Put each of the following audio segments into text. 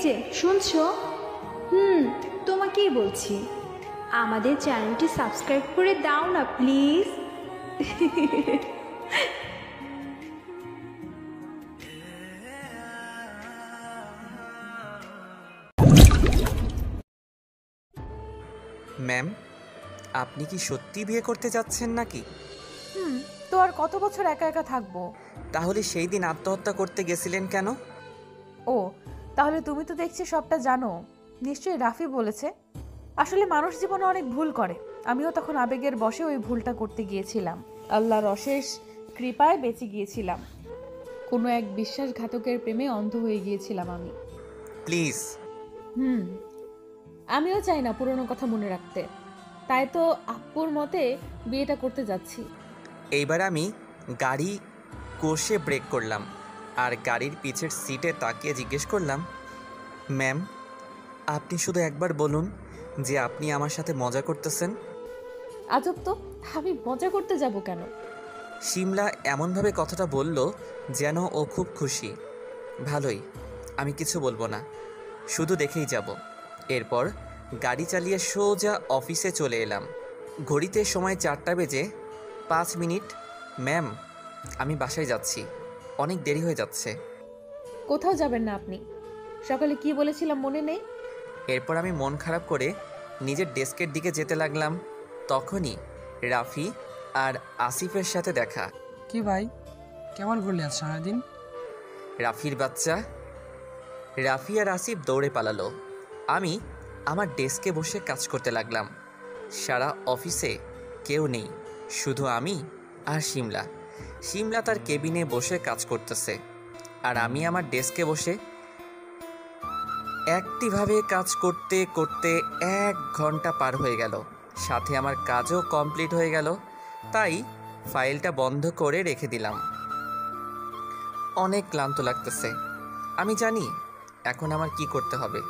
যে শুনছো? তোমাকেই বলছি, আমাদের চ্যানেলটি সাবস্ক্রাইব করে দাও না প্লিজ। ম্যাম, আপনি কি সত্যি বিয়ে করতে যাচ্ছেন নাকি? তো আর কত বছর একা একা থাকবো? তাহলে সেই দিন আত্মহত্যা করতে গেছিলেন কেন? ও, তাহলে তুমি তো দেখছি সবটা জানো। নিশ্চয়ই রাফি বলেছে। আসলে মানুষ জীবনে অনেক ভুল করে, আমিও তখন আবেগের বশে ওই ভুলটা করতে গিয়েছিলাম। আল্লাহর অশেষ কৃপায় বেঁচে গিয়েছিলাম। কোনো এক বিশ্বাসঘাতকের প্রেমে অন্ধ হয়ে গিয়েছিলাম আমি। প্লিজ। আমিও চাই না পুরনো কথা মনে রাখতে, তাই তো আপ্পুর মতে বিয়েটা করতে যাচ্ছি। এইবার আমি গাড়ি কষে ব্রেক করলাম আর গাড়ির পিছের সিটে তাকিয়ে জিজ্ঞেস করলাম, ম্যাম, আপনি শুধু একবার বলুন যে আপনি আমার সাথে মজা করতেছেন। আজব তো, আমি মজা করতে যাব কেন? শিমলা এমনভাবে কথাটা বলল যেন ও খুব খুশি। ভালোই, আমি কিছু বলবো না, শুধু দেখেই যাব। এরপর গাড়ি চালিয়ে সোজা অফিসে চলে এলাম। ঘড়িতে সময় 4টা বেজে 5 মিনিট। ম্যাম, আমি বাসায় যাচ্ছি, অনেক দেরি হয়ে যাচ্ছে। কোথাও যাবেন না আপনি? সকালে কি বলেছিলাম মনে নেই? এরপর আমি মন খারাপ করে নিজের ডেস্কের দিকে যেতে লাগলাম। তখনই রাফি আর আসিফের সাথে দেখা। কি ভাই, কেমন ঘুরলি আজ সারাদিন? রাফির বাচ্চা। রাফি আর আসিফ দৌড়ে পালালো। আমি আমার ডেস্কে বসে কাজ করতে লাগলাম। সারা অফিসে কেউ নেই, শুধু আমি আর শিমলা। শিমলা তার কেবিনে বসে কাজ করতেছে আর আমি আমার ডেস্কে বসে একটিভাবে কাজ করতে করতে 1 ঘন্টা পার হয়ে গেল। সাথে আমার কাজও কমপ্লিট হয়ে গেল। তাই ফাইলটা বন্ধ করে রেখে দিলাম। অনেক ক্লান্ত লাগতেছে। আমি জানি এখন আমার কি করতে হবে।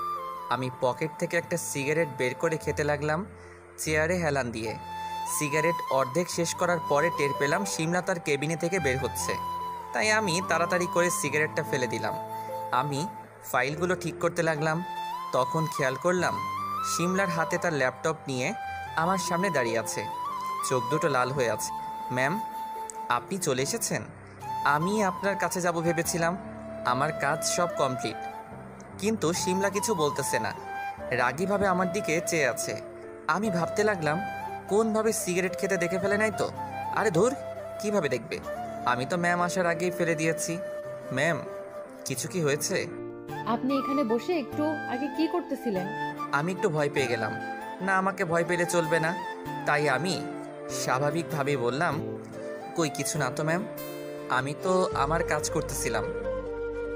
আমি পকেট থেকে একটা সিগারেট বের করে খেতে লাগলাম, চেয়ারে হেলান দিয়ে। সিগারেট অর্ধেক শেষ করার পরে টের পেলাম শিমলা তার কেবিনে থেকে বের হচ্ছে। তাই আমি তাড়াতাড়ি করে সিগারেটটা ফেলে দিলাম। আমি ফাইলগুলো ঠিক করতে লাগলাম। তখন খেয়াল করলাম শিমলার হাতে তার ল্যাপটপ নিয়ে আমার সামনে দাঁড়িয়ে আছে, চোখ দুটো লাল হয়ে আছে। ম্যাম, আপনি চলে এসেছেন? আমি আপনার কাছে যাব ভেবেছিলাম, আমার কাজ সব কমপ্লিট। কিন্তু শিমলা কিছু বলতেছে না, রাগীভাবে আমার দিকে চেয়ে আছে। আমি ভাবতে লাগলাম কোনভাবে সিগারেট খেতে দেখে ফেলে নাই তো। আরে ধুর, কিভাবে দেখবে? আমি তো ম্যাম আসার আগেই ফেলে দিয়েছি। ম্যাম, কিছু কি হয়েছে? আপনি এখানে বসে একটু আগে কি করতেছিলেন? আমি একটু ভয় পেয়ে গেলাম। না, আমাকে ভয় পেলে চলবে না, তাই আমি স্বাভাবিকভাবে বললাম, কই কিছু না তো ম্যাম, আমি তো আমার কাজ করতেছিলাম।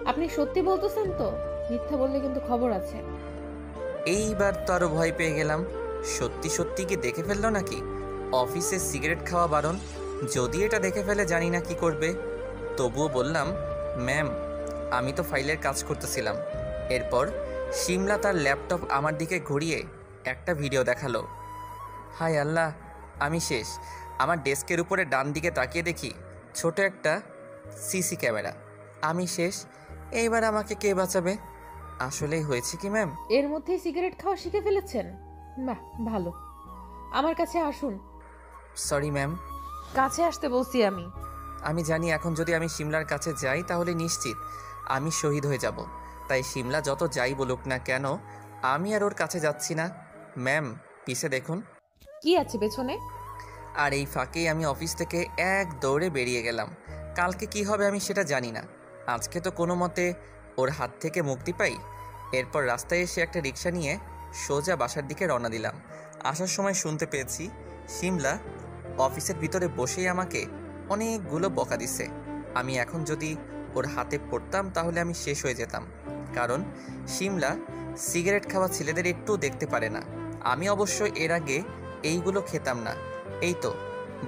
আপনি সত্যি বলতেছেন তো? মিথ্যা বললে কিন্তু খবর আছে। এইবার তো আরো ভয় পেয়ে গেলাম। সত্যি সত্যি কি দেখে ফেললো নাকি? অফিসে সিগারেট খাওয়া বারণ, যদি এটা দেখে ফেলে জানি না কি করবে। তবুও বললাম, ম্যাম, আমি তো ফাইলের কাজ করতেছিলাম। এরপর শিমলা তার ল্যাপটপ আমার দিকে ঘুরিয়ে একটা ভিডিও দেখালো। হায় আল্লাহ, আমি শেষ। আমার ডেস্কের উপরে ডান দিকে তাকিয়ে দেখি ছোট একটা সিসি ক্যামেরা। আমি শেষ। এইবার আমাকে কে বাঁচাবে? আসলেই হয়েছে কি ম্যাম? এর মধ্যেই সিগারেট খাওয়া শিখে ফেলেছেন? বাহ, ভালো। আমার কাছে আসুন। Sorry ma'am. কাছে আসতে বলছি আমি। আমি জানি এখন যদি আমি শিমলার কাছে যাই তাহলে নিশ্চিত আমি শহীদ হয়ে যাব। তাই শিমলা যত যাই বলুক না কেন, আমি আর ওর কাছে যাচ্ছি না। ম্যাম, পিছে দেখুন। কি আছে পেছনে? আর এই ফাঁকেই আমি অফিস থেকে এক দৌড়ে বেরিয়ে গেলাম। কালকে কি হবে আমি সেটা জানি না, আজকে তো কোনো মতে ওর হাত থেকে মুক্তি পাই। এরপর রাস্তায় এসে একটা রিক্সা নিয়ে সোজা বাসার দিকে রওনা দিলাম। আসার সময় শুনতে পেয়েছি শিমলা অফিসের ভিতরে বসেই আমাকে অনেকগুলো বকা দিছে। আমি এখন যদি ওর হাতে পড়তাম তাহলে আমি শেষ হয়ে যেতাম, কারণ শিমলা সিগারেট খাওয়া ছেলেদের একটু দেখতে পারে না। আমি অবশ্য এর আগে এইগুলো খেতাম না, এই তো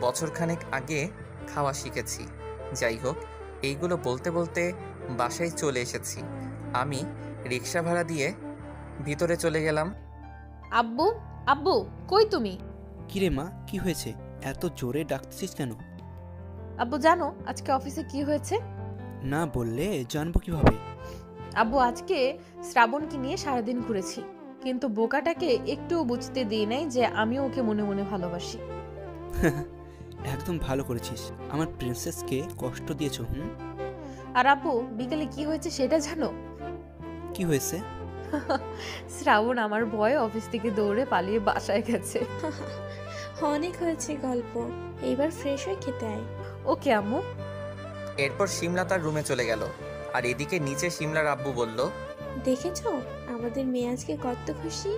বছরখানেক আগে খাওয়া শিখেছি। যাই হোক, এইগুলো বলতে বলতে বাসায় চলে এসেছি। আমি রিক্সা ভাড়া দিয়ে ভিতরে চলে গেলাম। আব্বু, আব্বু, কই তুমি? কিরে মা, কি হয়েছে? এত জোরে ডাকতেছিস কেন? আব্বু, জানো আজকে অফিসে কি হয়েছে? না বললে জানবো কিভাবে? আব্বু, আজকে শ্রাবণকে নিয়ে সারাদিন ঘুরেছি, কিন্তু বোকাটাকে একটুও বুঝতে দিই নাই যে আমিও ওকে মনে মনে ভালোবাসি। একদম ভালো করেছিস, আমার প্রিন্সেসকে কষ্ট দিয়েছো। আর আব্বু, বিকেলে কি হয়েছে সেটা জানো? কি হয়েছে? শ্রাবণ আমার ভয়ে অফিস থেকে দৌড়ে পালিয়ে বাসায় গেছে। অনেক হয়েছে গল্প, এইবার ফ্রেশ হয়ে খেতে আয়। ওকে আম্মু। এরপর শিমলা তার রুমে চলে গেল। আর এদিকে নিচে শিমলার আব্বু বলল, দেখেছো আমাদের মেয়ে আজকে কত খুশি।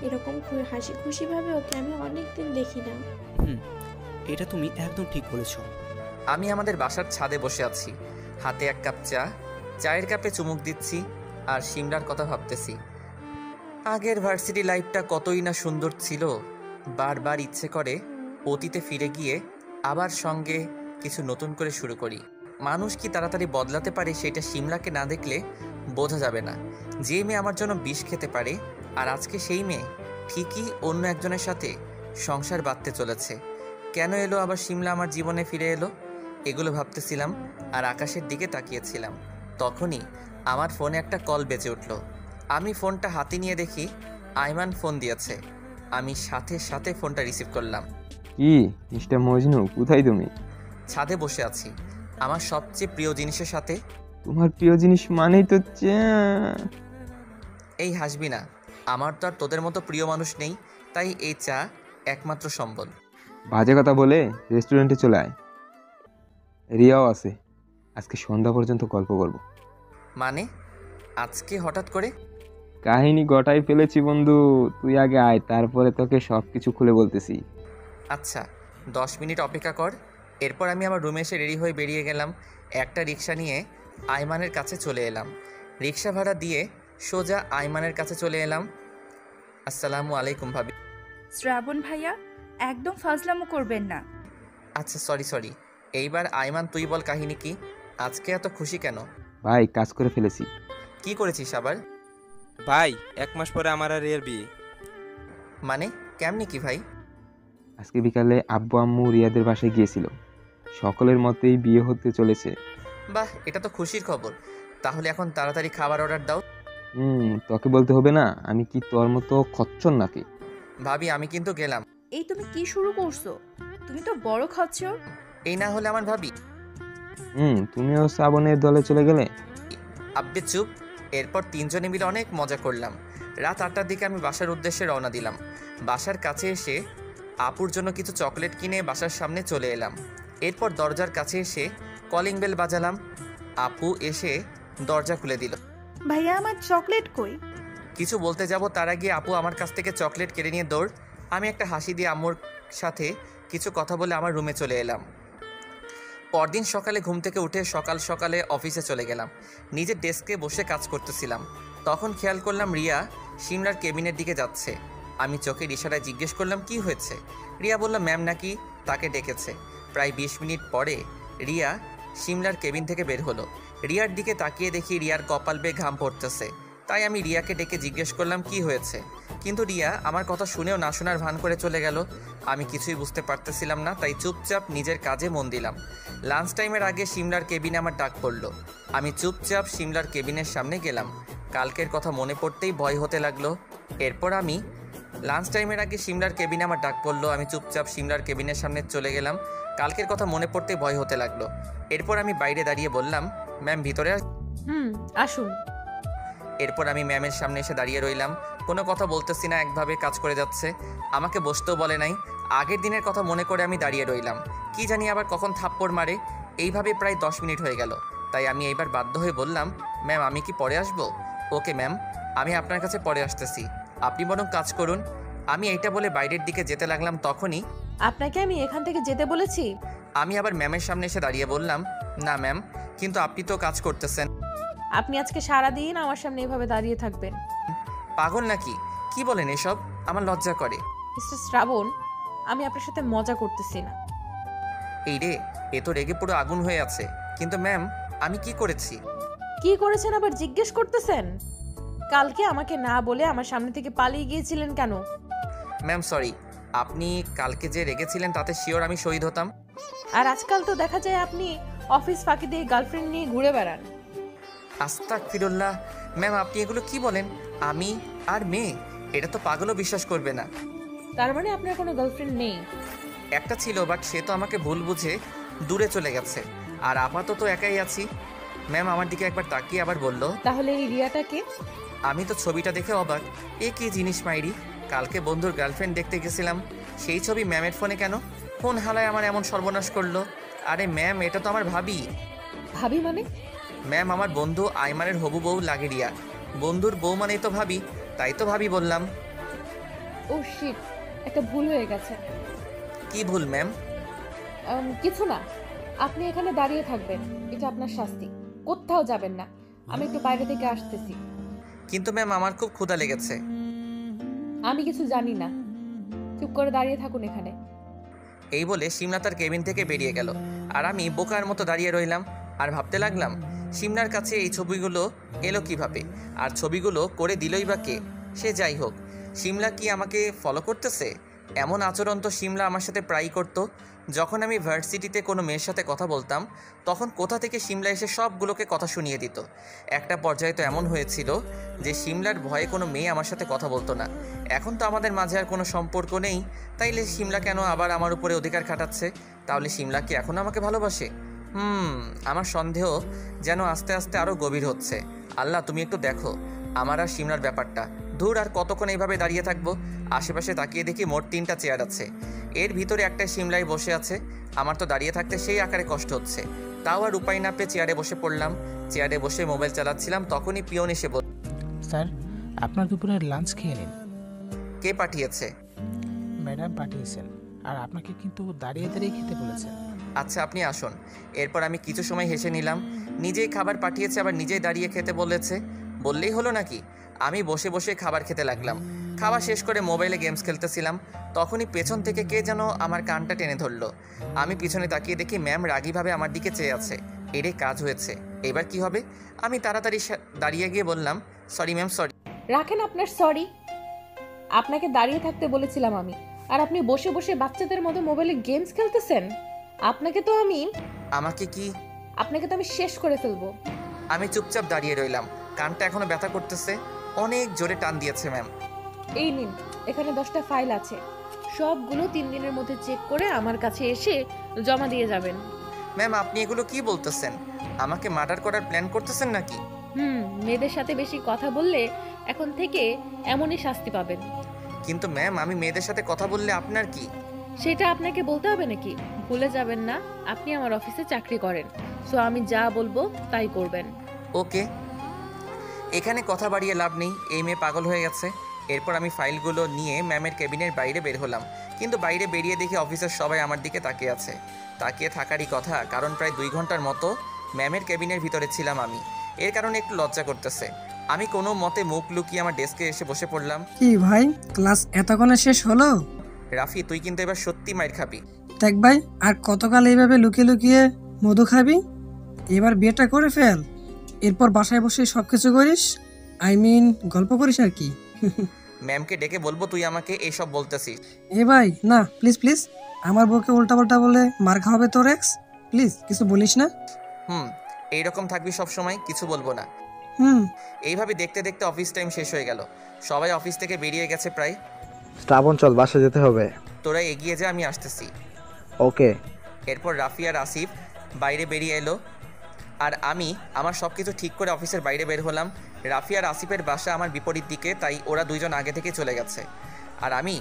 এরকম হাসি খুশি ভাবে ওকে আমি অনেকদিন দেখি না। এটা তুমি একদম ঠিক বলেছো। আমি আমাদের বাসার ছাদে বসে আছি, হাতে এক কাপ চা, চায়ের কাপে চুমুক দিচ্ছি আর শিমলার কথা ভাবতেছি। আগের ভার্সিটি লাইফটা কতই না সুন্দর ছিল। বারবার ইচ্ছে করে অতীতে ফিরে গিয়ে আবার সঙ্গে কিছু নতুন করে শুরু করি। মানুষ কি তাড়াতাড়ি বদলাতে পারে সেটা শিমলাকে না দেখলে বোঝা যাবে না। যে মেয়ে আমার জন্য বিষ খেতে পারে, আর আজকে সেই মেয়ে ঠিকই অন্য একজনের সাথে সংসার বাঁধতে চলেছে। কেন এলো আবার শিমলা আমার জীবনে ফিরে এলো? এগুলো ভাবতেছিলাম আর আকাশের দিকে তাকিয়েছিলাম। তখনই আমার ফোনে একটা কল বেজে উঠল। আমি ফোনটা হাতে নিয়ে দেখি আইমান ফোন দিয়েছে। আমি সাথে সাথে ফোনটা রিসিভ করলাম। কি মিস্টার মজনু, কোথায় তুমি? ছাদে বসে আছি আমার সবচেয়ে প্রিয় জিনিসের সাথে। তোমার প্রিয় জিনিস মানেই তো চা। এই হাসবি না, আমার তো আর তোদের মতো প্রিয় মানুষ নেই, তাই এই চা একমাত্র সম্বল। বাজে কথা বলে রেস্টুরেন্টে চলে আয়, রিয়াও আছে। আজকে সন্ধ্যা পর্যন্ত গল্প করব। মানে আজকে হঠাৎ করে? কাহিনী গটাই ফেলেছি বন্ধু, তুই আগে আয়, তারপরে তোকে সব কিছু খুলে বলতেছি। আচ্ছা 10 মিনিট অপেক্ষা কর। এরপর আমি আমার রুমে এসে রেডি হয়ে বেরিয়ে গেলাম। একটা রিক্সা নিয়ে আইমানের কাছে চলে এলাম। রিক্সা ভাড়া দিয়ে সোজা আইমানের কাছে চলে এলাম। আসসালামু আলাইকুম ভাবি। শ্রাবণ ভাইয়া, একদম ফাজলামো করবেন না। আচ্ছা সরি। এইবার আইমান তুই বল, কাহিনী কি? আজকে এত খুশি কেন? ভাই কাজ করে ফেলেছি। কি করেছিস আবার? ভাই 1 মাস পরে আমার আর রিয়ার বিয়ে। মানে কেমনি কি ভাই? আজকে বিকালে আব্বু আম্মু রিয়াদের বাসায় গিয়েছিল, সকলের মতেই বিয়ে হতে চলেছে। বাহ, এটা তো খুশির খবর। তাহলে এখন তাড়াতাড়ি খাবার অর্ডার দাও। তোকে বলতে হবে না, আমি কি তোর মতো খচ্চর নাকি? ভাবি আমি কিন্তু গেলাম। এই তুমি কি শুরু করছো? তুমি তো বড় খচ্চর। এই না হলে আমার ভাবি। তুমিও শ্রাবণের দলে চলে গেলে। আব্বে চুপ। এরপর 3 জনে মিলে অনেক মজা করলাম। রাত 8টার দিকে আমি বাসার উদ্দেশ্যে রওনা দিলাম। বাসার কাছে এসে আপুর জন্য কিছু চকলেট কিনে বাসার সামনে চলে এলাম। এরপর দরজার কাছে এসে কলিং বেল বাজালাম। আপু এসে দরজা খুলে দিল। ভাইয়া আমার চকলেট কই? কিছু বলতে যাব তার আগে আপু আমার কাছ থেকে চকলেট কেড়ে নিয়ে দৌড়। আমি একটা হাসি দিয়ে আম্মুর সাথে কিছু কথা বলে আমার রুমে চলে এলাম। পরদিন সকালে ঘুম থেকে উঠে সকালে অফিসে চলে গেলাম। নিজের ডেস্কে বসে কাজ করতেছিলাম। তখন খেয়াল করলাম রিয়া শিমলার কেবিনের দিকে যাচ্ছে। আমি চোখের ইশারায় জিজ্ঞেস করলাম কি হয়েছে। রিয়া বলল ম্যাম নাকি তাকে ডেকেছে। প্রায় 20 মিনিট পরে রিয়া শিমলার কেবিন থেকে বের হলো। রিয়ার দিকে তাকিয়ে দেখি রিয়ার কপাল বেয়ে ঘাম পড়তেছে। তাই আমি রিয়াকে ডেকে জিজ্ঞেস করলাম কি হয়েছে, কিন্তু রিয়া আমার কথা শুনেও না শোনার ভান করে চলে গেল। আমি কিছুই বুঝতে পারতেছিলাম না, তাই চুপচাপ নিজের কাজে মন দিলাম। লাঞ্চ টাইমের আগে শিমলার কেবিনে আমার ডাক পড়ল। আমি চুপচাপ শিমলার কেবিনের সামনে গেলাম। কালকের কথা মনে পড়তেই ভয় হতে লাগলো। এরপর আমি লাঞ্চ টাইমের আগে শিমলার কেবিনে আমার ডাক পড়লো। আমি চুপচাপ শিমলার কেবিনের সামনে চলে গেলাম। কালকের কথা মনে পড়তেই ভয় হতে লাগলো। এরপর আমি বাইরে দাঁড়িয়ে বললাম ম্যাম ভিতরে আসুন। এরপর আমি ম্যামের সামনে এসে দাঁড়িয়ে রইলাম। কোনো কথা বলতেছি না, একভাবে কাজ করে যাচ্ছে। আমাকে বসতেও বলে নাই। আগের দিনের কথা মনে করে আমি দাঁড়িয়ে রইলাম। কি জানি আবার কখন থাপ্পড় মারে। এইভাবে প্রায় 10 মিনিট হয়ে গেল। তাই আমি এইবার বাধ্য হয়ে বললাম ম্যাম আমি কি পরে আসবো? ওকে ম্যাম, আমি আপনার কাছে পরে আসতেছি, আপনি বরং কাজ করুন। আমি এইটা বলে বাইরের দিকে যেতে লাগলাম। তখনই আপনাকে আমি এখান থেকে যেতে বলেছি? আমি আবার ম্যামের সামনে এসে দাঁড়িয়ে বললাম না ম্যাম, কিন্তু আপনি তো কাজ করতেছেন। আপনি আজকে সারাদিন আমার সামনে এভাবে দাঁড়িয়ে থাকবেন? পাগল নাকি? কি বলেন এসব? আমার লজ্জা করে। মিস্টার শ্রাবণ, আমি আপনার সাথে মজা করতেছি না। এই রে, এ তো রেগে পুরো আগুন হয়ে আছে। কিন্তু ম্যাম আমি কি করেছি? কি করেছেন আবার জিজ্ঞেস করতেছেন? কালকে আমাকে না বলে আমার সামনে থেকে পালিয়ে গিয়েছিলেন কেন? ম্যাম সরি, আপনি কালকে যে রেগেছিলেন তাতে শিওর আমি শহীদ হতাম। আর আজকাল তো দেখা যায় আপনি অফিস ফাঁকি দিয়ে গার্লফ্রেন্ড নিয়ে ঘুরে বেড়ান। আস্তাগফিরুল্লাহ, ম্যাম আপনি এগুলো কি বলেন? আমি আর মেয়ে? এটা তো পাগলও বিশ্বাস করবে না। তার মানে আপনার কোনো গার্লফ্রেন্ড নেই? একটা ছিল, বাট সে তো আমাকে ভুল বুঝে দূরে চলে গেছে, আর আপাতত একাই আছি। ম্যাম আমার দিকে একবার তাকিয়ে আবার বলল, তাহলে এই রিয়াটা কে? আমি তো ছবিটা দেখে অবাক। এ কি জিনিস মাইরি? কালকে বন্ধুর গার্লফ্রেন্ড দেখতে গেছিলাম, সেই ছবি ম্যামের ফোনে কেন? কোন হালায় আমার এমন সর্বনাশ করলো? আরে ম্যাম এটা তো আমার ভাবি। ভাবি মানে? ম্যাম আমার বন্ধু আইমানের হবু বউ লাগে রিয়া। বন্ধুর বউ মানেই তো ভাবি, তাই তো ভাবি বললাম। ও শিট, একটা ভুল হয়ে গেছে। কি ভুল ম্যাম? কিছু না, আপনি এখানে দাঁড়িয়ে থাকবেন, এটা আপনার শাস্তি। কোথাও যাবেন না, আমি একটু বাইরে থেকে আসতেছি। কিন্তু ম্যাম আমার খুব ক্ষুধা লেগেছে। আমি কিছু জানি না, চুপ করে দাঁড়িয়ে থাকুন এখানে। এই বলে সিমলা তার কেবিন থেকে বেরিয়ে গেল, আর আমি বোকার মতো দাঁড়িয়ে রইলাম আর ভাবতে লাগলাম সিমলার কাছে এই ছবিগুলো এলো কিভাবে, আর ছবিগুলো করে দিলই বা কে? সে যাই হোক, সিমলা কি আমাকে ফলো করতেছে? এমন আচরণ তো সিমলা আমার সাথে প্রায়ই করতো। যখন আমি ভার্সিটিতে কোনো মেয়ের সাথে কথা বলতাম, তখন কোথা থেকে সিমলা এসে সবগুলোকে কথা শুনিয়ে দিত। একটা পর্যায়ে তো এমন হয়েছিল যে সিমলার ভয়ে কোনো মেয়ে আমার সাথে কথা বলতো না। এখন তো আমাদের মাঝে আর কোনো সম্পর্ক নেই, তাইলে সিমলা কেন আবার আমার উপরে অধিকার খাটাচ্ছে? তাহলে সিমলা কি এখন আমাকে ভালোবাসে? আমার সন্দেহ যেন আস্তে আস্তে আরও গভীর হচ্ছে। আল্লাহ তুমি একটু দেখো আমার আর সিমলার ব্যাপারটা। দূর আর কতক্ষণ এইভাবে দাঁড়িয়ে থাকবো? আশেপাশে তাকিয়ে দেখি মোট 3টা চেয়ার আছে, এর ভিতরে একটা সিমলাই বসে আছে। আমার তো দাঁড়িয়ে থাকতে সেই আকারে কষ্ট হচ্ছে, তাও আর উপায় না পেয়ে চেয়ারে বসে পড়লাম। চেয়ারে বসে মোবাইল চালাচ্ছিলাম, তখনই পিয়ন এসে বলল, স্যার আপনার দুপুরের লাঞ্চ খেয়ে নিন। কে পাঠিয়েছে? ম্যাডাম পাঠিয়েছেন, আর আপনাকে কিন্তু দাঁড়িয়ে দাঁড়িয়ে খেতে বলেছেন। আচ্ছা আপনি আসুন। এরপর আমি কিছু সময় হেসে নিলাম। নিজেই খাবার পাঠিয়েছে, আবার নিজেই দাঁড়িয়ে খেতে বলেছে, বললেই হলো নাকি? আমি বসে বসে খাবার খেতে লাগলাম। খাওয়া শেষ করে মোবাইলে গেমস খেলতেছিলাম, তখনই পেছন থেকে কে যেন আমার কানটা টেনে ধরলো। আমি পিছনে তাকিয়ে দেখি ম্যাম রাগীভাবে আমার দিকে চেয়ে আছে। এরে কাজ হয়েছে, এবার কি হবে? আমি তাড়াতাড়ি দাঁড়িয়ে গিয়ে বললাম, সরি ম্যাম সরি। রাখেন আপনার সরি, আপনাকে দাঁড়িয়ে থাকতে বলেছিলাম আমি, আর আপনি বসে বসে বাচ্চাদের মতো মোবাইলে গেমস খেলতেছেন। আপনাকে তো আমি শেষ করে ফেলবো। আমি চুপচাপ দাঁড়িয়ে রইলাম, কানটা এখনো ব্যথা করতেছে। অনেক জোরে টান দিয়েছে ম্যাম। এই নিন, এখানে 10টা ফাইল আছে, সবগুলো 3 দিনের মধ্যে চেক করে আমার কাছে এসে জমা দিয়ে যাবেন। ম্যাম আপনি এগুলো কি বলতেছেন? আমাকে মার্ডার করার প্ল্যান করতেছেন নাকি? মেয়েদের সাথে বেশি কথা বললে এখন থেকে এমনই শাস্তি পাবেন। কিন্তু ম্যাম আমি মেয়েদের সাথে কথা বললে আপনার কি? সেটা আপনাকে বলতে হবে নাকি? ভুলে যাবেন না আপনি আমার অফিসে চাকরি করেন, সো আমি যা বলবো তাই করবেন। ওকে। এখানে কথা বাড়িয়ে লাভ নেই, এই মেয়ে পাগল হয়ে গেছে। এরপর আমি ফাইলগুলো নিয়ে ম্যামের কেবিনের বাইরে বের হলাম, কিন্তু বাইরে বেরিয়ে দেখি অফিসের সবাই আমার দিকে তাকিয়ে আছে। তাকিয়ে থাকারই কথা, কারণ প্রায় 2 ঘন্টার মতো ম্যামের কেবিনের ভিতরে ছিলাম আমি। এর কারণে একটু লজ্জা করতেছে। আমি কোনো মতে মুখ লুকিয়ে আমার ডেস্কে এসে বসে পড়লাম। কি ভাই, ক্লাস এতক্ষণে শেষ হলো? রাফি তুই কিন্তু এবার সত্যি মাইর খাবি। দেখ ভাই, আর কতকাল এইভাবে লুকিয়ে লুকিয়ে মধু খাবি? এবার বিয়েটা করে ফেল, এরপর বাসায় বসে সবকিছু করিস, গল্প করিস আর কি। ম্যামকে ডেকে বলবো তুই আমাকে এসব বলতেছিস? এ ভাই না, প্লিজ প্লিজ, আমার বউকে উল্টাপাল্টা বলে মার খাওয়াবে তোর এক্স, প্লিজ কিছু বলিস না। এইরকম থাকবি সব সময়, কিছু বলবো না। এইভাবে দেখতে দেখতে অফিস টাইম শেষ হয়ে গেল। সবাই অফিস থেকে বেরিয়ে গেছে প্রায়। শ্রাবণ চল, বাসা যেতে হবে। তোরা এগিয়ে যা, আমি আসতেছি। ওকে। এরপর রাফি আর আসিফ বাইরে বেরিয়ে এলো, আর আমি আমার সব কিছু ঠিক করে অফিসের বাইরে বের হলাম। রাফি আর আসিফের বাসা আমার বিপরীত দিকে, তাই ওরা 2 জন আগে থেকে চলে গেছে। আর আমি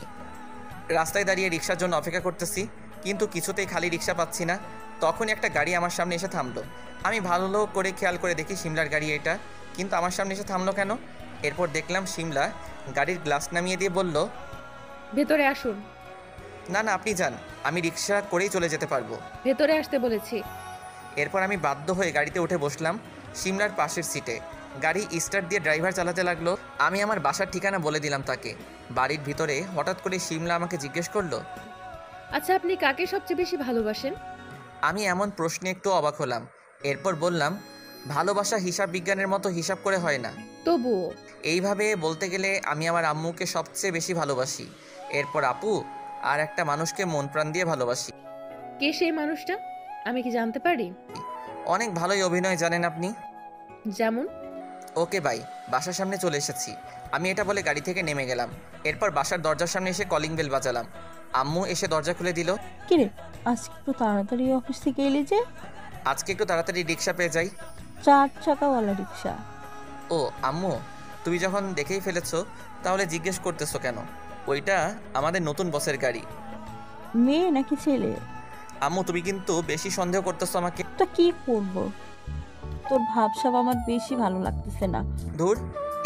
রাস্তায় দাঁড়িয়ে রিক্সার জন্য অপেক্ষা করতেছি, কিন্তু কিছুতেই খালি রিক্সা পাচ্ছি না। তখনই একটা গাড়ি আমার সামনে এসে থামলো। আমি ভালো করে খেয়াল করে দেখি সিমলার গাড়ি এটা, কিন্তু আমার সামনে এসে থামলো কেন? এরপর দেখলাম সিমলা গাড়ির গ্লাস নামিয়ে দিয়ে বলল, ভেতরে আসুন। না না আপনি যান, আমি রিক্সা করেই চলে যেতে পারবো। ভেতরে আসতে বলেছি। এরপর আমি বাধ্য হয়ে গাড়িতে উঠে বসলাম সিমলার পাশের সিটে। গাড়ি স্টার্ট দিয়ে ড্রাইভার চালাতে লাগলো। আমি আমার বাসার ঠিকানা বলে দিলাম তাকে। বাড়ির ভিতরে হঠাৎ করে সিমলা আমাকে জিজ্ঞেস করলো, আচ্ছা আপনি কাকে সবচেয়ে বেশি ভালোবাসেন? আমি এমন প্রশ্নে একটু অবাক হলাম। এরপর বললাম, ভালোবাসা হিসাব বিজ্ঞানের মতো হিসাব করে হয় না। তবুও এইভাবে বলতে গেলে আমি আমার আম্মুকে সবচেয়ে বেশি ভালোবাসি, এরপর আপু, আর একটা মানুষকে মন প্রাণ দিয়ে ভালোবাসি। কে সেই মানুষটা, আমি কি জানতে পারি? অনেক ভালোই অভিনয় জানেন আপনি। যেমন? ওকে বাই, বাসার সামনে চলে এসেছি। আমি এটা বলে গাড়ি থেকে নেমে গেলাম। এরপর বাসার দরজার সামনে এসে কলিং বেল বাজালাম। আম্মু এসে দরজা খুলে দিল। কিরে, আজকে একটু তাড়াতাড়ি অফিস থেকে এলি যে? আজকে একটু তাড়াতাড়ি রিক্সা পেয়ে যাই। 4 চাকাওয়ালা রিক্সা? ও আম্মু, তুমি যখন দেখেই ফেলেছো তাহলে জিজ্ঞেস করতেছো কেন? ওইটা আমাদের নতুন বসের গাড়ি। মেয়ে নাকি ছেলে? আম্মু তুমি কিন্তু বেশি সন্দেহ করতেছো আমাকে। তা কি করব, তোর ভাবসাব আমার বেশি ভালো লাগতেছে না। ধুর,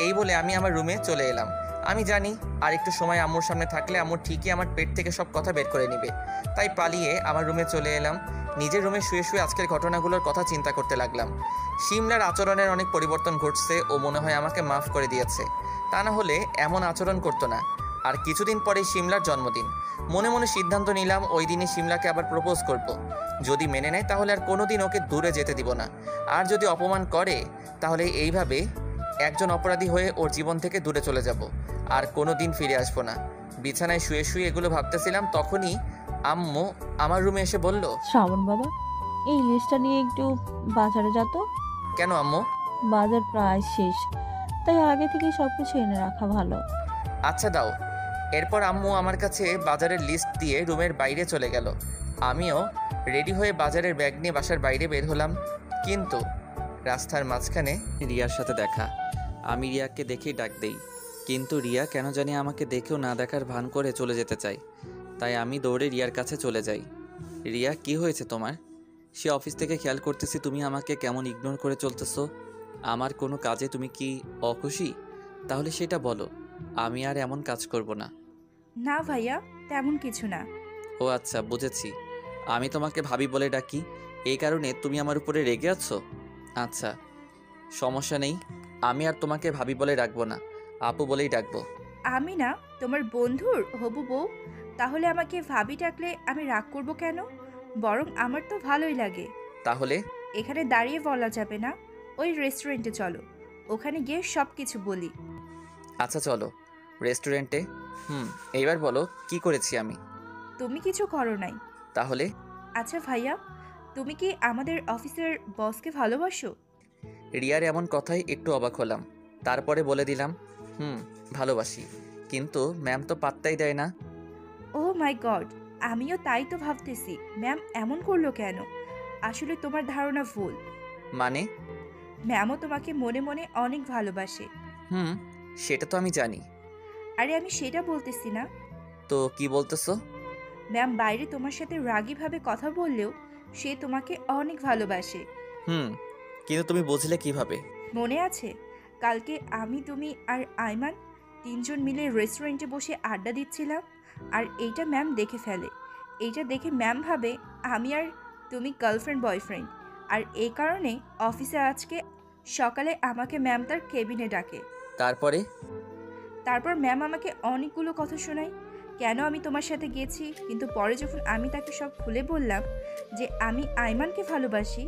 এই বলে আমি আমার রুমে চলে এলাম। আমি জানি আর একটু সময় আম্মুর সামনে থাকলে আম্মু ঠিকই আমার পেট থেকে সব কথা বের করে নেবে। তাই পালিয়ে আমার রুমে চলে এলাম। নিজের রুমে শুয়ে শুয়ে আজকের ঘটনাগুলোর কথা চিন্তা করতে লাগলাম। শিমলার আচরণের অনেক পরিবর্তন ঘটছে ও মনে হয় আমাকে মাফ করে দিয়েছে। তা না হলে এমন আচরণ করতো না। আর কিছুদিন পরে শিমলার জন্মদিন। মনে মনে সিদ্ধান্ত নিলাম ওই দিনই শিমলাকে আবার প্রপোজ করব। যদি মেনে নেয় তাহলে আর কোনোদিন ওকে দূরে যেতে দিব না। আর যদি অপমান করে তাহলে এইভাবে একজন অপরাধী হয়ে ওর জীবন থেকে দূরে চলে যাব। আর কোনো দিন ফিরে আসবো না। বিছানায় শুয়ে শুয়ে এগুলো ভাবতেছিলাম, তখনই আম্মু আমার রুমে এসে বলল, শ্রাবণ বাবা, এই লিস্টটা নিয়ে একটু বাজারে যা তো। কেন আম্মু? বাজার প্রায় শেষ, তাই আগে থেকে সবকিছু এনে রাখা ভালো। আচ্ছা দাও। এরপর আম্মু আমার কাছে বাজারের লিস্ট দিয়ে রুমের বাইরে চলে গেল। আমিও রেডি হয়ে বাজারের ব্যাগ নিয়ে বাসার বাইরে বের হলাম। কিন্তু রাস্তার মাঝখানে রিয়ার সাথে দেখা। আমি রিয়াকে দেখেই ডাক দেই, কিন্তু রিয়া কেন জানি আমাকে দেখেও না দেখার ভান করে চলে যেতে চায়। তাই আমি দৌড়ে রিয়ার কাছে চলে যাই। রিয়া, কি হয়েছে তোমার? সে অফিস থেকে খেয়াল করতেছি তুমি আমাকে কেমন ইগনোর করে চলতেছো। আমার কোনো কাজে তুমি কি অখুশি? তাহলে সেটা বলো, আমি আর এমন কাজ করব না। না ভাইয়া, তেমন কিছু না। ও আচ্ছা, বুঝেছি। আমি তোমাকে ভাবি বলে ডাকি, এই কারণে তুমি আমার উপরে রেগে আছো? আচ্ছা, সমস্যা নেই। আমি আর তোমাকে ভাবি বলে ডাকবো না, আপু বলেই ডাকবো। আমি না তোমার বন্ধুর হবু বউ, তাহলে আমাকে ভাবি ডাকলে আমি রাগ করব কেন? বরং আমার তো ভালোই লাগে। তাহলে এখানে দাঁড়িয়ে বলা যাবে না, ওই রেস্টুরেন্টে চলো, ওখানে গিয়ে সব কিছু বলি। আচ্ছা চলো রেস্টুরেন্টে। এইবার বলো কি করেছি আমি? তুমি কিছু করো নাই। তাহলে? আচ্ছা ভাইয়া, তুমি কি আমাদের অফিসের বসকে ভালোবাসো? রিয়ার এমন কথাই একটু অবাক হলাম। তারপরে বলে দিলাম, ভালোবাসি, কিন্তু ম্যাম তো পাত্তাই দেয় না। ও মাই গড, আমিও তাই তো ভাবতেছি ম্যাম এমন করলো কেন। আসলে তোমার ধারণা ভুল। মানে? ম্যামও তোমাকে মনে মনে অনেক ভালোবাসে। সেটা তো আমি জানি। আরে আমি সেটা বলতেছি না। তো কি বলতেছো? ম্যাম বাইরে তোমার সাথে রাগীভাবে কথা বললেও সে তোমাকে অনেক ভালোবাসে। কিন্তু তুমি বুঝলে কিভাবে? মনে আছে কালকে আমি, তুমি আর আইমান 3 জন মিলে রেস্টুরেন্টে বসে আড্ডা দিচ্ছিলাম, আর এইটা ম্যাম দেখে ফেলে। এইটা দেখে ম্যাম ভাবে আমি আর তুমি গার্লফ্রেন্ড বয়ফ্রেন্ড, আর এই কারণে অফিসে আজকে সকালে আমাকে ম্যাম তার কেবিনে ডাকে। তারপর ম্যাম আমাকে অনেকগুলো কথা শোনায়, কেন আমি তোমার সাথে গেছি। কিন্তু পরে যখন আমি তাকে সব খুলে বললাম যে আমি আইমানকে ভালোবাসি,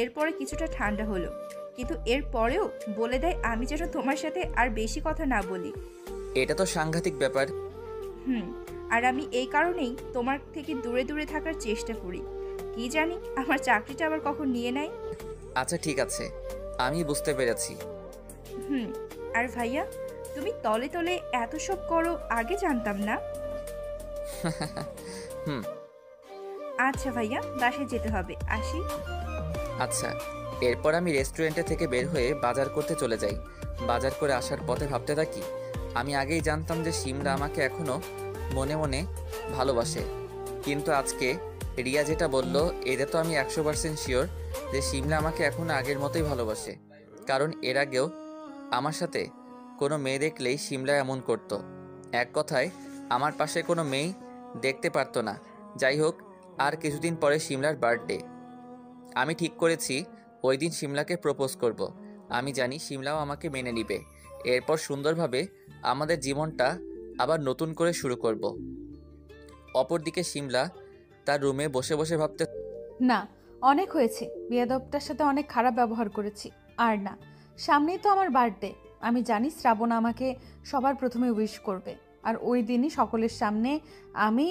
এরপরে কিছুটা ঠান্ডা হলো। কিন্তু এর পরেও বলে দেয় আমি যেন তোমার সাথে আর বেশি কথা না বলি। এটা তো সাংঘাতিক ব্যাপার। আর আমি এই কারণেই তোমার থেকে দূরে দূরে থাকার চেষ্টা করি। কি জানি আমার চাকরিটা আবার কখন নিয়ে নেয়। আচ্ছা ঠিক আছে, আমি বুঝতে পেরেছি। আর ভাইয়া, তুমি তলে তলে এত সব করো আগে জানতাম না। আচ্ছা ভাইয়া, বাসায় যেতে হবে, আসি। আচ্ছা। এরপর আমি রেস্টুরেন্টে থেকে বের হয়ে বাজার করতে চলে যাই। বাজার করে আসার পথে ভাবতে থাকি, আমি আগেই জানতাম যে শিমরা আমাকে এখনও মনে মনে ভালোবাসে। কিন্তু আজকে রিয়া যেটা বলল, এতে তো আমি 100% শিওর যে শিমলা আমাকে এখনও আগের মতোই ভালোবাসে। কারণ এর আগেও আমার সাথে কোনো মেয়ে দেখলেই শিমলা এমন করতো। এক কথায় আমার পাশে কোনো মেয়ে দেখতে পারতো না। যাই হোক, আর কিছুদিন পরে শিমলার বার্থডে। আমি ঠিক করেছি ওই দিন শিমলাকে প্রপোজ করব। আমি জানি শিমলাও আমাকে মেনে নিবে। এরপর সুন্দরভাবে আমাদের জীবনটা আবার নতুন করে শুরু করব। অপরদিকে শিমলা তার রুমে বসে বসে ভাবতে, না, অনেক হয়েছে, বেয়াদবটার সাথে অনেক খারাপ ব্যবহার করেছি। আর না, সামনেই তো আমার বার্থডে। আমি জানি শ্রাবণ আমাকে সবার প্রথমে উইশ করবে, আর ওই দিনই সকলের সামনে আমি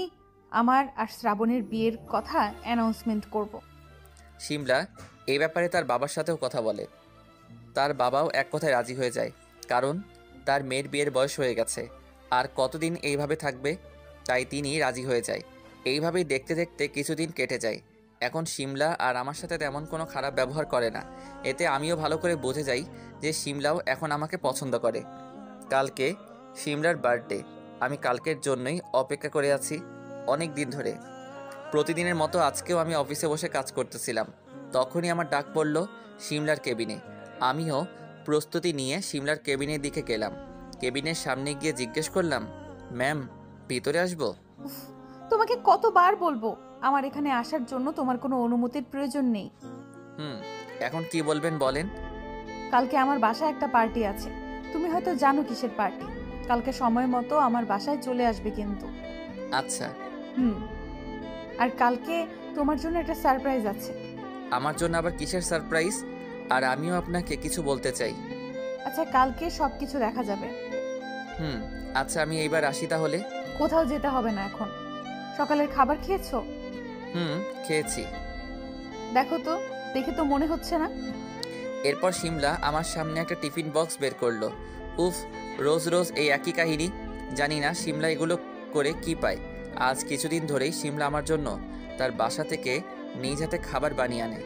আমার আর শ্রাবণের বিয়ের কথা অ্যানাউন্সমেন্ট করব। শিমলা এই ব্যাপারে তার বাবার সাথেও কথা বলে। তার বাবাও এক কথায় রাজি হয়ে যায়, কারণ তার মেয়ের বিয়ের বয়স হয়ে গেছে, আর কতদিন এইভাবে থাকবে, তাই তিনি রাজি হয়ে যায়। এইভাবেই দেখতে দেখতে কিছুদিন কেটে যায়। এখন শিমলা আর আমার সাথে তেমন কোনো খারাপ ব্যবহার করে না, এতে আমিও ভালো করে বুঝে যাই যে শিমলাও এখন আমাকে পছন্দ করে। কালকে শিমলার বার্থডে, আমি কালকের জন্যই অপেক্ষা করে আছি অনেক দিন ধরে। প্রতিদিনের মতো আজকেও আমি অফিসে বসে কাজ করতেছিলাম, তখনই আমার ডাক পড়ল শিমলার কেবিনে। আমিও প্রস্তুতি নিয়ে শিমলার কেবিনের দিকে গেলাম। কেবিনের সামনে গিয়ে জিজ্ঞেস করলাম, ম্যাম ভিতরে আসবো? তোমাকে কতবার বলবো আমার এখানে আসার জন্য তোমার কোনো অনুমতির প্রয়োজন নেই। এখন কি বলবেন বলেন। কালকে আমার বাসায় একটা পার্টি আছে, তুমি হয়তো জানো কিসের পার্টি। কালকে সময় মতো আমার বাসায় চলে আসবে কিন্তু। আচ্ছা। আর কালকে তোমার জন্য একটা সারপ্রাইজ আছে। আমার জন্য আবার কিসের সারপ্রাইজ? আর আমিও আপনাকে কিছু বলতে চাই। আচ্ছা, কালকে সবকিছু দেখা যাবে। আচ্ছা, আমি এইবার আসি তাহলে। কোথাও যেতে হবে না এখন। সকালের খাবার খেয়েছো? খেয়েছি। দেখো তো, দেখে তো মনে হচ্ছে না। এরপর শিমলা আমার সামনে একটা টিফিন বক্স বের করলো। উফ, রোজ রোজ এই একই কাহিনী। জানি না শিমলা এগুলো করে কি পায়। আজ কিছুদিন ধরেই শিমলা আমার জন্য তার বাসা থেকে নিজ হাতে খাবার বানিয়ে আনে।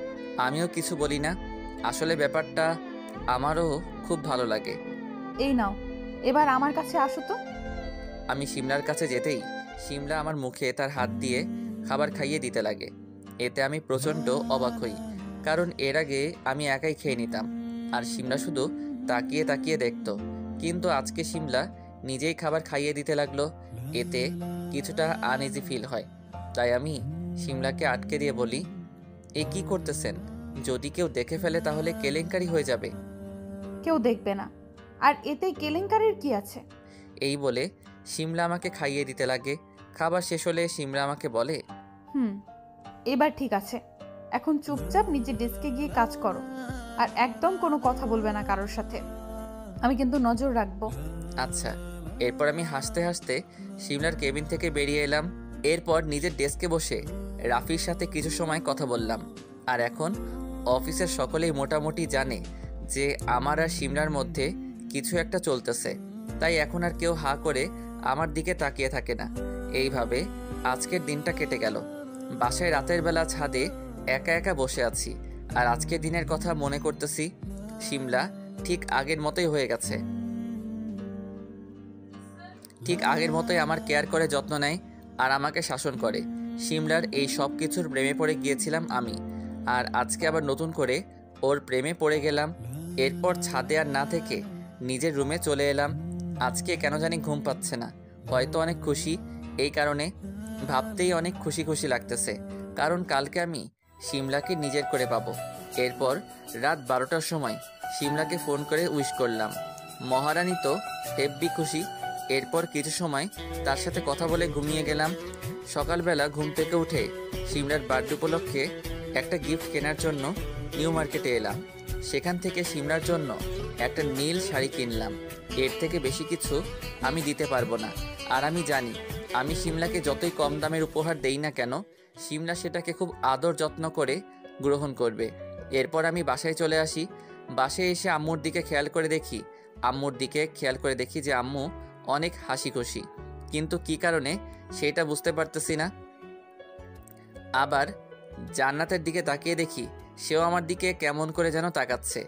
আমিও কিছু বলি না। আসলে ব্যাপারটা আমারও খুব ভালো লাগে। এই নাও, এবার আমার কাছে আসো তো। আমি শিমলার কাছে যেতেই শিমলা আমার মুখে তার হাত দিয়ে খাবার খাইয়ে দিতে লাগে। এতে আমি প্রচণ্ড অবাক হই, কারণ এর আগে আমি একাই খেয়ে নিতাম আর শিমলা শুধু তাকিয়ে তাকিয়ে দেখত। কিন্তু আজকে শিমলা নিজেই খাবার খাইয়ে দিতে লাগলো। এতে কিছুটা আনইজি ফিল হয়। তাই আমি শিমলাকে আটকে দিয়ে বলি, এ কি করতেছেন? যদি কেউ দেখে ফেলে তাহলে কেলেঙ্কারি হয়ে যাবে। কেউ দেখবে না, আর এতে কেলেঙ্কারির কি আছে? এই বলে শিমলা আমাকে খাইয়ে দিতে লাগে। খাবার শেষ হলে শিমলা আমাকে বলে, এবার ঠিক আছে, এখন চুপচাপ নিজের ডেস্কে গিয়ে কাজ করো, আর একদম কোনো কথা বলবে না কারোর সাথে। আমি কিন্তু নজর রাখবো। আচ্ছা। এরপর আমি হাসতে হাসতে শিমলার কেবিন থেকে বেরিয়ে এলাম। এরপর নিজের ডেস্কে বসে রাফির সাথে কিছু সময় কথা বললাম। আর এখন অফিসের সকলেই মোটামুটি জানে যে আমার আর শিমলার মধ্যে কিছু একটা চলতেছে, তাই এখন আর কেউ হা করে আমার দিকে তাকিয়ে থাকে না। এইভাবে আজকের দিনটা কেটে গেল। বাসায় রাতের বেলা ছাদে একা একা বসে আছি আর আজকের দিনের কথা মনে করতেছি। শিমলা ঠিক আগের মতোই হয়ে গেছে। ঠিক আগের মতোই আমার কেয়ার করে, যত্ন নেয় আর আমাকে শাসন করে। শিমলার এই সব কিছুর প্রেমে পড়ে গিয়েছিলাম আমি, আর আজকে আবার নতুন করে ওর প্রেমে পড়ে গেলাম। এরপর ছাদে আর না থেকে নিজের রুমে চলে এলাম। আজকে কেন জানি ঘুম পাচ্ছে না, হয়তো অনেক খুশি। এই কারণে ভাবতেই অনেক খুশি খুশি লাগতেছে, কারণ কালকে আমি শিমলাকে নিজের করে পাবো। এরপর রাত 12টার সময় শিমলাকে ফোন করে উইশ করলাম। মহারানী তো হেব্বি খুশি। এরপর কিছু সময় তার সাথে কথা বলে ঘুমিয়ে গেলাম। সকালবেলা ঘুম থেকে উঠে শিমলার বার্থডে উপলক্ষে একটা গিফট কেনার জন্য নিউ মার্কেটে এলাম। সেখান থেকে শিমলার জন্য একটা নীল শাড়ি কিনলাম। এর থেকে বেশি কিছু আমি দিতে পারবো না, আর আমি জানি আমি শিমলাকে যতই কম দামের উপহার দেই না কেন, শিমলা সেটাকে খুব আদর যত্ন করে গ্রহণ করবে। এরপর আমি বাসায় চলে আসি। বাসায় এসে আম্মুর দিকে খেয়াল করে দেখি যে আম্মু অনেক হাসি খুশি, কিন্তু কি কারণে সেটা বুঝতে পারতেছি না। আবার জান্নাতের দিকে তাকিয়ে দেখি সেও আমার দিকে কেমন করে যেন তাকাচ্ছে।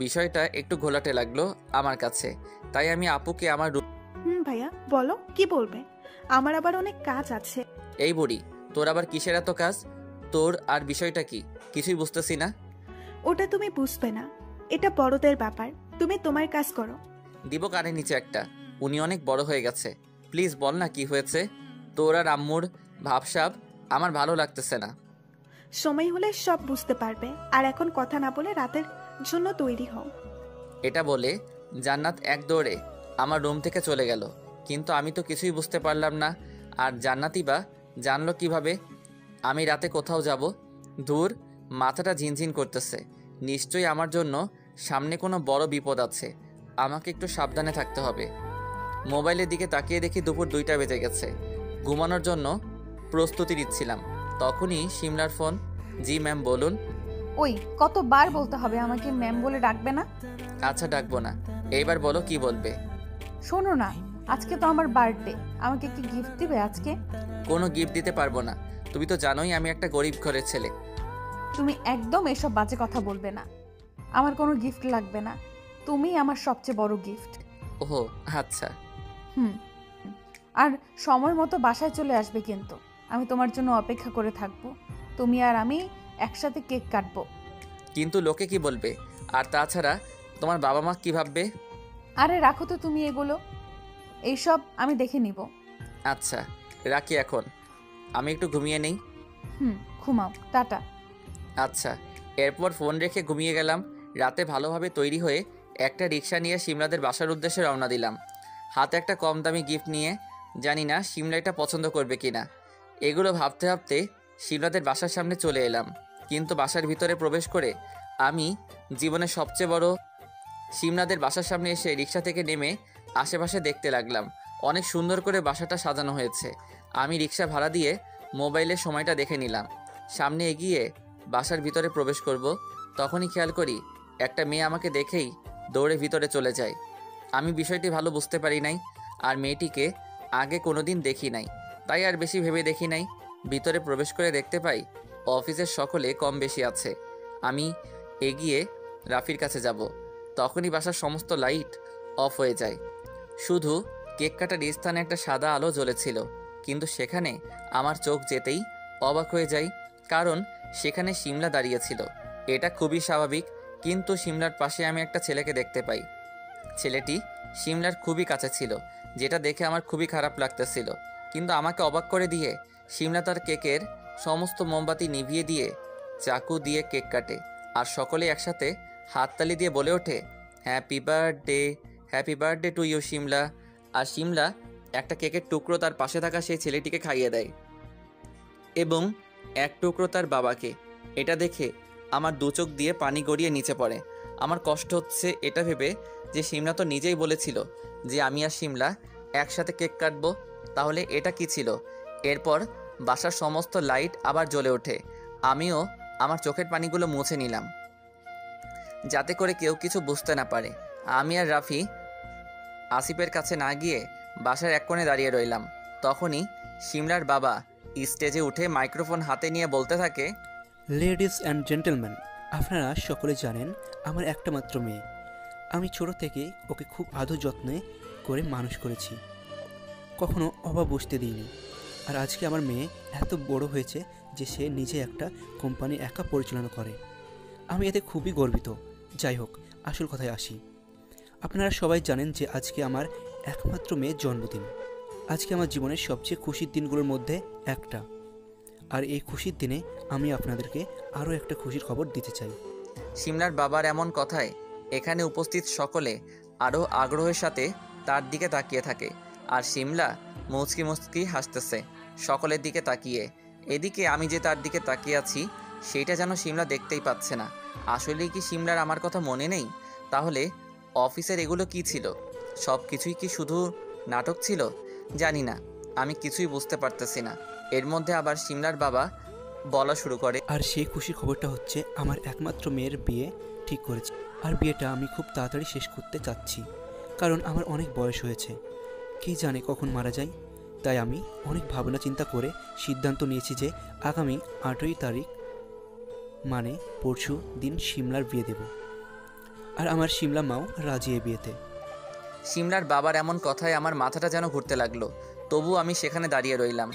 বিষয়টা একটু ঘোলাটে লাগলো আমার কাছে, তাই আমি আপুকে আমার ভাইয়া বলো, কি বলবে? আমার আবার অনেক কাজ আছে। এই বুড়ি, তোর আবার কিসের এত কাজ? তোর আর বিষয়টা কি কিছুই বুঝতেছি না। ওটা তুমি বুঝবে না, এটা বড়দের ব্যাপার। তুমি তোমার কাজ করো। দিব কানের নিচে একটা। উনি অনেক বড় হয়ে গেছে। প্লিজ বল না কি হয়েছে। তোর আর আম্মুর ভাবসাব আমার ভালো লাগতেছে না। সময় হলে সব বুঝতে পারবে। আর এখন কথা না বলে রাতের জন্য তৈরি হও। এটা বলে জান্নাত এক দৌড়ে আমার রুম থেকে চলে গেল, কিন্তু আমি তো কিছুই বুঝতে পারলাম না। আর জান্নাতই বা জানলো কিভাবে আমি রাতে কোথাও যাব? দূর, মাথাটা ঝিনঝিন করতেছে। নিশ্চয়ই আমার জন্য সামনে কোনো বড় বিপদ আছে। আমাকে একটু সাবধানে থাকতে হবে। মোবাইলের দিকে তাকিয়ে দেখি দুপুর 2টা বেজে গেছে। ঘুমানোর জন্য প্রস্তুতি নিচ্ছিলাম, তখনই শিমলার ফোন। জি ম্যাম বলুন। ওই কতবার বলতে হবে আমাকে ম্যাম বলে ডাকবে না? আচ্ছা ডাকবো না, এইবার বলো কি বলবে। শোনো না, আজকে তো আমার বার্থডে, আমাকে কি গিফট দিবে আজকে? কোনো গিফট দিতে পারবো না, তুমি তো জানোই আমি একটা গরিব ঘরের ছেলে। তুমি একদম এসব বাজে কথা বলবে না। আমার কোনো গিফট লাগবে না, তুমি আমার সবচেয়ে বড় গিফট। ওহো আচ্ছা। হুম, আর সময় মতো বাসায় চলে আসবে কিন্তু। আমি তোমার জন্য অপেক্ষা করে থাকবো। তুমি আর আমি একসাথে কেক কাটবো। কিন্তু লোকে কি বলবে? আর তাছাড়া তোমার বাবা মা কি ভাববে? আরে রাখো তো তুমি এগুলো, এইসব আমি দেখে নিব। আচ্ছা রাখি এখন, আমি একটু ঘুমিয়ে নেই। ঘুমাও, টাটা। আচ্ছা। এরপর ফোন রেখে ঘুমিয়ে গেলাম। রাতে ভালোভাবে তৈরি হয়ে একটা রিক্সা নিয়ে সিমলাদের বাসার উদ্দেশ্যে রওনা দিলাম, হাতে একটা কম দামি গিফট নিয়ে। জানি না সিমলা এটা পছন্দ করবে কিনা। এগুলো ভাবতে ভাবতে সিমলাদের বাসার সামনে চলে এলাম। কিন্তু বাসার ভিতরে প্রবেশ করে আমি জীবনের সবচেয়ে বড় সিমলাদের বাসার সামনে এসে রিক্সা থেকে নেমে আশেপাশে দেখতে লাগলাম। অনেক সুন্দর করে বাসাটা সাজানো হয়েছে। আমি রিক্সা ভাড়া দিয়ে মোবাইলের সময়টা দেখে নিলাম। সামনে এগিয়ে বাসার ভিতরে প্রবেশ করব, তখনই খেয়াল করি একটা মেয়ে আমাকে দেখেই দৌড়ে ভিতরে চলে যায়। আমি বিষয়টি ভালো বুঝতে পারি নাই, আর মেয়েটিকে আগে কোনোদিন দেখি নাই, তাই আর বেশি ভেবে দেখি নাই। ভিতরে প্রবেশ করে দেখতে পাই অফিসের সকলে কম বেশি আছে। আমি এগিয়ে রাফির কাছে যাব, তখনই বাসার সমস্ত লাইট অফ হয়ে যায়। শুধু কেক কাটার স্থানে একটা সাদা আলো জ্বলেছিল, কিন্তু সেখানে আমার চোখ যেতেই অবাক হয়ে যাই, কারণ সেখানে সিমলা দাঁড়িয়েছিল। এটা খুবই স্বাভাবিক, কিন্তু সিমলার পাশে আমি একটা ছেলেকে দেখতে পাই। ছেলেটি সিমলার খুবই কাছে ছিল, যেটা দেখে আমার খুবই খারাপ লাগতেছিল। কিন্তু আমাকে অবাক করে দিয়ে সিমলা তার কেকের সমস্ত মোমবাতি নিভিয়ে দিয়ে চাকু দিয়ে কেক কাটে, আর সকলে একসাথে হাততালি দিয়ে বলে ওঠে, happy birthday, happy birthday to you Simla. আর সিমলা একটা কেকের টুকরো তার পাশে থাকা সেই ছেলেটিকে খাইয়ে দেয়, এবং এক টুকরো তার বাবাকে। এটা দেখে আমার দু চোখ দিয়ে পানি গড়িয়ে নিচে পড়ে। আমার কষ্ট হচ্ছে এটা ভেবে যে সিমলা তো নিজেই বলেছিল যে আমি আর সিমলা একসাথে কেক কাটবো, তাহলে এটা কি ছিল? এরপর বাসার সমস্ত লাইট আবার জ্বলে ওঠে। আমিও আমার চোখের পানিগুলো মুছে নিলাম, যাতে করে কেউ কিছু বুঝতে না পারে। আমি আর রাফি আসিফের কাছে না গিয়ে বাসার এক কোণে দাঁড়িয়ে রইলাম। তখনই সিমলার বাবা স্টেজে উঠে মাইক্রোফোন হাতে নিয়ে বলতে থাকে, লেডিস অ্যান্ড জেন্টলম্যান, আপনারা সকলে জানেন আমার একটা মাত্র মেয়ে। আমি ছোট থেকে ওকে খুব আদর যত্নে করে মানুষ করেছি, কখনো অভাব বুঝতে দিইনি। আর আজকে আমার মেয়ে এত বড় হয়েছে যে সে নিজে একটা কোম্পানি একা পরিচালনা করে। আমি এতে খুবই গর্বিত। যাই হোক, আসল কথায় আসি। আপনারা সবাই জানেন যে আজকে আমার একমাত্র মেয়ের জন্মদিন। আজকে আমার জীবনের সবচেয়ে খুশির দিনগুলোর মধ্যে একটা। আর এই খুশির দিনে আমি আপনাদেরকে আরও একটা খুশির খবর দিতে চাই। সিমলার বাবার এমন কথায় এখানে উপস্থিত সকলে আরও আগ্রহের সাথে তার দিকে তাকিয়ে থাকে, আর সিমলা মুচকি মুচকি হাসতেছে সকলের দিকে তাকিয়ে। এদিকে আমি যে তার দিকে তাকিয়ে আছি সেইটা যেন সিমলা দেখতেই পাচ্ছে না। আসলেই কি সিমলার আমার কথা মনে নেই? তাহলে অফিসের এগুলো কি ছিল? সব কিছুই কি শুধু নাটক ছিল? জানি না, আমি কিছুই বুঝতে পারতেছি না। এর মধ্যে আবার সিমলার বাবা বলা শুরু করে, আর সেই খুশির খবরটা হচ্ছে আমার একমাত্র মেয়ের বিয়ে ঠিক করেছি। আর বিয়েটা আমি খুব তাড়াতাড়ি শেষ করতে চাচ্ছি, কারণ আমার অনেক বয়স হয়েছে, কে জানে কখন মারা যায়। তাই আমি অনেক ভাবনা চিন্তা করে সিদ্ধান্ত নিয়েছি যে আগামী 8ই তারিখ মানে পরশু দিন সিমলার বিয়ে দেব। আর আমার সিমলা মাও রাজি এই বিয়েতে। সিমলার বাবার এমন কথায় আমার মাথাটা যেন ঘুরতে লাগলো। তবু আমি সেখানে দাঁড়িয়ে রইলাম।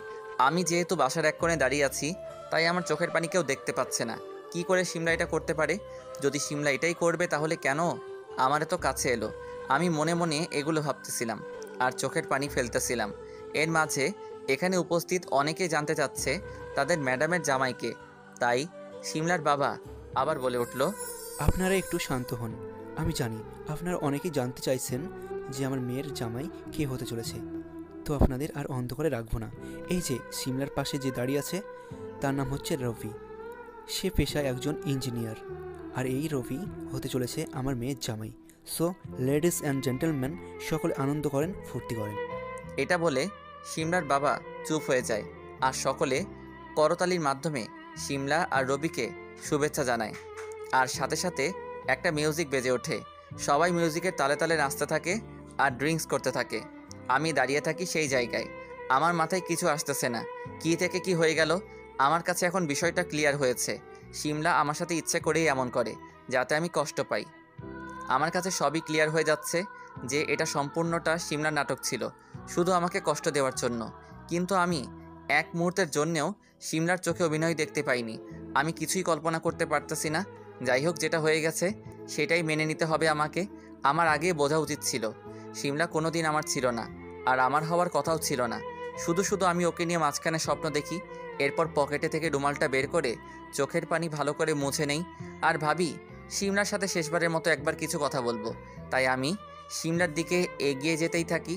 আমি যেহেতু বাসার এক কোণে দাঁড়িয়ে আছি, তাই আমার চোখের পানি কেউ দেখতে পাচ্ছে না। কি করে সিমলা এটা করতে পারে? যদি সিমলা এটাই করবে তাহলে কেন আমার এত কাছে এলো? আমি মনে মনে এগুলো ভাবতেছিলাম আর চোখের পানি ফেলতেছিলাম। এর মাঝে এখানে উপস্থিত অনেকে জানতে চাচ্ছে তাদের ম্যাডামের জামাইকে। তাই সিমলার বাবা আবার বলে উঠল, আপনারা একটু শান্ত হন। আমি জানি আপনারা অনেকেই জানতে চাইছেন যে আমার মেয়ের জামাই কে হতে চলেছে, তো আপনাদের আর অন্ধ করে রাখবো না। এই যে সিমলার পাশে যে দাঁড়িয়ে আছে তার নাম হচ্ছে রফি। সে পেশায় একজন ইঞ্জিনিয়ার, আর এই রফি হতে চলেছে আমার মেয়ের জামাই। সো লেডিস অ্যান্ড জেন্টলম্যান, সকলে আনন্দ করেন, ফুর্তি করেন। এটা বলে সিমলার বাবা চুপ হয়ে যায়, আর সকলে করতালির মাধ্যমে সিমলা আর রবিকে শুভেচ্ছা জানায়। আর সাথে সাথে একটা মিউজিক বেজে ওঠে। সবাই মিউজিকের তালে তালে নাচতে থাকে আর ড্রিঙ্কস করতে থাকে। আমি দাঁড়িয়ে থাকি সেই জায়গায়। আমার মাথায় কিছু আসতেছে না, কী থেকে কি হয়ে গেল। আমার কাছে এখন বিষয়টা ক্লিয়ার হয়েছে। শিমলা আমার সাথে ইচ্ছে করেই এমন করে, যাতে আমি কষ্ট পাই। আমার কাছে সবই ক্লিয়ার হয়ে যাচ্ছে যে এটা সম্পূর্ণটা শিমলার নাটক ছিল, শুধু আমাকে কষ্ট দেওয়ার জন্য। কিন্তু আমি এক মুহূর্তের জন্যেও শিমলার চোখে অভিনয় দেখতে পাইনি। আমি কিছুই কল্পনা করতে পারতেছি না। যাই হোক, যেটা হয়ে গেছে সেটাই মেনে নিতে হবে আমাকে। আমার আগেই বোঝা উচিত ছিল শিমলা কোনো দিন আমার ছিল না, আর আমার হওয়ার কথাও ছিল না। শুধু শুধু আমি ওকে নিয়ে মাঝখানে স্বপ্ন দেখি। এরপর পকেটে থেকে রুমালটা বের করে চোখের পানি ভালো করে মুছে নেই আর ভাবি শিমলার সাথে শেষবারের মতো একবার কিছু কথা বলবো। তাই আমি শিমলার দিকে এগিয়ে যেতেই থাকি।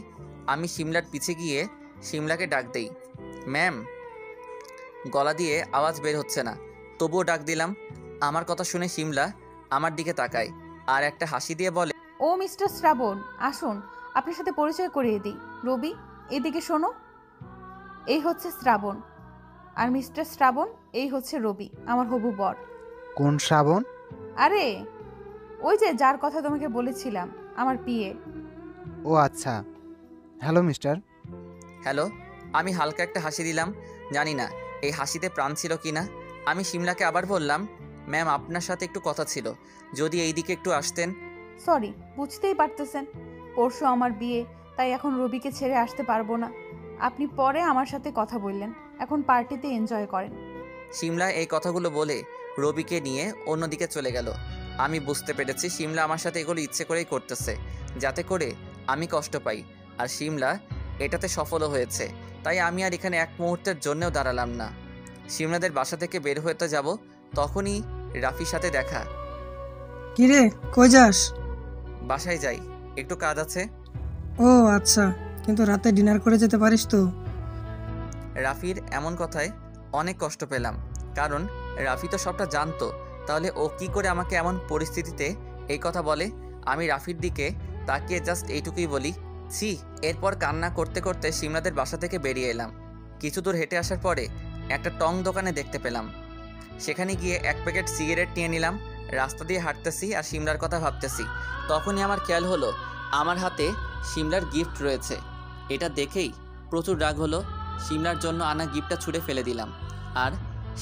আমি শিমলার পিছে গিয়ে শিমলাকে ডাক দেই, ম্যাম। গলা দিয়ে আওয়াজ বের হচ্ছে না, তবুও ডাক দিলাম। আমার কথা শুনে শিমলা আমার দিকে তাকায় আর একটা হাসি দিয়ে বলে, ও মিস্টার শ্রাবণ, আসুন আপনার সাথে পরিচয় করিয়ে দিই। রবি, এদিকে শোনো। এই হচ্ছে শ্রাবণ, আর মিস্টার শ্রাবণ এই হচ্ছে রবি, আমার হবু বর। কোন শ্রাবণ? আরে ওই যে যার কথা তোমাকে বলেছিলাম, আমার পিএ। ও আচ্ছা, হ্যালো মিস্টার। হ্যালো। আমি হালকা একটা হাসি দিলাম, জানি না এই হাসিতে প্রাণ ছিল কি না। আমি শিমলাকে আবার বললাম, ম্যাম আপনার সাথে একটু কথা ছিল, যদি এই দিকে একটু আসতেন। সরি, বুঝতেই পারতেছেন পরশু আমার বিয়ে, তাই এখন রবিকে ছেড়ে আসতে পারবো না। আপনি পরে আমার সাথে কথা বললেন, এখন পার্টিতে এনজয় করেন। শিমলা এই কথাগুলো বলে রবিকে নিয়ে অন্যদিকে চলে গেল। আমি বুঝতে পেরেছি শিমলা আমার সাথে এগুলো ইচ্ছে করেই করতেছে, যাতে করে আমি কষ্ট পাই। আর শিমলা এটাতে সফলও হয়েছে। তাই আমি আর এখানে এক মুহূর্তের জন্যও দাঁড়ালাম না। শিমলাদের বাসা থেকে বের হতে যাব, তখনই রাফির সাথে দেখা। কিরে, কই যাস? বাসায় যাই, একটু কাজ আছে। ও আচ্ছা, কিন্তু রাতে ডিনার করে যেতে পারিস তো? রাফির এমন কথায় অনেক কষ্ট পেলাম, কারণ রাফি তো সবটা জানতো। তাহলে ও কি করে আমাকে এমন পরিস্থিতিতে এই কথা বলে? আমি রাফির দিকে তাকিয়ে জাস্ট এইটুকুই বলি, ছি। এরপর কান্না করতে করতে শিমলাদের বাসা থেকে বেরিয়ে এলাম। কিছু দূর হেঁটে আসার পরে একটা টং দোকানে দেখতে পেলাম। সেখানে গিয়ে এক প্যাকেট সিগারেট নিয়ে নিলাম। রাস্তা দিয়ে হাঁটতেছি আর শিমলার কথা ভাবতেছি। তখনই আমার খেয়াল হলো আমার হাতে শিমলার গিফট রয়েছে। এটা দেখেই প্রচুর রাগ হলো। শিমলার জন্য আনা গিফটটা ছুঁড়ে ফেলে দিলাম আর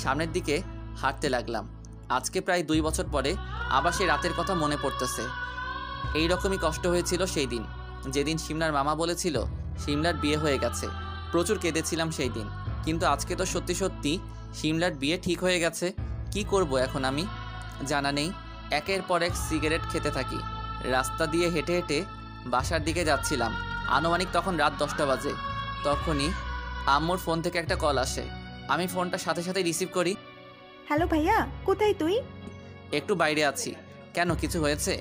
সামনের দিকে হাঁটতে লাগলাম। আজকে প্রায় 2 বছর পরে আবার সেই রাতের কথা মনে পড়তেছে। এই রকমই কষ্ট হয়েছিল সেই দিন, যেদিন শিমলার মামা বলেছিল শিমলার বিয়ে হয়ে গেছে। প্রচুর কেঁদেছিলাম সেই দিন, কিন্তু আজকে তো সত্যি সত্যি শিমলার বিয়ে ঠিক হয়ে গেছে। কি করব এখন আমি জানা নেই। একের পর এক সিগারেট খেতে থাকি। রাস্তা দিয়ে হেঁটে হেঁটে বাসার দিকে যাচ্ছিলাম। আনুমানিক তখন রাত 10টা বাজে। তখনই আম্মুর ফোন থেকে একটা কল আসে। আমি ফোনটা সাথে সাথে রিসিভ করি। হ্যালো ভাইয়া, কোথায় তুই? একটু বাইরে আছি। কেন, কিছু হয়েছে?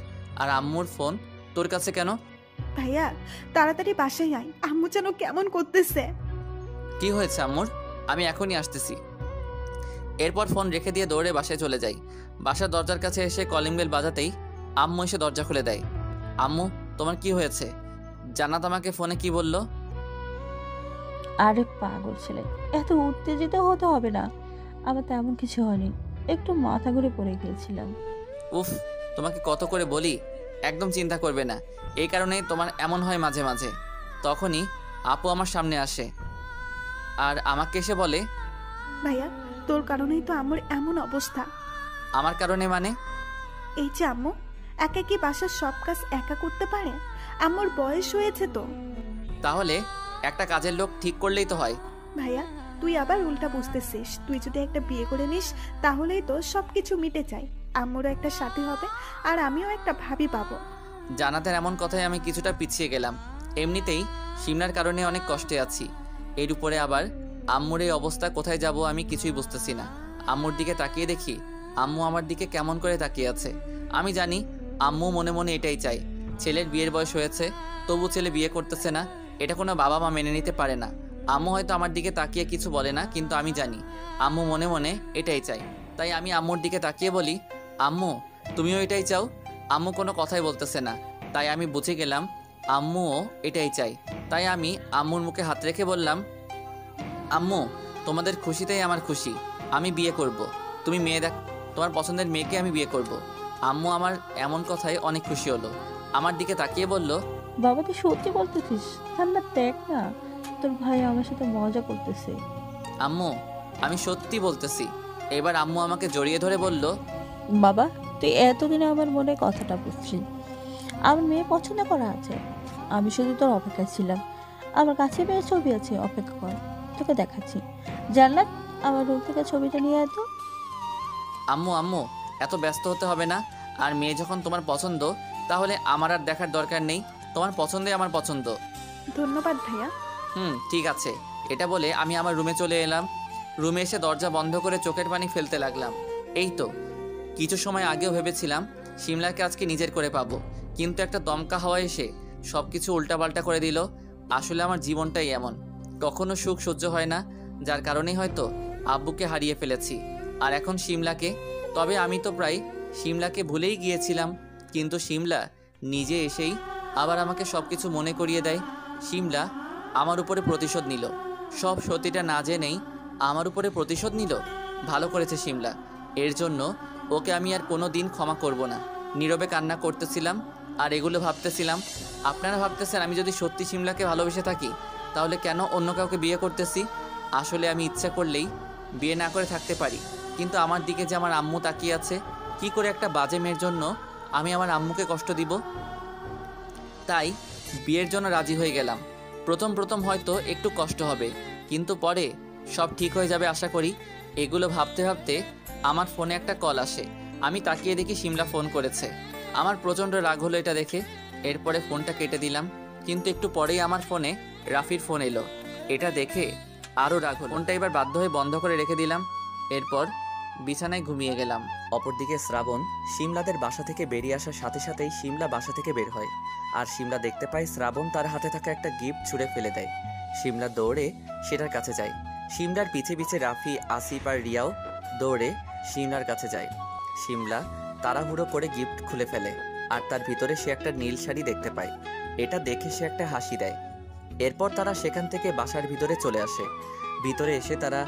আর আম্মুর ফোন তোর কাছে কেন? ভাইয়া তাড়াতাড়ি বাসায় আয়, আম্মু যেন কেমন করতেছে। কি হয়েছে আম্মুর? আমি এখনই আসতেছি। এরপর ফোন রেখে দিয়ে দৌড়ে বাসায় চলে যাই। বাসার দরজার কাছে এসে কলিং বেল বাজাতেই আম্মু এসে দরজা খুলে দেয়। আম্মু, তোমার কি হয়েছে? জান্নাত আমাকে ফোনে কি বলল? আরে পাগল ছেলে, এত উত্তেজিত হতে হবে না। আমার তেমন কিছু হয়নি, একটু মাথা ঘুরে পড়ে গিয়েছিলাম। উফ, তোমাকে কত করে বলি একদম চিন্তা করবে না, এই কারণেই তোমার এমন হয় মাঝে মাঝে। তখনই আপু আমার সামনে আসে আর আমাকে এসে বলে, ভাইয়া তোর কারণেই তো আম্মুর এমন অবস্থা। আমার কারণে মানে? এই যে আম্মু একা কি বাসার সব কাজ একা করতে পারে? আম্মুর বয়স হয়েছে তো। তাহলে একটা কাজের লোক ঠিক করলেই তো হয়। ভাইয়া তুই আবার উল্টা বুঝতেছিস। তুই যদি একটা বিয়ে করে নিস তাহলেই তো সবকিছু মিটে যায়। আম্মুরও একটা সাথী হবে আর আমিও একটা ভাবি পাবো। জানাতের এমন কথায় আমি কিছুটা পিছিয়ে গেলাম। এমনিতেই শিমলার কারণে অনেক কষ্টে আছি, এর উপরে আবার আম্মুর এই অবস্থা, কোথায় যাব আমি কিছুই বুঝতেছি না। আম্মুর দিকে তাকিয়ে দেখি আম্মু আমার দিকে কেমন করে তাকিয়ে আছে। আমি জানি আম্মু মনে মনে এটাই চাই, ছেলের বিয়ের বয়স হয়েছে তবু ছেলে বিয়ে করতেছে না। এটা কোনো বাবা মা মেনে নিতে পারে না। আম্মু হয়তো আমার দিকে তাকিয়ে কিছু বলে না, কিন্তু আমি জানি আম্মু মনে মনে এটাই চাই। তাই আমি আম্মুর দিকে তাকিয়ে বলি, আম্মু তুমিও এটাই চাও? আম্মু কোনো কথাই বলতেছে না। তাই আমি বুঝে গেলাম আম্মুও এটাই চাই। তাই আমি আম্মুর মুখে হাত রেখে বললাম, আম্মু তোমাদের খুশিতেই আমার খুশি, আমি বিয়ে করব। তোমার পছন্দের মেয়েকে আমি বিয়ে করব। আম্মু আমার এমন কথায় অনেক খুশি হলো, আমার দিকে তাকিয়ে বলল, বাবা তুই সত্যি বলতেছিস? ঠান্ডা দেখ না, তোর ভাই আমার সাথে মজা করতেছে। আম্মু আমি সত্যি বলতেছি। এবার আম্মু আমাকে জড়িয়ে ধরে বলল, বাবা তুই এতদিনে আমার মনে কথাটা বুঝছিস। আমার মেয়ে পছন্দ করা আছে, আমি শুধু তোর অপেক্ষায় ছিলাম। আমার কাছে মেয়ের ছবি আছে, অপেক্ষা কর, তোকে দেখাচ্ছি। জান্নাত আমার রুম থেকে ছবিটা নিয়ে এত। আম্মু আম্মু এত ব্যস্ত হতে হবে না। আর মেয়ে যখন তোমার পছন্দ, তাহলে আমার আর দেখার দরকার নেই। তোমার পছন্দই আমার পছন্দ। ধন্যবাদ ভাইয়া। ঠিক আছে। এটা বলে আমি আমার রুমে চলে এলাম। রুমে এসে দরজা বন্ধ করে চোখের পানি ফেলতে লাগলাম। এই তো কিছু সময় আগেও ভেবেছিলাম শিমলাকে আজকে নিজের করে পাবো, কিন্তু একটা দমকা হাওয়া এসে সব কিছু উল্টাপাল্টা করে দিল। আসলে আমার জীবনটাই এমন, কখনো সুখ সহ্য হয় না, যার কারণেই হয়তো আব্বুকে হারিয়ে ফেলেছি আর এখন শিমলাকে। তবে আমি তো প্রায় শিমলাকে ভুলেই গিয়েছিলাম, কিন্তু শিমলা নিজে এসেই আবার আমাকে সব কিছু মনে করিয়ে দেয়। শিমলা আমার উপরে প্রতিশোধ নিল, সব সত্যিটা না জেনেই আমার উপরে প্রতিশোধ নিল। ভালো করেছে শিমলা, এর জন্য ওকে আমি আর কোনো দিন ক্ষমা করব না। নীরবে কান্না করতেছিলাম আর এগুলো ভাবতেছিলাম। আপনারা ভাবতেছেন আমি যদি সত্যি শিমলাকে ভালোবেসে থাকি তাহলে কেন অন্য কাউকে বিয়ে করতেছি? আসলে আমি ইচ্ছা করলেই বিয়ে না করে থাকতে পারি, কিন্তু আমার দিকে যে আমার আম্মু তাকিয়ে আছে, কি করে একটা বাজে মেয়ের জন্য আমি আমার আম্মুকে কষ্ট দিব? তাই বিয়ের জন্য রাজি হয়ে গেলাম। প্রথম হয়তো একটু কষ্ট হবে, কিন্তু পরে সব ঠিক হয়ে যাবে আশা করি। এগুলো ভাবতে ভাবতে আমার ফোনে একটা কল আসে। আমি তাকিয়ে দেখি শিমলা ফোন করেছে। আমার প্রচণ্ড রাগ হলো এটা দেখে। এরপরে ফোনটা কেটে দিলাম, কিন্তু একটু পরেই আমার ফোনে রাফির ফোন এলো। এটা দেখে আরও রাগ হলো। ফোনটা এবার বাধ্য হয়ে বন্ধ করে রেখে দিলাম। এরপর বিছানায় ঘুমিয়ে গেলাম। অপরদিকে শ্রাবণ শিমলাদের বাসা থেকে বেরিয়ে আসার সাথে সাথেই শিমলা বাসা থেকে বের হয়, আর শিমলা দেখতে পায় শ্রাবণ তার হাতে থাকা একটা গিফট ছুঁড়ে ফেলে দেয়। শিমলা দৌড়ে সেটার কাছে যায়। শিমলার পিছে পিছে রাফি, আসিফ আর রিয়াও দৌড়ে শিমলার কাছে যায়। শিমলা তাড়াহুড়ো করে গিফট খুলে ফেলে, আর তার ভিতরে সে একটা নীল শাড়ি দেখতে পায়। এটা দেখে সে একটা হাসি দেয়। এরপর তারা সেখান থেকে বাসার ভিতরে চলে আসে। ভিতরে এসে তারা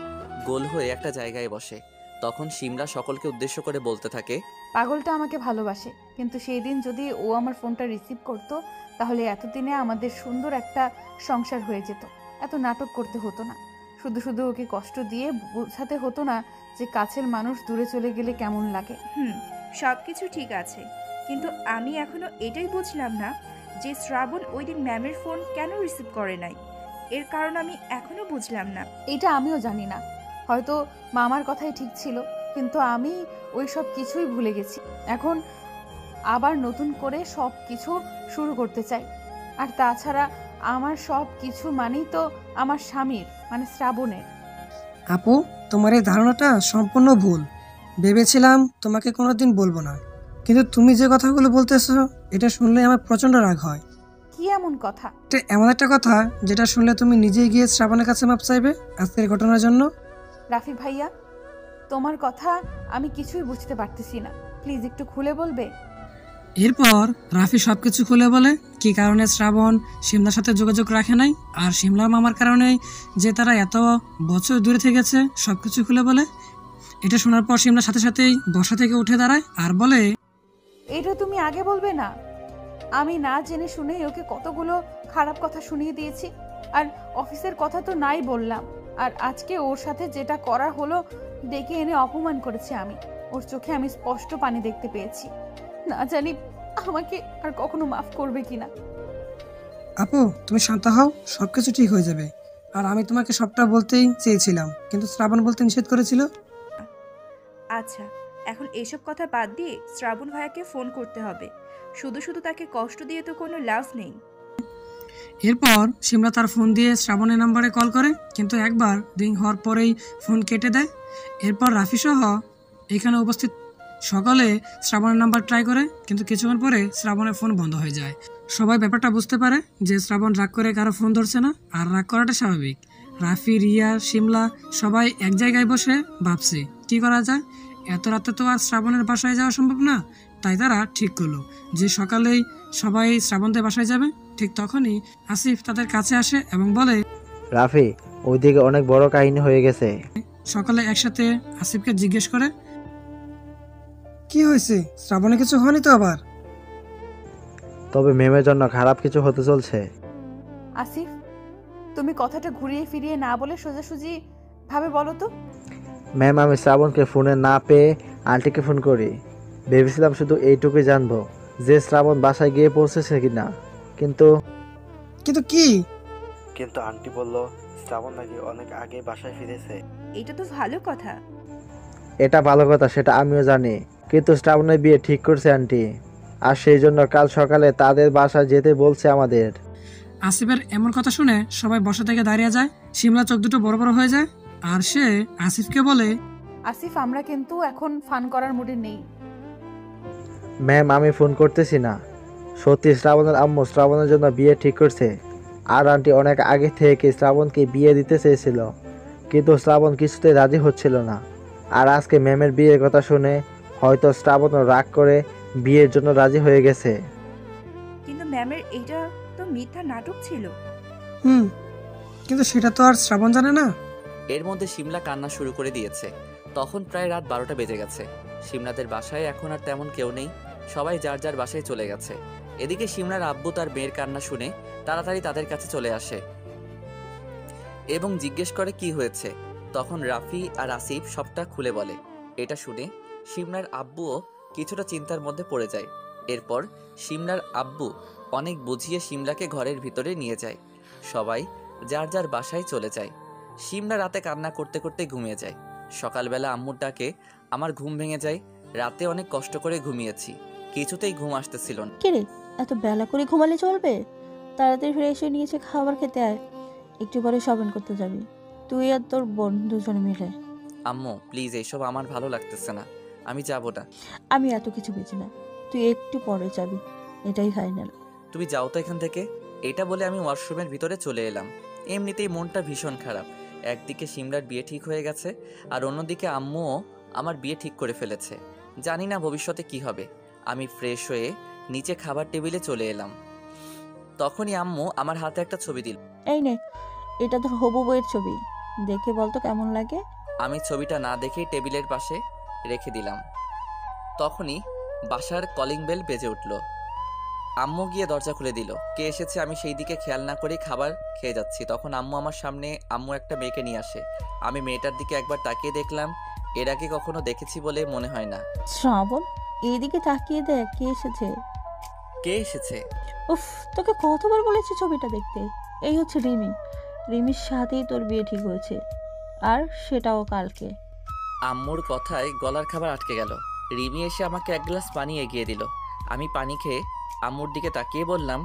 গোল হয়ে একটা জায়গায় বসে। তখন শিমলা সকলকে উদ্দেশ্য করে বলতে থাকে, পাগলটা আমাকে ভালোবাসে, কিন্তু সেই দিন যদি ও আমার ফোনটা রিসিভ করতো তাহলে এতদিনে আমাদের সুন্দর একটা সংসার হয়ে যেত। এত নাটক করতে হতো না, শুধু শুধু ওকে কষ্ট দিয়ে বোঝাতে হতো না যে কাছের মানুষ দূরে চলে গেলে কেমন লাগে। সব কিছু ঠিক আছে, কিন্তু আমি এখনো এটাই বুঝলাম না যে শ্রাবণ ওই দিন ম্যামের ফোন কেন রিসিভ করে নাই। এর কারণ আমি এখনো বুঝলাম না। এটা আমিও জানি না, হয়তো মামার কথাই ঠিক ছিল, কিন্তু আমি ওই সব কিছুই ভুলে গেছি। এখন আবার নতুন করে সব কিছু শুরু করতে চাই। আর তাছাড়া আমার সব কিছু মানেই তো আমার স্বামীর, মানে শ্রাবণের। আপু, তোমার এই ধারণাটা সম্পূর্ণ ভুল। ভেবেছিলাম তোমাকে কোনোদিন বলবো না, কিন্তু তুমি যে কথাগুলো বলতেছো এটা শুনলে আমার প্রচণ্ড রাগ হয়। কি এমন কথা? এটা এমন একটা কথা যেটা শুনলে তুমি নিজেই গিয়ে শ্রাবণের কাছে মাপ চাইবে আজকের ঘটনার জন্য। রাফি ভাইয়া, তোমার কথা আমি কিছুই বুঝতে পারতেছি না, প্লিজ একটু খুলে বলবে? এরপর রাফি সবকিছু খুলে বলে কি কারণে শ্রাবণ শিমলার সাথে যোগাযোগ রাখে নাই, আর শিমলার মামার কারণেই যে তারা এত বছর দূরে থেকেছে, সবকিছু খুলে বলে। এটা শোনার পর শিমলার সাথে সাথেই বসা থেকে উঠে দাঁড়ায় আর বলে, এটা তুমি আগে বলবে না? আমি না জেনে শুনেই ওকে কতগুলো খারাপ কথা শুনিয়ে দিয়েছি, আর অফিসের কথা তো নাই বললাম। আর আজকে ওর সাথে যেটা করা হলো, ডেকে এনে অপমান করেছি আমি। ওর চোখে আমি স্পষ্ট পানি দেখতে পেয়েছি, না জানি আমাকে আর কখনো মাফ করবে কিনা। আপু তুমি শান্ত হও, সবকিছু ঠিক হয়ে যাবে। আর আমি তোমাকে সবটা বলতেই চেয়েছিলাম, কিন্তু শ্রাবণ বলতে নিষেধ করেছিল। আচ্ছা, এখন এসব কথা বাদ দিয়ে শ্রাবণ ভাইয়াকে ফোন করতে হবে। শুধু শুধু তাকে কষ্ট দিয়ে তো কোনো লাভ নেই। এরপর শিমলা তার ফোন দিয়ে শ্রাবণের নাম্বারে কল করে, কিন্তু একবার রিং হওয়ার পরেই ফোন কেটে দেয়। এরপর রাফি সহ এখানে উপস্থিত সকলে শ্রাবণের নাম্বার ট্রাই করে, কিন্তু কিছুক্ষণ পরে শ্রাবণের ফোন বন্ধ হয়ে যায়। সবাই ব্যাপারটা বুঝতে পারে যে শ্রাবণ রাগ করে কারো ফোন ধরছে না, আর রাগ করাটা স্বাভাবিক। রাফি, রিয়া, শিমলা সবাই এক জায়গায় বসে ভাবছে কি করা যায়। এত রাতে তো আর শ্রাবণের বাসায় যাওয়া সম্ভব না, তাই তারা ঠিক করলো যে সকালেই সবাই শ্রাবণদের বাসায় যাবে। ঠিক তখনই আসিফ তাদের কাছে আসে এবং বলে, রাফি, ওইদিকে অনেক বড় কাহিনী হয়ে গেছে। সকালে একসাথে আসিফকে জিজ্ঞেস করে, কি হয়েছে? শ্রাবণে কিছু হয়নি তো আবার? তবে ম্যামের জন্য খারাপ কিছু হতে চলছে। আসিফ, তুমি কথাটা ঘুরিয়ে ফিরিয়ে না বলে সোজাসুজি ভাবে বলো তো। ম্যাম, আমি শ্রাবণকে ফোনে না পেয়ে আন্টিকে ফোন করি। ভেবেছিলাম শুধু এইটুকুই জানবো যে শ্রাবণ বাসায় গিয়ে পৌঁছেছে কিনা, কিন্তু কিন্তু কি? কিন্তু আন্টি বলল শ্রাবণ নাকি অনেক আগে বাসায় ফিরেছে। এটা তো ভালো কথা। এটা ভালো কথা, সেটা আমিও জানি, কিন্তু শ্রাবণের বিয়ে ঠিক করছে আন্টি, আর সেই জন্য কাল সকালে তাদের বাসায় যেতে বলছে আমাদের। আসিফের এমন কথা শুনে সবাই বসা থেকে দাঁড়িয়ে যায়। শিমলা চোখ দুটো বড় বড় হয়ে যায় আর সে আসিফকে বলে, আসিফ, আমরা কিন্তু এখন ফান করার মুডে নেই। ম্যাম, আমি ফোন করতেছি না। সত্যি শ্রাবণের আম্মু শ্রাবণের জন্য বিয়ে ঠিক করছে, আর আন্টি অনেক আগে থেকে শ্রাবণকে বিয়ে দিতে চেয়েছিল, কিন্তু শ্রাবণ কিছুতেই রাজি হচ্ছিল না। আর আজকে ম্যামের বিয়ের কথা শুনে হয়তো শ্রাবণও রাগ করে বিয়ের জন্য রাজি হয়ে গেছে। কিন্তু ম্যামের এটা তো মিথ্যা নাটক ছিল। কিন্তু সেটা তো আর শ্রাবণ জানে না। এর মধ্যে শিমলা কান্না শুরু করে দিয়েছে। তখন প্রায় রাত 12টা বেজে গেছে। শিমলাদের বাসায় এখন আর তেমন কেউ নেই, সবাই যার যার বাসায় চলে গেছে। এদিকে শিমলার আব্বু তার মেয়ের কান্না শুনে তাড়াতাড়ি তাদের কাছে চলে আসে এবং জিজ্ঞেস করে কি হয়েছে। তখন রাফি আর আসিফ সবটা খুলে বলে। এটা শুনে শিমলার আব্বুও কিছুটা চিন্তার মধ্যে পড়ে যায়। এরপর শিমলার আব্বু অনেক বুঝিয়ে শিমলাকে ঘরের ভিতরে নিয়ে যায়। সবাই যার যার বাসায় চলে যায়। শিমলা রাতে কান্না করতে করতে ঘুমিয়ে যায়। সকালবেলা আম্মুর ডাকে আমার ঘুম ভেঙে যায়। রাতে অনেক কষ্ট করে ঘুমিয়েছি, কিছুতেই ঘুম আসতেছিল না। কিরে, এত বেলা করে ঘুমালে চলবে? তাড়াতাড়ি ফিরে এসে নিয়েছে খাবার খেতে আয়, একটু পরে শপিং করতে যাবি তুই আর তোর বোন দুজনে মিলে। আম্মু প্লিজ, এইসব আমার ভালো লাগতেছে না, আমি যাব না। আমি এত কিছু বুঝি না, তুই একটু পরে যাবি, এটাই ফাইনাল। তুমি যাও তো এখান থেকে। এটা বলে আমি ওয়াশরুমের ভিতরে চলে এলাম। এমনিতেই মনটা ভীষণ খারাপ। একদিকে শিমলার বিয়ে ঠিক হয়ে গেছে, আর অন্যদিকে আম্মুও আমার বিয়ে ঠিক করে ফেলেছে। জানি না ভবিষ্যতে কি হবে। আমি ফ্রেশ হয়ে নিচে খাবার টেবিলে চলে এলাম। তখনই আম্মু আমার হাতে একটা ছবি দিল। এই নে, এটা তোর হবু বইয়ের ছবি, দেখে বলতো কেমন লাগে। আমি ছবিটা না দেখেই টেবিলের পাশে রেখে দিলাম। তখনই বাসার কলিং বেল বেজে উঠল। আম্মু গিয়ে দরজা খুলে দিল। কে এসেছে আমি সেই দিকে খেয়াল না করেই খাবার খেয়ে যাচ্ছি। তখন আম্মু আমার সামনে একটা মেয়েকে নিয়ে আসে। আমি মেয়েটার দিকে একবার তাকিয়ে দেখলাম। এর আগে কখনো দেখেছি বলে মনে হয় না। শ্রাবণ, এইদিকে তাকিয়ে দেখ কে এসেছে। কে এসেছে? উফ, তোকে কতবার বলেছি ছবিটা দেখতে। এই হচ্ছে রিমি। রিমির সাথেই তোর বিয়ে ঠিক হয়েছে, আর সেটাও কালকে। আম্মুর কথায় গলার খাবার আটকে গেল। রিমি এসে আমাকে এক গ্লাস পানি এগিয়ে দিল। আমি পানি খেয়ে আম্মুর দিকে তাকিয়ে বললাম,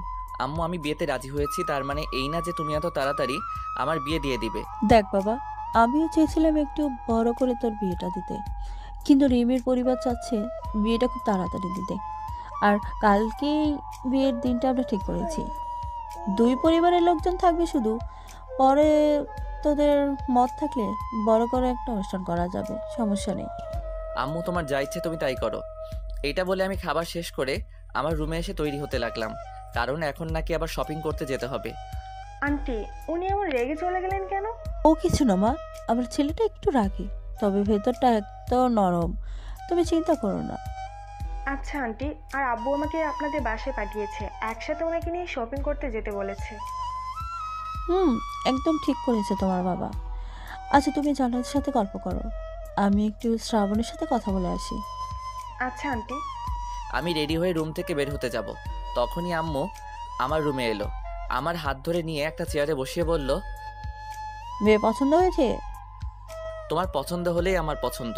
আম্মু আমি বিয়েতে রাজি হয়েছি, তার মানে এই না যে তুমি এত তাড়াতাড়ি আমার বিয়ে দিয়ে দিবে। দেখ বাবা, আমিও চেয়েছিলাম একটু বড় করে তোর বিয়েটা দিতে, কিন্তু রিমির পরিবার চাচ্ছে বিয়েটা খুব তাড়াতাড়ি দিতে। আর কালকেই বিয়ের দিনটা আমরা ঠিক করেছি। দুই পরিবারের লোকজন থাকবে শুধু, পরে তোদের মত থাকলে বড় করে একটা অনুষ্ঠান করা যাবে, সমস্যা নেই। আম্মু তোমার যা ইচ্ছে তুমি তাই করো। এটা বলে আমি খাবার শেষ করে আমার রুমে এসে তৈরি হতে লাগলাম, কারণ এখন নাকি আবার শপিং করতে যেতে হবে। আন্টি, উনি এমন রেগে চলে গেলেন কেন? ও কিছু না মা, আমার ছেলেটা একটু রাগী, তবে ভেতরটা এত নরম, তুমি চিন্তা করো না। আচ্ছা আন্টি, আর আব্বু আমাকে আপনাদের বাসায় পাঠিয়েছে, একসাথে ওনাকে নিয়ে শপিং করতে যেতে বলেছে। একদম ঠিক করেছে তোমার বাবা। আচ্ছা তুমি জান্নাতের সাথে গল্প করো, আমি একটু শ্রাবণের সাথে কথা বলে আসি। আচ্ছা আন্টি। আমি রেডি হয়ে রুম থেকে বের হতে যাব। তখনই আম্মু আমার রুমে এলো। আমার হাত ধরে নিয়ে একটা চেয়ারে বসিয়ে বলল, মেয়ে পছন্দ হয়েছে? তোমার পছন্দ হলেই আমার পছন্দ।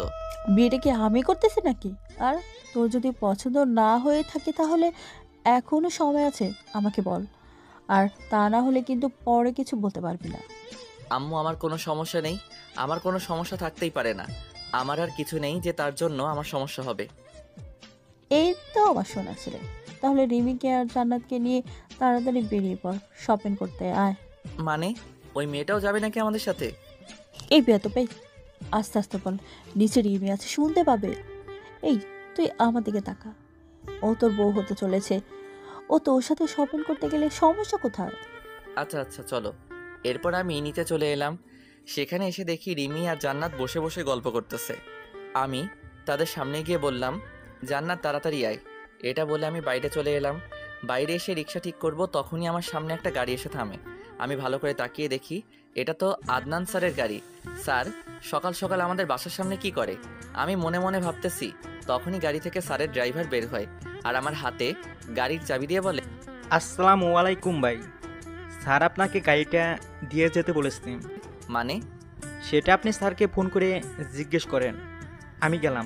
বিয়েটা কি আমি করতেছি নাকি? আর তোর যদি পছন্দ না হয়ে থাকে তাহলে এখনো সময় আছে, আমাকে বল, আর তা না হলে কিন্তু পরে কিছু বলতে পারবি না। আম্মু আমার কোনো সমস্যা নেই, আমার কোনো সমস্যা থাকতেই পারে না। আমার আর কিছু নেই যে তার জন্য আমার সমস্যা হবে। এই তো আমার শোনা ছেলে, তাহলে রিমিকে আর জান্নাতকে নিয়ে তাড়াতাড়ি বেরিয়ে পড়, শপিং করতে আয়। মানে ওই মেয়েটাও যাবে নাকি আমাদের সাথে? এই বেয়াদব, আস্তে আস্তে বল, নিচে রিমি আছে, শুনতে পাবে। এই তুই আমার দিকে তাকা, ও তোর বউ হতে চলেছে, ও তোর সাথে শপিং করতে গেলে সমস্যা কোথায়? আচ্ছা আচ্ছা চলো। এরপর আমি নিচে চলে এলাম। সেখানে এসে দেখি রিমি আর জান্নাত বসে বসে গল্প করতেছে। আমি তাদের সামনে গিয়ে বললাম, জান্নাত তাড়াতাড়ি আয়। এটা বলে আমি বাইরে চলে এলাম। বাইরে এসে রিক্সা ঠিক করব, তখনই আমার সামনে একটা গাড়ি এসে থামে। আমি ভালো করে তাকিয়ে দেখি এটা তো আদনান স্যারের গাড়ি। স্যার সকাল সকাল আমাদের বাসার সামনে কি করে? আমি মনে মনে ভাবতেছি, তখনই গাড়ি থেকে স্যারের ড্রাইভার বের হয় আর আমার হাতে গাড়ির চাবি দিয়ে বলে, আসসালামু আলাইকুম ভাই, স্যার আপনাকে গাড়িটা দিয়ে যেতে বলেছেন। মানে? সেটা আপনি স্যারকে ফোন করে জিজ্ঞেস করেন। আমি গেলাম,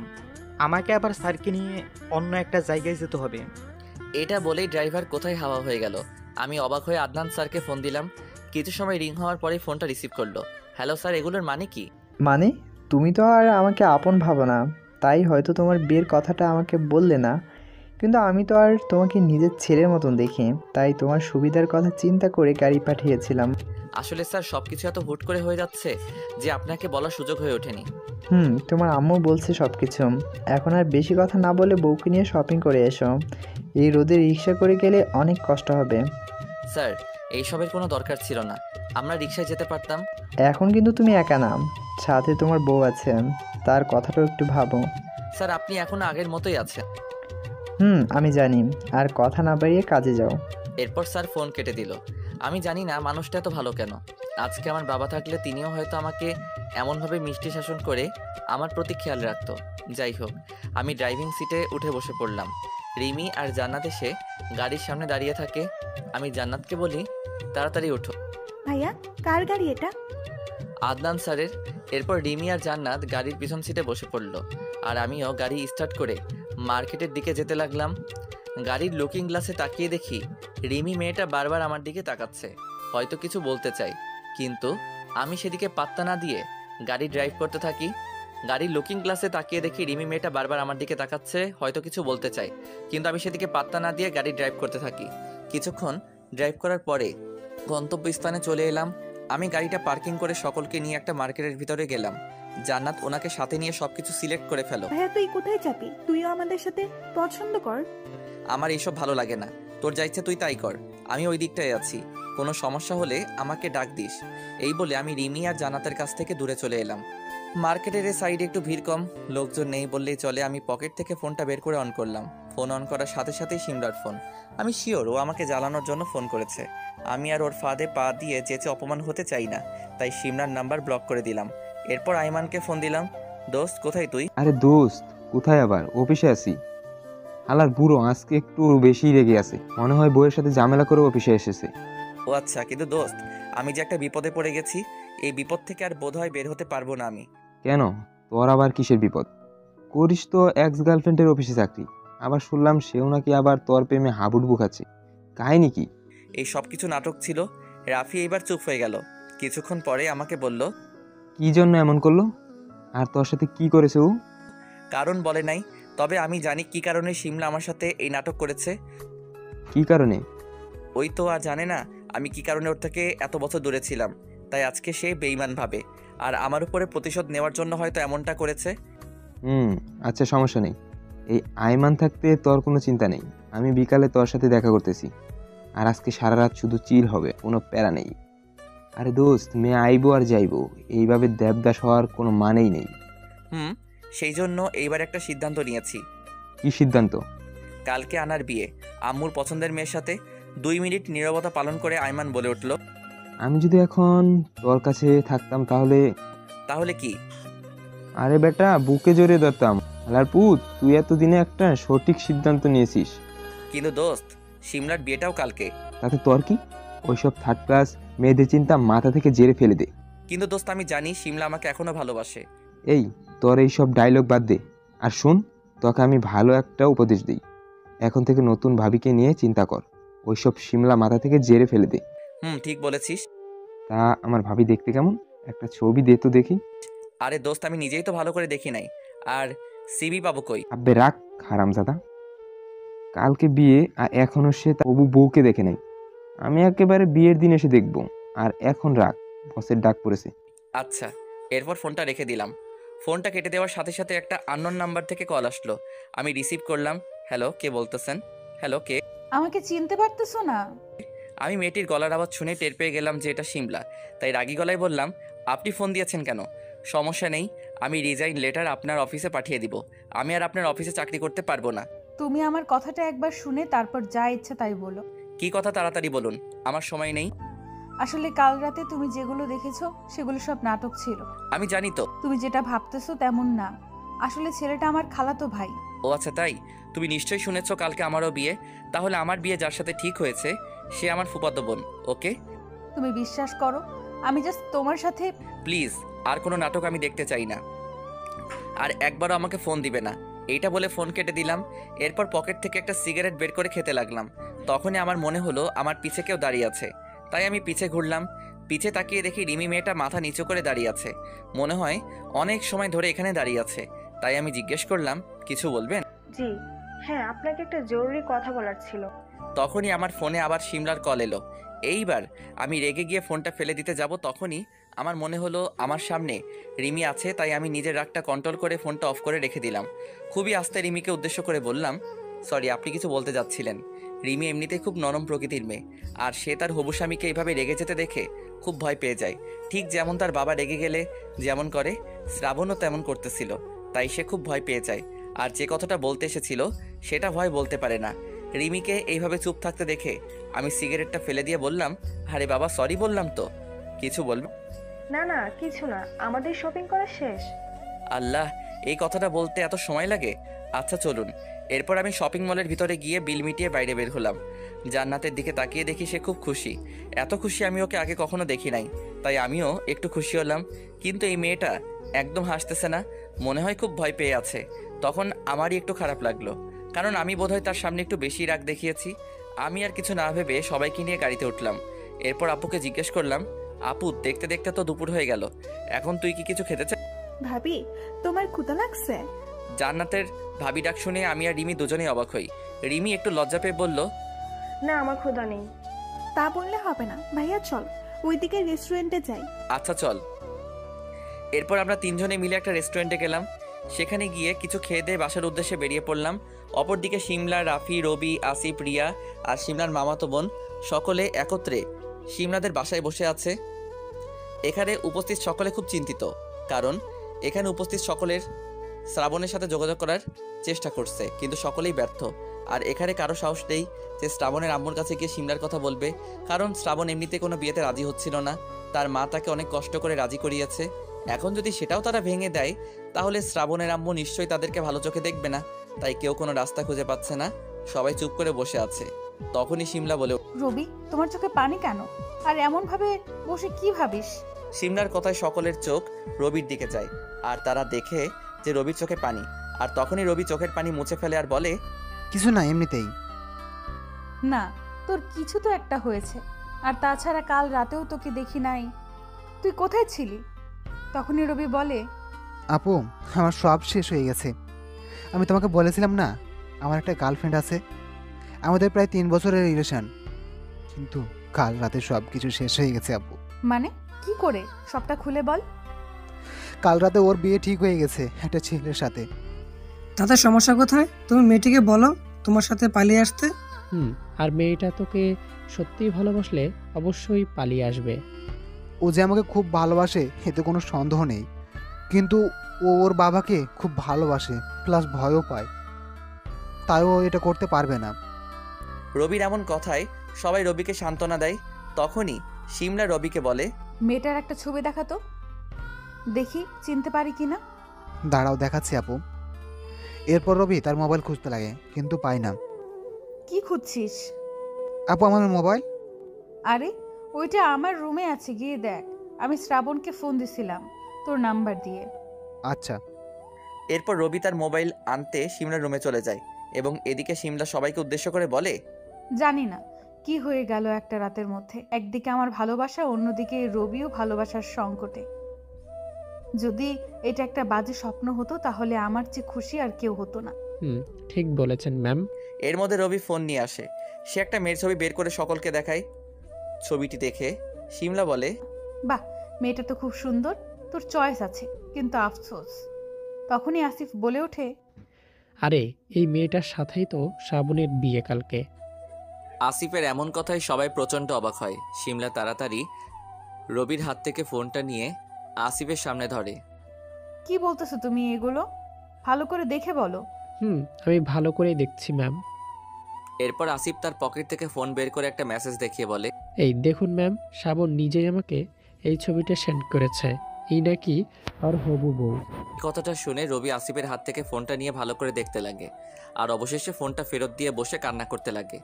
আমাকে আবার স্যারকে নিয়ে অন্য একটা জায়গায় যেতে হবে। এটা বলেই ড্রাইভার কোথায় হাওয়া হয়ে গেল। আমি অবাক হয়ে আদনান স্যারকে ফোন দিলাম। কিছু সময় রিং হওয়ার পরে ফোনটা রিসিভ করলো। হ্যালো স্যার, এগুলোর মানে কি? মানে তুমি তো আর আমাকে আপন ভাবো না, তাই হয়তো তোমার বিয়ের কথাটা আমাকে বললে না, কিন্তু আমি তো আর তোমাকে নিজের ছেলের মতন দেখি, তাই তোমার সুবিধার কথা চিন্তা করে গাড়ি পাঠিয়েছিলাম। আসলে স্যার সব কিছু এত হুট করে হয়ে যাচ্ছে যে আপনাকে বলার সুযোগ হয়ে ওঠেনি। তোমার আম্মু বলছে সব কিছু। এখন আর বেশি কথা না বলে বউকে নিয়ে শপিং করে এসো। এই রোদে রিক্সা করে গেলে অনেক কষ্ট হবে। স্যার এইসবের কোনো দরকার ছিল না, আমরা রিক্সায় যেতে পারতাম। এখন কিন্তু তুমি একা না, সাথে তোমার বউ আছে, তার কথাটাও একটু ভাবো। স্যার আপনি এখনো আগের মতোই আছেন। আমি জানি, আর কথা না বাড়িয়ে কাজে যাও। এরপর স্যার ফোন কেটে দিল। আমি জানি না মানুষটা এত ভালো কেন। আজকে আমার বাবা থাকলে তিনিও হয়তো আমাকে এমনভাবে মিষ্টি শাসন করে আমার প্রতি খেয়াল রাখতো। যাই হোক, আমি ড্রাইভিং সিটে উঠে বসে পড়লাম। রিমি আর জান্নাত এসে গাড়ির সামনে দাঁড়িয়ে থাকে। আমি জান্নাতকে বলি, তাড়াতাড়ি ওঠো। ভাইয়া, কার গাড়ি এটা? আদনান স্যারের। এরপর রিমি আর জান্নাত গাড়ির পিছন সিটে বসে পড়ল আর আমিও গাড়ি স্টার্ট করে মার্কেটের দিকে যেতে লাগলাম। গাড়ির লুকিং গ্লাসে তাকিয়ে দেখি রিমি মেয়েটা বারবার আমার দিকে তাকাচ্ছে, হয়তো কিছু বলতে চাই, কিন্তু আমি সেদিকে পাত্তা না দিয়ে গাড়ি ড্রাইভ করতে থাকি। গাড়ির লুকিং গ্লাসে তাকিয়ে দেখি রিমি মেয়েটা বারবার আমার দিকে তাকাচ্ছে, হয়তো কিছু বলতে চাই, কিন্তু আমি সেদিকে পাত্তা না দিয়ে গাড়ি ড্রাইভ করতে থাকি। কিছুক্ষণ ড্রাইভ করার পরে গন্তব্যস্থানে চলে এলাম। আমি গাড়িটা পার্কিং করে সকলকে নিয়ে একটা মার্কেটের ভিতরে গেলাম। জান্নাত ওনাকে সাথে নিয়ে সবকিছু সিলেক্ট করে ফেলো। ভাইয়া তুই কোথায় যাবি? তুইও আমাদের সাথে পছন্দ কর। আমার এইসব ভালো লাগে না, তোর যা ইচ্ছে তুই তাই কর, আমি ওই দিকটায় আছি, কোনো সমস্যা হলে আমাকে ডাক দিস। এই বলে আমি রিমি আর জান্নাতের কাছ থেকে দূরে চলে এলাম। মার্কেটের এই সাইডে একটু ভিড় কম, লোকজন নেই বললেই চলে। আমি পকেট থেকে ফোনটা বের করে অন করলাম। ফোন অন করার সাথে সাথেই সিমরার ফোন। আমি শিওর ও আমাকে জ্বালানোর জন্য ফোন করেছে। আমি আর ওর ফাঁদে পা দিয়ে যেচে অপমান হতে চাই না, তাই সিমরার নাম্বার ব্লক করে দিলাম। এরপর আইমানকে ফোন দিলাম। দোস্ত কোথায় তুই? আরে দোস্ত কোথায়, আবার অফিসে আছি। হালার বুড়ো আজকে একটু বেশি রেগে আছে, মনে হয় বউয়ের সাথে ঝামেলা করে অফিসে এসেছে। ও আচ্ছা, কিন্তু দোস্ত আমি যে একটা বিপদে পড়ে গেছি, এই বিপদ থেকে আর বোধহয় বের হতে পারবো না আমি। কেন, তোর আবার কিসের বিপদ? করিস তো এক্স গার্লফ্রেন্ডের অফিসে চাকরি, আবার শুনলাম সেও নাকি আবার তোর প্রেমে হাবুডুবু খাচ্ছে, কাহিনী কি? এই সব কিছু নাটক ছিল। রাফি এবার চুপ হয়ে গেল। কিছুক্ষণ পরে আমাকে বলল, কি জন্য এমন করলো আর তোর সাথে কি করেছে ও? কারণ বলে নাই, তবে আমি জানি কি কারণে শিমলা আমার সাথে এই নাটক করেছে। কি কারণে? ওই তো আর জানে না আমি কি কারণে ওর থেকে এত বছর দূরে ছিলাম, তাই আজকে সে বেঈমান ভাবে আর আমার উপরে প্রতিশোধ নেওয়ার জন্য হয়তো এমনটা করেছে। আচ্ছা সমস্যা নেই, এই আইমান থাকতে তোর কোনো চিন্তা নেই। আমি বিকালে তোর সাথে দেখা করতেছি, আর আজকে সারা রাত শুধু চিল হবে, কোনো প্যারা নেই। আরে দোস্ত, মেয়ে আইবো আর যাইবো, এইভাবে দেবদাস হওয়ার কোনো মানেই নেই। সেই জন্য এইবার একটা সিদ্ধান্ত নিয়েছি। কি সিদ্ধান্ত? কালকে আনার বিয়ে, আম্মুর পছন্দের মেয়ের সাথে। 2 মিনিট নীরবতা পালন করে আইমান বলে উঠল, আমি যদি এখন তোর কাছে থাকতাম তাহলে? তাহলে কি? আরে বেটা, বুকে জড়িয়ে ধরতাম। আলার পুত, তুই এতদিনে একটা সঠিক সিদ্ধান্ত নিয়েছিস। কিন্তু দোস্ত শিমলার বিয়েটাও কালকে। তাতে তোর কি? ওইসব থার্ড ক্লাস মেয়েদের চিন্তা মাথা থেকে জেরে ফেলে দে। কিন্তু দোস্ত আমি জানি শিমলা আমাকে এখনো ভালোবাসে। এই তোর এইসব ডায়লগ বাদ দে, আর শোন, তোকে আমি ভালো একটা উপদেশ দিই। এখন থেকে নতুন ভাবিকে নিয়ে চিন্তা কর, ওইসব শিমলা মাথা থেকে জেরে ফেলে দে। ঠিক বলেছিস। তা আমার ভাবি দেখতে কেমন? একটা ছবি দে তো দেখি। আরে দোস্ত আমি নিজেই তো ভালো করে দেখি নাই, আর সিবি পাবো কই? আব্বে রাখ হারামজাদা, কালকে বিয়ে আর এখনো সে তার বউকে দেখে নাই। আমি একেবারে বিয়ের দিন এসে দেখব, আর এখন রাখ, বসের ডাক পড়েছে। আচ্ছা। এরপর ফোনটা রেখে দিলাম। ফোনটা কেটে দেওয়ার সাথে সাথে একটা আননোন নাম্বার থেকে কল আসলো। আমি রিসিভ করলাম। হ্যালো, কে বলতেছেন? হ্যালো, কে? আমাকে চিনতে পারতেছো না? আমি মেয়েটির গলার আওয়াজ শুনে টের পেয়ে গেলাম যে এটা শিমলা, তাই রাগী গলায় বললাম, আপনি ফোন দিয়েছেন কেন? সমস্যা নেই, আমি রিজাইন লেটার আপনার অফিসে পাঠিয়ে দিব। আমি আর আপনার অফিসে চাকরি করতে পারবো না। তুমি আমার কথাটা একবার শুনে তারপর যা ইচ্ছা তাই বলো। কি কথা তাড়াতাড়ি বলুন, আমার সময় নেই। আসলে কাল রাতে তুমি যেগুলো দেখেছো সেগুলো সব নাটক ছিল। আমি জানি তো। তুমি যেটা ভাবতেছো তেমন না। আসলে ছেলেটা আমার খালাতো ভাই। ও আচ্ছা তাই? তুমি নিশ্চয়ই শুনেছো কালকে আমারও বিয়ে। তাহলে আমার বিয়ে যার সাথে ঠিক হয়েছে সে আমার ফুফাতো বোন। ওকে, তুমি বিশ্বাস করো আমি জাস্ট তোমার সাথে। প্লিজ আর কোনো নাটক আমি দেখতে চাই না। আর একবারও আমাকে ফোন দিবে না। এইটা বলে ফোন কেটে দিলাম। এরপর পকেট থেকে একটা সিগারেট বের করে খেতে লাগলাম। তখনই আমার মনে হলো আমার পিছে কেউ দাঁড়িয়ে আছে। তাই আমি পিছে ঘুরলাম। পিছে তাকিয়ে দেখি রিমি মেয়েটা মাথা নিচু করে দাঁড়িয়ে আছে। মনে হয় অনেক সময় ধরে এখানে দাঁড়িয়ে আছে। তাই আমি জিজ্ঞেস করলাম, কিছু বলবেন? জি হ্যাঁ, আপনাকে একটা জরুরি কথা বলার ছিল। তখনই আমার ফোনে আবার সিমলার কল এলো। এইবার আমি রেগে গিয়ে ফোনটা ফেলে দিতে যাব, তখনই আমার মনে হলো আমার সামনে রিমি আছে। তাই আমি নিজের রাগটা কন্ট্রোল করে ফোনটা অফ করে রেখে দিলাম। খুবই আস্তে রিমিকে উদ্দেশ্য করে বললাম, সরি, আপনি কিছু বলতে যাচ্ছিলেন। রিমি এমনিতেই খুব নরম প্রকৃতির মেয়ে, আর সে তার হবু স্বামীকে এইভাবে রেগে যেতে দেখে খুব ভয় পেয়ে যায়। ঠিক যেমন তার বাবা রেগে গেলে যেমন করে, শ্রাবণও তেমন করতেছিল। তাই সে খুব ভয় পেয়ে যায়, আর যে কথাটা বলতে এসেছিল সেটা ভয় বলতে পারে না। রিমিকে এইভাবে চুপ থাকতে দেখে আমি সিগারেটটা ফেলে দিয়ে বললাম, আরে বাবা সরি বললাম তো, কিছু বলবে? না না কিছু না, আমাদের শপিং করা শেষ। আল্লাহ, এই কথাটা বলতে এত সময় লাগে? আচ্ছা চলুন। এরপর আমি শপিং মলের ভিতরে গিয়ে বিল মিটিয়ে বাইরে বের হলাম। জান্নাতের দিকে তাকিয়ে দেখি সে খুব খুশি। এত খুশি আমি ওকে আগে কখনো দেখি নাই। তাই আমিও একটু খুশি হলাম। কিন্তু এই মেয়েটা একদম হাসতেছে না, মনে হয় খুব ভয় পেয়ে আছে। তখন আমারই একটু খারাপ লাগলো, কারণ আমি বোধহয় তার সামনে একটু বেশি রাগ দেখিয়েছি। আমি আর কিছু না ভেবে সবাইকে নিয়ে গাড়িতে উঠলাম। এরপর আপুকে জিজ্ঞেস করলাম, আপু দেখতে দেখতে তো দুপুর হয়ে গেল, এখন তুই কি কিছু খেতে চাস? ভাবি তোমার ক্ষুধা লাগছে? জান্নাতের ভাবি ডাক শুনে আমি আর রিমি দুজনেই অবাক হই। রিমি একটু লজ্জা পেয়ে বলল, না আমার ক্ষুধা নেই। তা বললে হবে না ভাইয়া, চল ওইদিকে রেস্টুরেন্টে যাই। আচ্ছা চল। এরপর আমরা তিনজনে মিলে একটা রেস্টুরেন্টে গেলাম। সেখানে গিয়ে কিছু খেয়ে দিয়ে বাসার উদ্দেশ্যে বেরিয়ে পড়লাম। অপরদিকে সিমলা, রাফি, রবি, আসিফ, রিয়া আর সিমলার মামাতো বোন সকলে একত্রে সিমলাদের বাসায় বসে আছে। এখানে উপস্থিত সকলে খুব চিন্তিত, কারণ এখানে উপস্থিত সকলের শ্রাবণের সাথে যোগাযোগ করার চেষ্টা করছে, কিন্তু সকলেই ব্যর্থ। আর এখানে কারো সাহস নেই যে শ্রাবণের আম্মুর কাছে গিয়ে সিমলার কথা বলবে, কারণ শ্রাবণ এমনিতে কোনো বিয়েতে রাজি হচ্ছিল না। তার মা তাকে অনেক কষ্ট করে রাজি করিয়েছে। এখন যদি সেটাও তারা ভেঙে দেয়, তাহলে শ্রাবণের আম্মু নিশ্চয়ই তাদেরকে ভালো চোখে দেখবে না। তাই কেউ কোনো রাস্তা খুঁজে পাচ্ছে না, সবাই চুপ করে বসে আছে। তখনই সিমলা বলে, রবি তোমার চোখে পানি কেন? আর এমন ভাবে বসে কি ভাবিস? সিমলার কথায় সকলের চোখ রবির দিকে যায়, আর তারা দেখে যে রবির চোখে পানি। আর তখনই রবি চোখের পানি মুছে ফেলে আর বলে, কিছু না, এমনিতেই। না, তোর কিছু তো একটা হয়েছে। আর তাছাড়া কাল রাতেও তোকে দেখি নাই, তুই কোথায় ছিলি? তখনই রবি বলে, আপু আমার সব শেষ হয়ে গেছে। আমি তোমাকে বলেছিলাম না আমার একটা গার্লফ্রেন্ড আছে, আমাদের প্রায় 3 বছরের রিলেশন, কিন্তু কাল রাতে সব কিছু শেষ হয়ে গেছে আপু। মানে কি করে? সবটা খুলে বল। কাল রাতে ওর বিয়ে ঠিক হয়ে গেছে একটা ছেলের সাথে। তাতে সমস্যা কোথায়? তুমি মেয়েটিকে বলো তোমার সাথে পালিয়ে আসতে। আর মেয়েটা তোকে সত্যিই ভালোবাসলে অবশ্যই পালিয়ে আসবে। ও যে আমাকে খুব ভালোবাসে এতে কোনো সন্দেহ নেই, কিন্তু ও ওর বাবাকে খুব ভালোবাসে, প্লাস ভয়ও পায়, তাই ও এটা করতে পারবে না। রবির এমন কথায় সবাই রবিকে সান্ত্বনা দেয়। তখনই সিমলা রবিকে বলে, মেয়েটার একটা ছবি দেখাতো, দেখি চিনতে পারি কিনা। দাঁড়াও দেখাচ্ছি আপু। এরপর রবি তার মোবাইল খুঁজতে লাগে, কিন্তু পায় না। কি খুঁজছিস? আপু আমার মোবাইল। আরে ওইটা আমার রুমে আছে, গিয়ে দেখ। আমি শ্রাবণকে ফোন দিছিলাম তোর নাম্বার দিয়ে। আচ্ছা। এরপর রবি তার মোবাইল আনতে সিমলার রুমে চলে যায়, এবং এদিকে সিমলা সবাইকে উদ্দেশ্য করে বলে, জানি না কি হয়ে গেল একটা রাতের মধ্যে। একদিকে আমার ভালোবাসা, অন্যদিকে রবিও ভালোবাসার সংকটে। যদি এটা একটা বাজে স্বপ্ন হতো তাহলে আমার চেয়ে খুশি আর কেউ হতো না। ঠিক বলেছেন ম্যাম। এর মধ্যে রবি ফোন নিয়ে আসে। সে একটা মেয়ের ছবি বের করে সকলকে দেখায়। ছবিটি দেখে সিমলা বলে, বাহ, মেয়েটা তো খুব সুন্দর, তোর চয়েস আছে, কিন্তু আফসোস। তখনই আসিফ বলে ওঠে, আরে এই মেয়েটার সাথেই তো শ্রাবণের বিয়ে কালকে। আসিফের এমন কথায় সবাই প্রচণ্ড অবাক হয়। সিমলা তাড়াতাড়ি রবির হাত থেকে ফোনটা নিয়ে আসিফের সামনে ধরে। কি বলতেছো তুমি এগুলো? ভালো করে দেখে বলো। আমি ভালো করেই দেখছি ম্যাম। এরপর আসিফ তার পকেট থেকে ফোন বের করে একটা মেসেজ দেখিয়ে বলে, এই দেখুন ম্যাম, শ্রাবণ নিজেই আমাকে এই ছবিটা সেন্ড করেছে। এই নাকি আর হবু বউ। কথাটা শুনে রবি আসিফের হাত থেকে ফোনটা নিয়ে ভালো করে দেখতে লাগে আর অবশেষে ফোনটা ফেরত দিয়ে বসে কান্না করতে লাগে।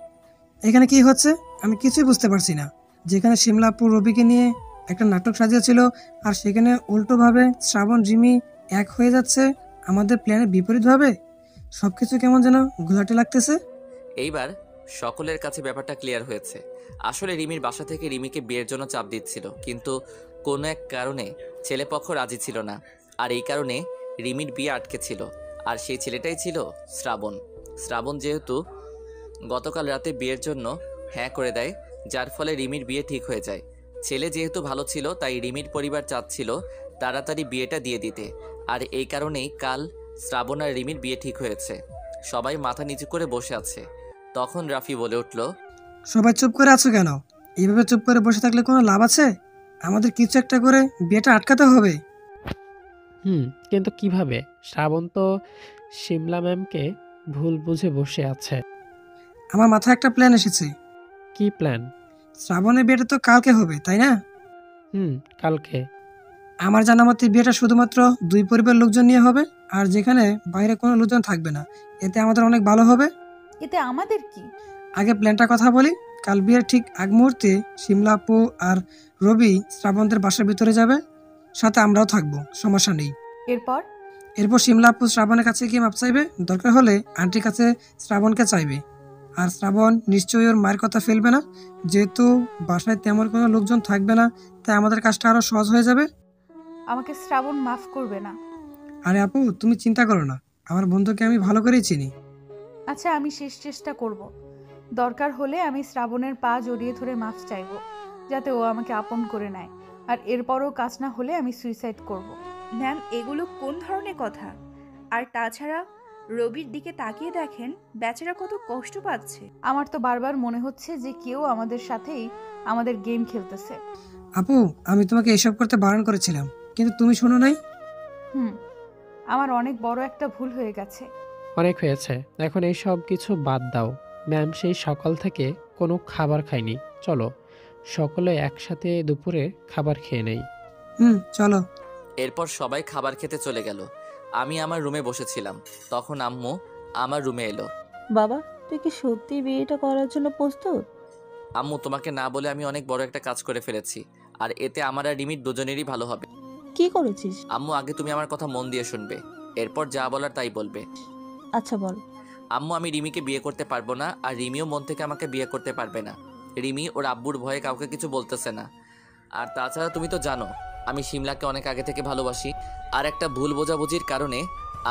এখানে কি হচ্ছে আমি কিছুই বুঝতে পারছি না। যেখানে শিমলাপুর রবিকে নিয়ে একটা নাটক সাজিয়েছিল আর সেখানে উল্টোভাবে শ্রাবণ রিমি এক হয়ে যাচ্ছে আমাদের প্ল্যানের বিপরীতভাবে। সব কিছু কেমন যেন ঘোলাটে লাগতেছে। এইবার সকলের কাছে ব্যাপারটা ক্লিয়ার হয়েছে। আসলে রিমির বাসা থেকে রিমিকে বিয়ের জন্য চাপ দিচ্ছিল, কিন্তু কোনো এক কারণে ছেলেপক্ষ রাজি ছিল না, আর এই কারণে রিমির বিয়ে আটকে ছিল। আর সেই ছেলেটাই ছিল শ্রাবণ। শ্রাবণ যেহেতু গতকাল রাতে বিয়ের জন্য হ্যাঁ করে দেয়, যার ফলে রিমির বিয়ে ঠিক হয়ে যায়। ছেলে যেহেতু ভালো ছিল, তাই রিমির পরিবার চাচ্ছিল তাড়াতাড়ি বিয়েটা দিয়ে দিতে, আর এই কারণেই কাল শ্রাবণ আর রিমির বিয়ে ঠিক হয়েছে। সবাই মাথা নিচু করে বসে আছে। তখন রাফি বলে উঠল, সবাই চুপ করে আছো কেন? এইভাবে চুপ করে বসে থাকলে কোনো লাভ আছে? আমাদের কিছু একটা করে বিয়েটা আটকাতে হবে। কিন্তু কিভাবে? শ্রাবণ তো শিমলা ম্যামকে ভুল বুঝে বসে আছে। আমার মাথায় একটা প্ল্যান এসেছে। কি প্ল্যান? শ্রাবণের বিয়েটা তো কালকে হবে, তাই না? কালকে। আমার জানা মতে বিয়েটা শুধুমাত্র দুই পরিবারের লোকজন নিয়ে হবে, আর যেখানে বাইরে কোনো লোকজন থাকবে না। এতে আমাদের অনেক ভালো হবে। এতে আমাদের কি? আগে প্ল্যানটা কথা বলি। কাল বিয়ের ঠিক আগ মুহূর্তে শিমলা আপু আর রবি শ্রাবণদের বাসার ভিতরে যাবে, সাথে আমরাও থাকবো, সমস্যা নেই। এরপর শিমলা আপু শ্রাবণের কাছে গিয়ে মাপ চাইবে, দরকার হলে আন্টির কাছে শ্রাবণকে চাইবে। আর শ্রাবণ নিশ্চয়ই ওর মায়ের কথা ফেলবে না। যেহেতু বাসায় তেমন কোনো লোকজন থাকবে না, তাই আমাদের কাজটা আরো সহজ হয়ে যাবে। আমাকে শ্রাবণ মাফ করবে না। আরে আপু, তুমি চিন্তা করো না, আমার বন্ধুকে আমি ভালো করেই চিনি। আচ্ছা, আমি শেষ চেষ্টা করব। দরকার হলে আমি শ্রাবণের পা জড়িয়ে ধরে মাফ চাইব, যাতে ও আমাকে আপন করে নেয়। আর এরপরও কাজ না হলে আমি সুইসাইড করব। ম্যাম, এগুলো কোন ধরনের কথা? আর তাছাড়া রবির দিকে তাকিয়ে দেখেন, বেচারা কত কষ্ট পাচ্ছে। আমার তো বারবার মনে হচ্ছে যে কেউ আমাদের সাথেই আমাদের গেম খেলতেছে। আপু, আমি তোমাকে এসব করতে বারণ করেছিলাম, কিন্তু তুমি শোনো নাই। আমার অনেক বড় একটা ভুল হয়ে গেছে। অনেক হয়েছে, এখন এই সব কিছু বাদ দাও। ম্যাম সেই সকাল থেকে কোনো খাবার খায়নি। চলো সকলে একসাথে দুপুরে খাবার খেয়ে নেই। চলো। এরপর সবাই খাবার খেতে চলে গেল। আমি আমার রুমে বসেছিলাম, তখন আম্মু আমার রুমে এলো। বাবা, তুই কি সত্যি বিয়েটা করার জন্য প্রস্তুত? আম্মু, তোমাকে না বলে আমি অনেক বড় একটা কাজ করে ফেলেছি, আর এতে আমার আর রিমির দুজনেরই ভালো হবে। কি করেছিস? আম্মু, আগে তুমি আমার কথা মন দিয়ে শুনবে, এরপর যা বলার তাই বলবে। আচ্ছা বল। আম্মু, আমি রিমিকে বিয়ে করতে পারবো না, আর রিমিও মন থেকে আমাকে বিয়ে করতে পারবে না। রিমি ওর আব্বুর ভয়ে কাউকে কিছু বলতেছে না। আর তাছাড়া তুমি তো জানো আমি শিমলাকে অনেক আগে থেকে ভালোবাসি, আর একটা ভুল বোঝাবুঝির কারণে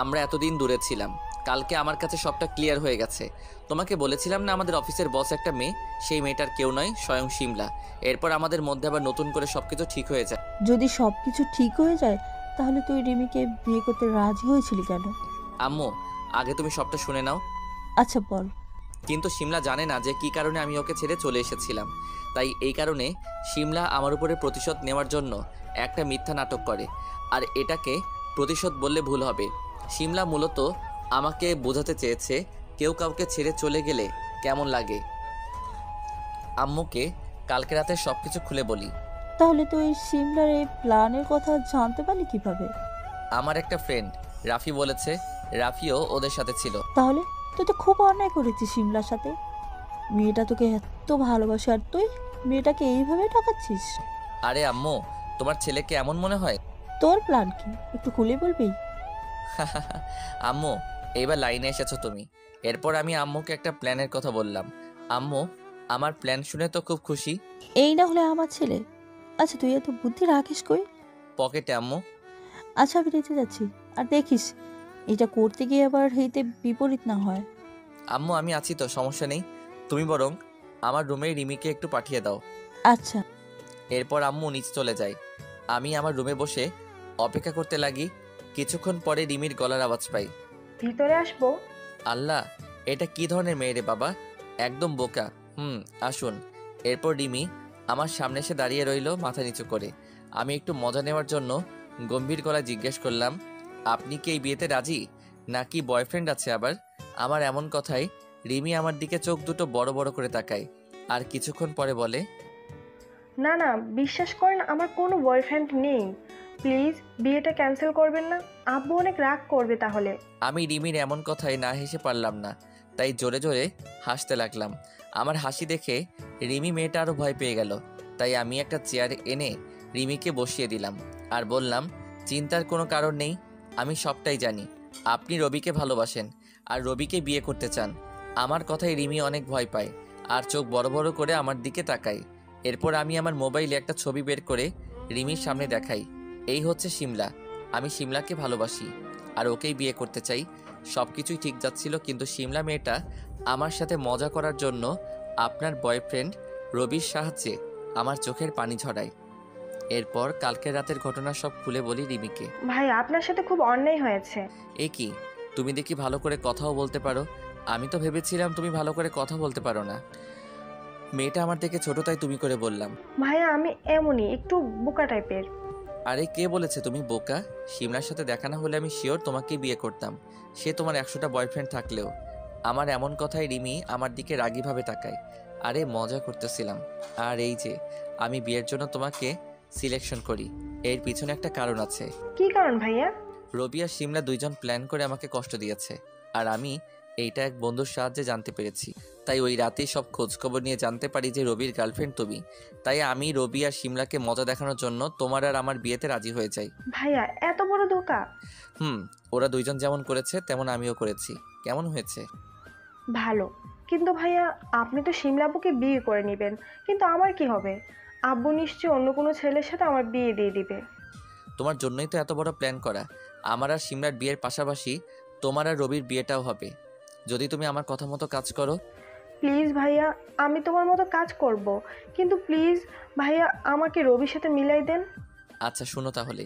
আমরা এতদিন দূরে ছিলাম। কালকে আমার কাছে সবটা ক্লিয়ার হয়ে গেছে। তোমাকে বলেছিলাম না আমাদের অফিসের বস একটা মেয়ে, সেই মেয়েটার কেউ নয়, স্বয়ং শিমলা। এরপর আমাদের মধ্যে আবার নতুন করে সবকিছু ঠিক হয়ে যায়। যদি সবকিছু ঠিক হয়ে যায়, তাহলে তুই রিমিকে বিয়ে করতে রাজি হয়েছিলি কেন? আম্মু, আগে তুমি সবটা শুনে নাও। আচ্ছা বল। কিন্তু শিমলা জানে না যে কি কারণে আমি ওকে ছেড়ে চলে এসেছিলাম। তাই এই কারণে শিমলা আমার উপরে প্রতিশোধ নেওয়ার জন্য একটা মিথ্যা নাটক করে, আর এটাকে প্রতিশোধ বললে ভুল হবে। শিমলা মূলত আমাকে বোঝাতে চেয়েছে কেউ কাউকে ছেড়ে চলে গেলে কেমন লাগে। আম্মুকে কালকে রাতে সবকিছু খুলে বলি। তাহলে তুই শিমলার এই প্ল্যানের কথা জানতে পারলি কিভাবে? আমার একটা ফ্রেন্ড রাফি বলেছে, রাফিও ওদের সাথে ছিল। তাহলে তুই তো খুব অন্যায় করেছিস শিমলার সাথে। মেয়েটা তোকে এত ভালোবাসে, আর তুই মেয়েটাকে এইভাবে ঠকাচ্ছিস। আরে আম্মু, তোমার ছেলেকে এমন মনে হয়? তোর প্ল্যান কি একটু খুলে বলবি? আম্মু, এইবার লাইনে এসেছো তুমি। এরপর আমি আম্মুকে একটা প্ল্যানের কথা বললাম। আম্মু আমার প্ল্যান শুনে তো খুব খুশি। এই না হলে আমার ছেলে। আচ্ছা তুই এত বুদ্ধি রাখিস কই? পকেটে আম্মু। আচ্ছা আমি রেখে যাচ্ছি, আর দেখিস এটা করতে গিয়ে আবার হিতে বিপরীত না হয়। আম্মু আমি আছি তো, সমস্যা নেই। তুমি বরং আমার রুমে রিমিকে একটু পাঠিয়ে দাও। আচ্ছা। এরপর আম্মু নিচে চলে যায়। আমি আমার রুমে বসে অপেক্ষা করতে লাগি। কিছুক্ষণ পরে রিমির গলার আওয়াজ পাই। ভিতরে আসবো? আল্লাহ, এটা কি ধরনের মেয়ে রে বাবা, একদম বোকা। আসুন। এরপর রিমি আমার সামনে এসে দাঁড়িয়ে রইল মাথা নিচু করে। আমি একটু মজা নেওয়ার জন্য গম্ভীর গলায় জিজ্ঞেস করলাম, আপনি কি এই বিয়েতে রাজি, নাকি বয়ফ্রেন্ড আছে আবার? আমার এমন কথায় রিমি আমার দিকে চোখ দুটো বড় বড় করে তাকায়, আর কিছুক্ষণ পরে বলে, না না, বিশ্বাস করেন আমার কোনো বয়ফ্রেন্ড নেই। প্লিজ বিয়েটা ক্যান্সেল করবেন না, আব্বু অনেক রাগ করবে তাহলে। আমি রিমির এমন কথায় না হেসে পারলাম না, তাই জোরে জোরে হাসতে লাগলাম। আমার হাসি দেখে রিমি মেয়েটা আরও ভয় পেয়ে গেল, তাই আমি একটা চেয়ার এনে রিমিকে বসিয়ে দিলাম আর বললাম, চিন্তার কোনো কারণ নেই, আমি সবটাই জানি। আপনি রবিকে ভালোবাসেন আর রবিকে বিয়ে করতে চান। আমার কথায় রিমি অনেক ভয় পায় আর চোখ বড় বড় করে আমার দিকে তাকায়। এরপর আমি আমার মোবাইলে একটা ছবি বের করে রিমির সামনে দেখাই, এই হচ্ছে শিমলা। আমি শিমলাকে ভালোবাসি আর ওকেই বিয়ে করতে চাই। সব কিছুই ঠিক যাচ্ছিল, কিন্তু শিমলা মেয়েটা আমার সাথে মজা করার জন্য আপনার বয়ফ্রেন্ড রবির সাহায্যে আমার চোখের পানি ঝরায়। এরপর কালকের রাতের ঘটনা সব খুলে বলি রিমিকে। ভাই আপনার সাথে খুব অন্যায় হয়েছে। এ কি, তুমি দেখি ভালো করে কথাও বলতে পারো। আমি তো ভেবেছিলাম তুমি ভালো করে কথা বলতে পারো না। মেয়েটা আমার থেকে ছোট, তাই তুমি করে বললাম। ভাইয়া আমি এমনই একটু বোকা টাইপের। আরে কে বলেছে তুমি বোকা? শিমলার সাথে দেখা না হলে আমি শিওর তোমাকে বিয়ে করতাম, সে তোমার 100টা বয়ফ্রেন্ড থাকলেও। আমার এমন কথায় রিমি আমার দিকে রাগীভাবে তাকায়। আরে মজা করতেছিলাম। আর এই যে আমি বিয়ের জন্য তোমাকে সিলেকশন করি, এর পিছনে একটা কারণ আছে। কি কারণ ভাইয়া? রবি আর শিমলা দুইজন প্ল্যান করে আমাকে কষ্ট দিয়েছে, আর আমি এইটা এক বন্ধুর সাহায্যে জানতে পেরেছি। তাই ওই রাতেই সব খোঁজখবর নিয়ে জানতে পারি যে রবির গার্লফ্রেন্ড তুমি। তাই আমি রবি আর শিমলাকে মজা দেখানোর জন্য তোমার আর আমার বিয়েতে রাজি হয়ে যাই। ভাইয়া এত বড় ধোঁকা! ওরা দুইজন যেমন করেছে তেমন আমিও করেছি। কেমন হয়েছে? ভালো। কিন্তু ভাইয়া আপনি তো শিমলা আব্বুকে বিয়ে করে নেবেন, কিন্তু আমার কি হবে? আব্বু নিশ্চয়ই অন্য কোনো ছেলের সাথে আমার বিয়ে দিয়ে দিবে। তোমার জন্যই তো এত বড় প্ল্যান করা। আমার আর শিমলার বিয়ের পাশাপাশি তোমার আর রবির বিয়েটাও হবে, যদি তুমি আমার কথা মতো কাজ করো। প্লিজ ভাইয়া, আমি তোমার মতো কাজ করব, কিন্তু প্লিজ ভাইয়া আমাকে রবির সাথে মিলাই দেন। আচ্ছা শুনো তাহলে।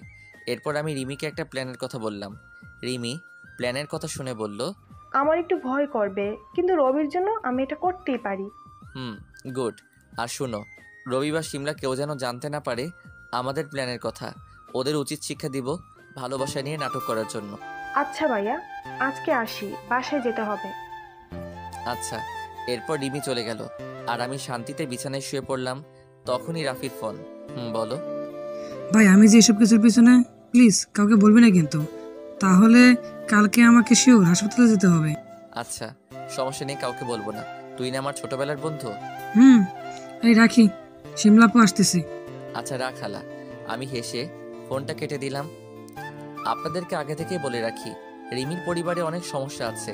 এরপর আমি রিমিকে একটা প্ল্যানের কথা বললাম। রিমি প্ল্যানের কথা শুনে বলল, আমার একটু ভয় করবে, কিন্তু রবির জন্য আমি এটা করতেই পারি। গুড। আর শুনো, রবি বা শিমলা কেউ যেন জানতে না পারে আমাদের প্ল্যানের কথা। ওদের উচিত শিক্ষা দিব ভালোবাসা নিয়ে নাটক করার জন্য। আচ্ছা ভাইয়া, আজকে আসি, বাসায় যেতে হবে। আচ্ছা। এরপর রিমি চলে গেল আর আমি শান্তিতে বিছানায় শুয়ে পড়লাম। তখনই রাফির ফোন। বলো। ভাই আমি যে এসব কিছুর পিছনে, প্লিজ কাউকে বলবি না কিন্তু, তাহলে কালকে আমাকে শিওর হাসপাতালে যেতে হবে। আচ্ছা সমস্যা নেই, কাউকে বলবো না। তুই না আমার ছোটবেলার বন্ধু। এই রাখি, শিমলাপু আসতেছি। আচ্ছা রাখ হালা। আমি হেসে ফোনটা কেটে দিলাম। আপনাদেরকে আগে থেকেই বলে রাখি, রিমির পরিবারে অনেক সমস্যা আছে,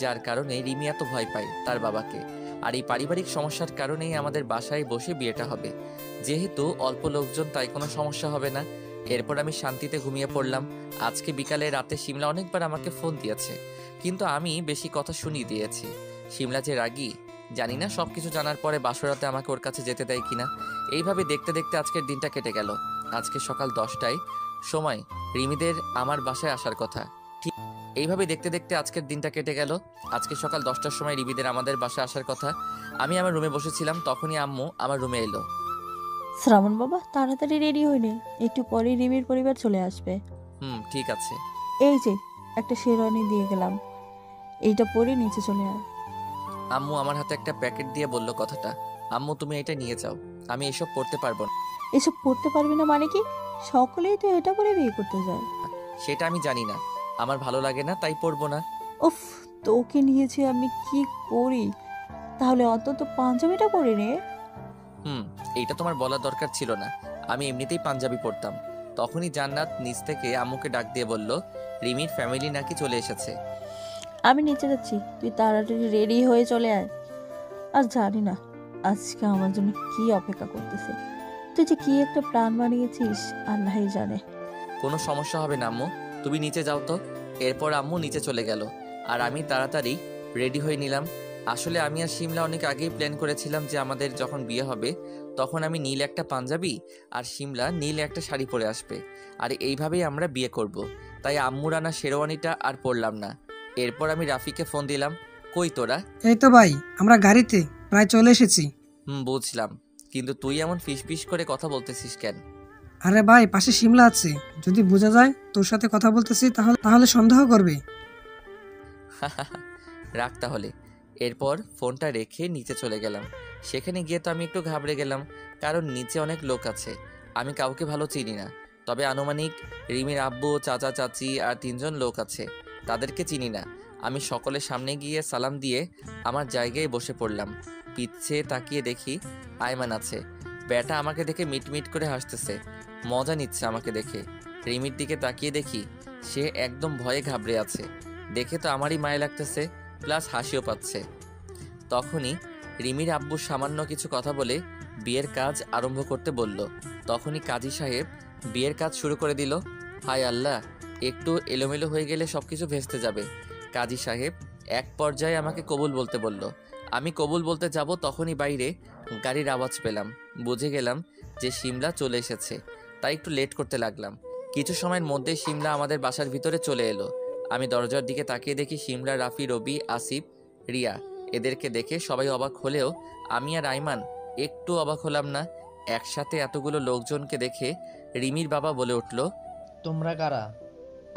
যার কারণে রিমি এত ভয় পায় তার বাবাকে। আর এই পারিবারিক সমস্যার কারণেই আমাদের বাসায় বসে বিয়েটা হবে। যেহেতু অল্প লোকজন, তাই কোনো সমস্যা হবে না। এরপর আমি শান্তিতে ঘুমিয়ে পড়লাম। আজকে বিকালে রাতে শিমলা অনেকবার আমাকে ফোন দিয়েছে, কিন্তু আমি বেশি কথা শুনিয়ে দিয়েছি। শিমলা যে রাগী জানি না, সবকিছু জানার পরে বাসরাতে আমাকে ওর কাছে যেতে দেয় কিনা। এইভাবে দেখতে দেখতে আজকের দিনটা কেটে গেল। আজকে সকাল 10টায় সময় রিমিদের আমার বাসায় আসার কথা। ঠিক এইভাবে দেখতে দেখতে আজকের দিনটা কেটে গেল। আজকে সকাল 10টার সময় রিমিদের আমাদের বাসায় আসার কথা। আমি আমার রুমে বসেছিলাম, তখনই আম্মু আমার রুমে এলো। শ্রাবণ বাবা তাড়াতাড়ি রেডি হইনি, একটু পরেই রিমির পরিবার চলে আসবে। ঠিক আছে। এই যে একটা শেরওয়ানি দিয়ে গেলাম, এইটা পরে নিচে চলে আয়। আম্মু আমার হাতে একটা প্যাকেট দিয়ে বলল কথাটা, আম্মু তুমি এটা নিয়ে যাও, আমি এসব পড়তে পারবো না। এসব পড়তে পারবি না মানে কি? সকলেই তো এটা পরে বিয়ে করতে যায়। সেটা আমি জানি না, আমার ভালো লাগে না তাই পরবো না। উফ, তোকে নিয়েছি আমি কি করি? তাহলে অন্তত পাঞ্জাবিটা পরে নে। এইটা তোমার বলার দরকার ছিল না, আমি এমনিতেই পাঞ্জাবি পরতাম। তখনই জান্নাত নিচ থেকে আম্মুকে ডাক দিয়ে বলল, রিমির ফ্যামিলি নাকি চলে এসেছে। আমি নিচে যাচ্ছি, তুই তাড়াতাড়ি রেডি হয়ে চলে আয়। আর জানি না আজকে আমার জন্য কি অপেক্ষা করতেছে। তুই যে কি একটা প্ল্যান বানিয়েছিস আল্লাহই জানে। কোনো সমস্যা হবে না আম্মু, তুমি নিচে যাও তো। এরপর আম্মু নিচে চলে গেল আর আমি তাড়াতাড়ি রেডি হয়ে নিলাম। আসলে আমি আর শিমলা অনেক আগেই প্ল্যান করেছিলাম যে আমাদের যখন বিয়ে হবে তখন আমি নীল একটা পাঞ্জাবি আর শিমলা নীল একটা শাড়ি পরে আসবে, আর এইভাবেই আমরা বিয়ে করব। তাই আম্মুর আনা শেরওয়ানিটা আর পরলাম না। এরপর আমি রাফিকে ফোন দিলাম, কই তোরা? এই তো ভাই, আমরা গাড়িতে প্রায় চলে এসেছি। বুঝলাম, কিন্তু তুই এমন ফিস ফিস করে কথা বলতেছিস কেন? আরে ভাই, পাশে শিমলা আছে, যদি বোঝা যায় তোর সাথে কথা বলতেছি তাহলে তাহলে সন্দেহ করবে। রাখ তাহলে। এরপর ফোনটা রেখে নিচে চলে গেলাম। সেখানে গিয়ে তো আমি একটু ঘাবড়ে গেলাম, কারণ নিচে অনেক লোক আছে। আমি কাউকে ভালো চিনি না, তবে আনুমানিক রিমির আব্বু, চাচা, চাচি আর 3 জন লোক আছে। তাদেরকে চিনি না। আমি সকলের সামনে গিয়ে সালাম দিয়ে আমার জায়গায় বসে পড়লাম। পিছে তাকিয়ে দেখি আয়মান আছে। ব্যাটা আমাকে দেখে মিটমিট করে হাসতেছে, মজা নিচ্ছে আমাকে দেখে। রিমির দিকে তাকিয়ে দেখি সে একদম ভয়ে ঘাবড়ে আছে। দেখে তো আমারই মায়া লাগতেছে, প্লাস হাসিও পাচ্ছে। তখনই রিমির আব্বু সামান্য কিছু কথা বলে বিয়ের কাজ আরম্ভ করতে বলল। তখনই কাজী সাহেব বিয়ের কাজ শুরু করে দিল। হায় আল্লাহ, একটু এলোমেলো হয়ে গেলে সব কিছু ভেস্তে যাবে। কাজী সাহেব এক পর্যায়ে আমাকে কবুল বলতে বলল। আমি কবুল বলতে যাব, তখনই বাইরে গাড়ির আওয়াজ পেলাম। বুঝে গেলাম যে শিমলা চলে এসেছে, তাই একটু লেট করতে লাগলাম। কিছু সময়ের মধ্যে শিমলা আমাদের বাসার ভিতরে চলে এলো। আমি দরজার দিকে তাকিয়ে দেখি শিমলা, রাফি, রবি, আসিফ, রিয়া। এদেরকে দেখে সবাই অবাক হলেও আমি আর আইমান একটু অবাক হলাম না। একসাথে এতগুলো লোকজনকে দেখে রিমির বাবা বলে উঠল, তোমরা কারা?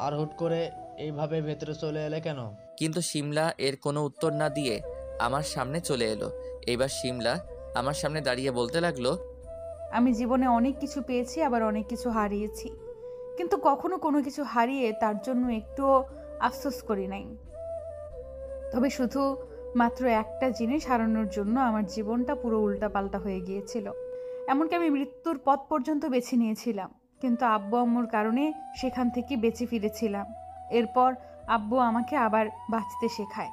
আর হুট করে এইভাবে ভেতরে চলে এলে কেন? কিন্তু শিমলা এর কোনো উত্তর না দিয়ে আমার সামনে চলে এলো। এবার শিমলা আমার সামনে দাঁড়িয়ে বলতে লাগলো, আমি জীবনে অনেক কিছু পেয়েছি, আবার অনেক কিছু হারিয়েছি, কিন্তু কখনো কোনো কিছু হারিয়ে তার জন্য একটুও আফসোস করি নাই। তবে শুধু মাত্র একটা জিনিস হারানোর জন্য আমার জীবনটা পুরো উল্টাপাল্টা হয়ে গিয়েছিল। এমনকি আমি মৃত্যুর পথ পর্যন্ত বেছে নিয়েছিলাম, কিন্তু আব্বু আম্মুর কারণে সেখান থেকে বেঁচে ফিরেছিলাম। এরপর আব্বু আমাকে আবার বাঁচতে শেখায়।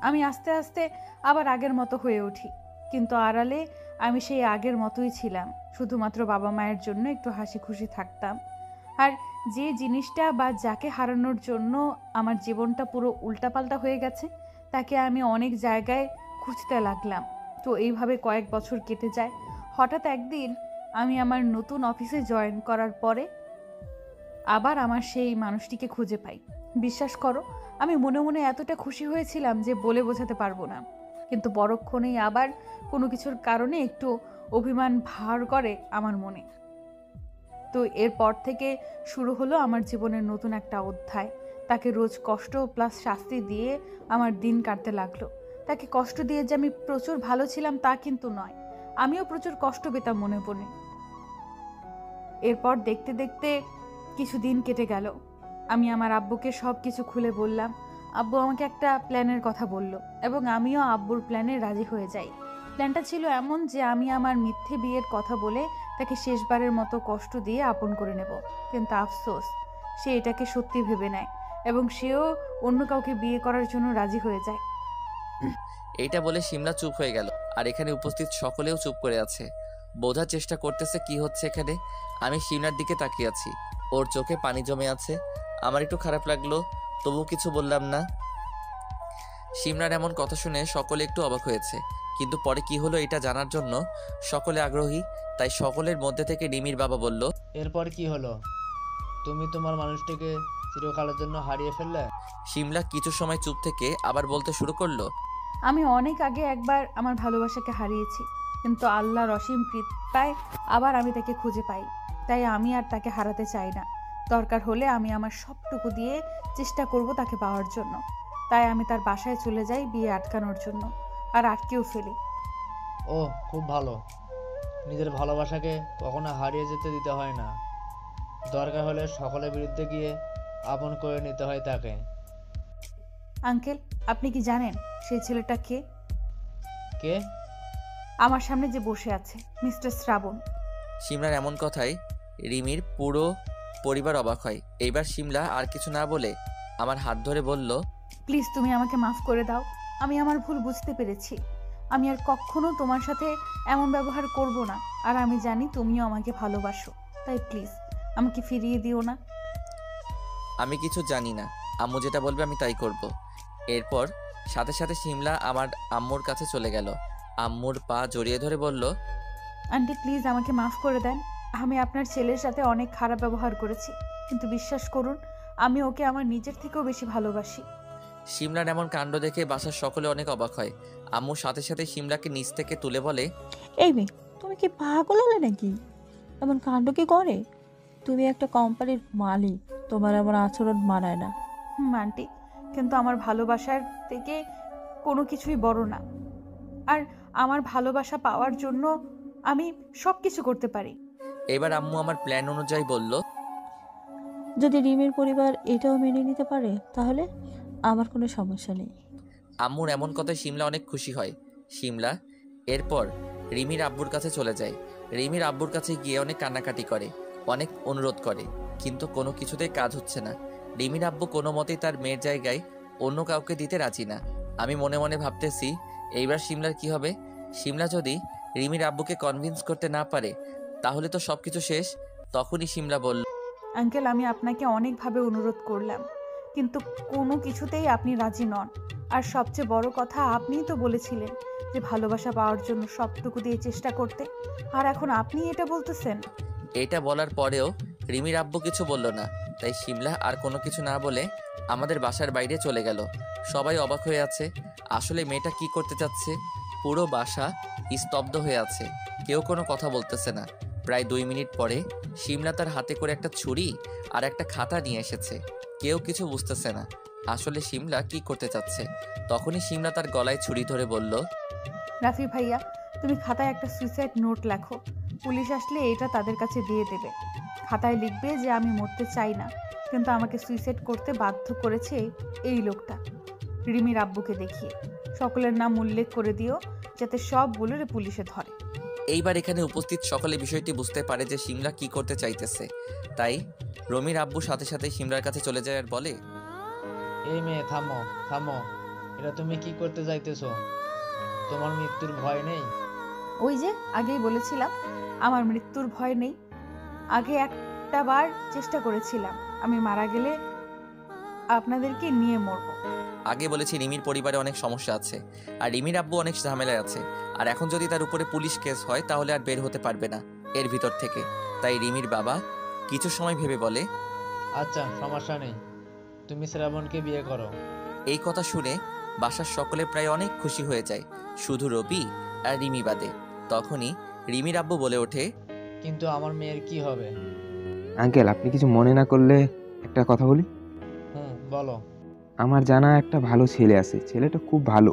আমি আস্তে আস্তে আবার আগের মতো হয়ে উঠি, কিন্তু আড়ালে আমি সেই আগের মতোই ছিলাম। শুধুমাত্র বাবা মায়ের জন্য একটু হাসি খুশি থাকতাম। আর যে জিনিসটা বা যাকে হারানোর জন্য আমার জীবনটা পুরো উল্টাপাল্টা হয়ে গেছে, তাকে আমি অনেক জায়গায় খুঁজতে লাগলাম। তো এইভাবে কয়েক বছর কেটে যায়। হঠাৎ একদিন আমি আমার নতুন অফিসে জয়েন করার পরে আবার আমার সেই মানুষটিকে খুঁজে পাই। বিশ্বাস করো, আমি মনে মনে এতটা খুশি হয়েছিলাম যে বলে বোঝাতে পারবো না। কিন্তু পরক্ষণেই আবার কোনো কিছুর কারণে একটু অভিমান ভার করে আমার মনে। তো এরপর থেকে শুরু হলো আমার জীবনের নতুন একটা অধ্যায়। তাকে রোজ কষ্ট প্লাস শাস্তি দিয়ে আমার দিন কাটতে লাগলো। তাকে কষ্ট দিয়ে যে আমি প্রচুর ভালো ছিলাম তা কিন্তু নয়, আমিও প্রচুর কষ্ট পেতাম মনে মনে। এরপর দেখতে দেখতে কিছু দিন কেটে গেল। আমি আমার আব্বুকে সব কিছু খুলে বললাম। আব্বু আমাকে একটা প্ল্যানের কথা বলল এবং আমিও আব্বুর প্ল্যানে রাজি হয়ে যাই। প্ল্যানটা ছিল এমন যে আমি আমার মিথ্যে বিয়ের কথা বলে তাকে শেষবারের মতো কষ্ট দিয়ে আপন করে নেব। কিন্তু আফসোস, সে এটাকে সত্যি ভেবে নেয় এবং সেও অন্য কাউকে বিয়ে করার জন্য রাজি হয়ে যায়। এইটা বলে শিমলা চুপ হয়ে গেল, আর এখানে উপস্থিত সকলেও চুপ করে আছে, বোঝার চেষ্টা করতেছে কি হচ্ছে এখানে। আমি শিমলার দিকে তাকিয়ে আছি, ওর চোখে পানি জমে আছে। আমার একটু খারাপ লাগলো, তবু কিছু বললাম না। শিমলার এমন কথা শুনে সকলে একটু অবাক হয়েছে, কিন্তু পরে কি হলো এটা জানার জন্য সকলে আগ্রহী। তাই সকলের মধ্যে থেকে রিমির বাবা বলল, এরপর কি হলো? তুমি তোমার মানুষটিকে চিরকালের জন্য হারিয়ে ফেললে? শিমলা কিছু সময় চুপ থেকে আবার বলতে শুরু করলো, আমি অনেক আগে একবার আমার ভালোবাসাকে হারিয়েছি, কিন্তু আল্লাহর অসীম কৃপায় আবার আমি তাকে খুঁজে পাই। তাই আমি আর তাকে হারাতে চাই না। দরকার হলে আমি আমার সবটুকু দিয়ে চেষ্টা করব তাকে পাওয়ার জন্য। তাই আমি তার বাসায় চলে যাই বিয়ে আটকানোর জন্য, আর আটকেও ফেলি। ও খুব ভালো। নিজের ভালোবাসাকে কখনো হারিয়ে যেতে দিতে হয় না, দরকার হলে সকলের বিরুদ্ধে গিয়ে আপন করে নিতে হয় তাকে। আঙ্কেল, আপনি কি জানেন সেই ছেলেটা কে? কে? আমার সামনে যে বসে আছে, মিস্টার শ্রাবণ। শিমলার এমন কথায় রিমির পুরো পরিবার অবাক হয়। এইবার শিমলা আর কিছু না বলে আমার হাত ধরে বলল, প্লিজ তুমি আমাকে মাফ করে দাও। আমি আমার ভুল বুঝতে পেরেছি। আমি আর কখনো তোমার সাথে এমন ব্যবহার করব না। আর আমি জানি তুমিও আমাকে ভালোবাসো, তাই প্লিজ আমাকে ফিরিয়ে দিও না। আমি কিছু জানি না, আম্মু যেটা বলবে আমি তাই করব। এরপর সাথে সাথে শিমলা আমার আম্মুর কাছে চলে গেল। আম্মুর পা জড়িয়ে ধরে বলল, আন্টি প্লিজ আমাকে মাফ করে দেন। আমি আপনার ছেলের সাথে অনেক খারাপ ব্যবহার করেছি, কিন্তু বিশ্বাস করুন আমি ওকে আমার নিজের থেকেও বেশি ভালোবাসি। শিমলার এমন কাণ্ড দেখে বাসার সকলে অনেক অবাক হয়। আম্মু সাথে সাথে শিমলাকে নিচ থেকে তুলে বলে, এই মেয়ে, তুমি কি পাগল হলে নাকি? এমন কাণ্ড কি করে? তুমি একটা কোম্পানির মালিক, তোমার এমন আচরণ মানায় না। আন্টি, কিন্তু আমার ভালোবাসার থেকে কোনো কিছুই বড় না। আর আমার ভালোবাসা পাওয়ার জন্য আমি সব কিছু করতে পারি। এবার আম্মু আমার প্ল্যান অনুযায়ী বলল, যদি রিমির পরিবার এটাও মেনে নিতে পারে তাহলে আমার কোনো সমস্যা নেই। আম্মুর এমন কথায় শিমলা অনেক খুশি হয়। শিমলা এরপর রিমির আব্বুর কাছে চলে যায়। রিমির আব্বুর কাছে গিয়ে অনেক কান্নাকাটি করে, অনেক অনুরোধ করে, কিন্তু কোনো কিছুতেই কাজ হচ্ছে না। রিমির আব্বু কোনো মতেই তার মেয়ের জায়গায় অন্য কাউকে দিতে রাজি না। আমি মনে মনে ভাবতেছি এইবার শিমলার কি হবে। শিমলা যদি রিমির আব্বুকে কনভিন্স করতে না পারে তাহলে তো সব কিছু শেষ। তখনই শিমলা বলল, আঙ্কেল, আমি আপনাকে অনেকভাবে অনুরোধ করলাম, কিন্তু কোনো কিছুতেই আপনি রাজি নন। আর সবচেয়ে বড় কথা, আপনিই তো বলেছিলেন যে ভালোবাসা পাওয়ার জন্য সবটুকু দিয়ে চেষ্টা করতে, আর এখন আপনি এটা বলতেছেন। এটা বলার পরেও রিমির আব্বু কিছু বলল না। তাই শিমলা আর কোনো কিছু না বলে আমাদের বাসার বাইরে চলে গেল। সবাই অবাক হয়ে আছে, আসলে মেয়েটা কি করতে চাচ্ছে। পুরো বাসা স্তব্ধ হয়ে আছে, কেউ কোনো কথা বলতেছে না। প্রায় 2 মিনিট পরে শিমলা তার হাতে করে একটা ছুরি আর একটা খাতা নিয়ে এসেছে। কেউ কিছু বুঝতেছে না আসলে শিমলা কি করতে চাচ্ছে। তখনই শিমলা তার গলায় ছুরি ধরে বলল, রাফি ভাইয়া, তুমি খাতায় একটা সুইসাইড নোট লেখো। পুলিশ আসলে এটা তাদের কাছে দিয়ে দেবে। খাতায় লিখবে যে আমি মরতে চাই না, কিন্তু আমাকে সুইসাইড করতে বাধ্য করেছে এই লোকটা, রিমির আব্বুকে দেখিয়ে। সকলের নাম উল্লেখ করে দিও যাতে সব বলে পুলিশে ধরে। এইবার এখানে উপস্থিত সকলে বিষয়টি বুঝতে পারে যে শিমলা কি করতে চাইতেছে। তাই রমির আব্বু সাথে সাথে শিমলার কাছে চলে যায় আর বলে, এই মেয়ে, থামো থামো, এটা তুমি কি করতে চাইতেছো? তোমার মৃত্যুর ভয় নেই? ওই যে আগেই বলেছিলাম আমার মৃত্যুর ভয় নেই। আগে একটা বার চেষ্টা করেছিলাম, আমি মারা গেলে আপনাদেরকে নিয়ে মরবো। আগে বলেছি রিমির পরিবারে অনেক সমস্যা আছে, আর রিমির আব্বু অনেক ঝামেলায় আছে। আর এখন যদি তার উপরে পুলিশ কেস হয় তাহলে আর বের হতে পারবে না এর ভিতর থেকে। তাই রিমির বাবা কিছু সময় ভেবে বলে, আচ্ছা, সমস্যা নেই, তুমি শ্রাবণকে বিয়ে করো। এই কথা শুনে বাসার সকলে প্রায় অনেক খুশি হয়ে যায়, শুধু রবি আর রিমি বাদে। তখনই রিমির আব্বু বলে ওঠে, কিন্তু আমার মেয়ের কি হবে? আঙ্কেল, আপনি কিছু মনে না করলে একটা কথা বলি। বলো। আমার জানা একটা ভালো ছেলে আছে, ছেলেটা খুব ভালো।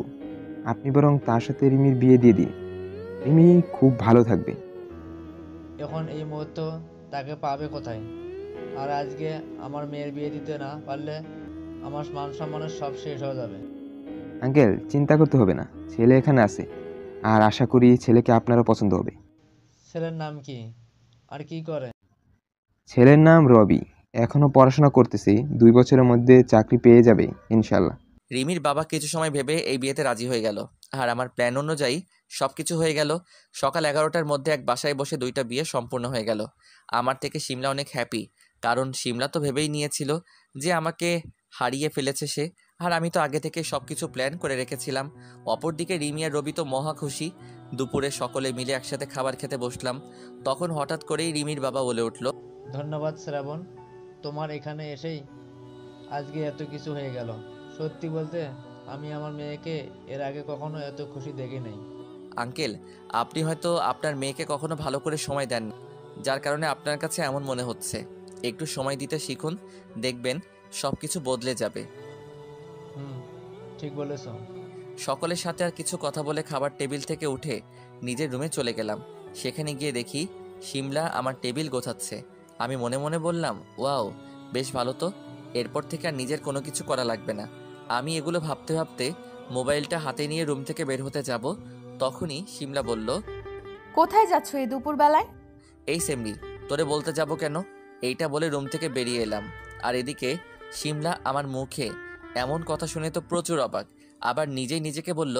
আপনি বরং তার সাথে রিমির বিয়ে দিয়ে দিন, রিমি খুব ভালো থাকবে। এখন এই মুহূর্তে তাকে পাবে কোথায়? আর আজকে আমার মেয়ের বিয়ে দিতে না পারলে আমার মান সম্মানের সব শেষ হয়ে যাবে। আঙ্কেল, চিন্তা করতে হবে না, ছেলে এখানে আছে, আর আশা করি ছেলেকে আপনারও পছন্দ হবে। ছেলের নাম কি আর কি করে? ছেলের নাম রবি, এখনো পড়াশোনা করতেছি, 2 বছরের মধ্যে চাকরি পেয়ে যাবে ইনশাল্লাহ। রিমির বাবা কিছু সময় ভেবে এই বিয়েতে রাজি হয়ে গেল, আর আমার প্ল্যান অনুযায়ী সবকিছু হয়ে গেল। সকাল 11টার মধ্যে এক বাসায় বসে 2টা বিয়ে সম্পূর্ণ হয়ে গেল। আমার থেকে শিমলা অনেক হ্যাপি, কারণ শিমলা তো ভেবেই নিয়েছিল যে আমাকে হারিয়ে ফেলেছে সে, আর আমি তো আগে থেকে সবকিছু প্ল্যান করে রেখেছিলাম। অপরদিকে রিমি আর রবি তো মহা খুশি। দুপুরে সকলে মিলে একসাথে খাবার খেতে বসলাম। তখন হঠাৎ করেই রিমির বাবা বলে উঠল, ধন্যবাদ শ্রাবণ, তোমার এখানে এসেই আজকে এত কিছু হয়ে গেল। সত্যি বলতে আমি আমার মেয়েকে এর আগে কখনো এত খুশি দেখি নাই। আঙ্কেল, আপনি হয়তো আপনার মেয়েকে কখনো ভালো করে সময় দেন, যার কারণে আপনার কাছে এমন মনে হচ্ছে। একটু সময় দিতে শিখুন, দেখবেন সব কিছু বদলে যাবে। ঠিক বলেছ। সকলের সাথে আর কিছু কথা বলে খাবার টেবিল থেকে উঠে নিজের রুমে চলে গেলাম। সেখানে গিয়ে দেখি শিমলা আমার টেবিল গোছাচ্ছে। আমি মনে মনে বললাম, ওয়াও, বেশ ভালো তো, এরপর থেকে আর নিজের কোনো কিছু করা লাগবে না। আমি এগুলো ভাবতে ভাবতে মোবাইলটা হাতে নিয়ে রুম থেকে বের হতে যাব, তখনই শিমলা বলল, কোথায় যাচ্ছ এই দুপুরবেলায়? এই সেমরি, তোরে বলতে যাব কেন? এইটা বলে রুম থেকে বেরিয়ে এলাম। আর এদিকে শিমলা আমার মুখে এমন কথা শুনে তো প্রচুর অবাক, আবার নিজেই নিজেকে বলল,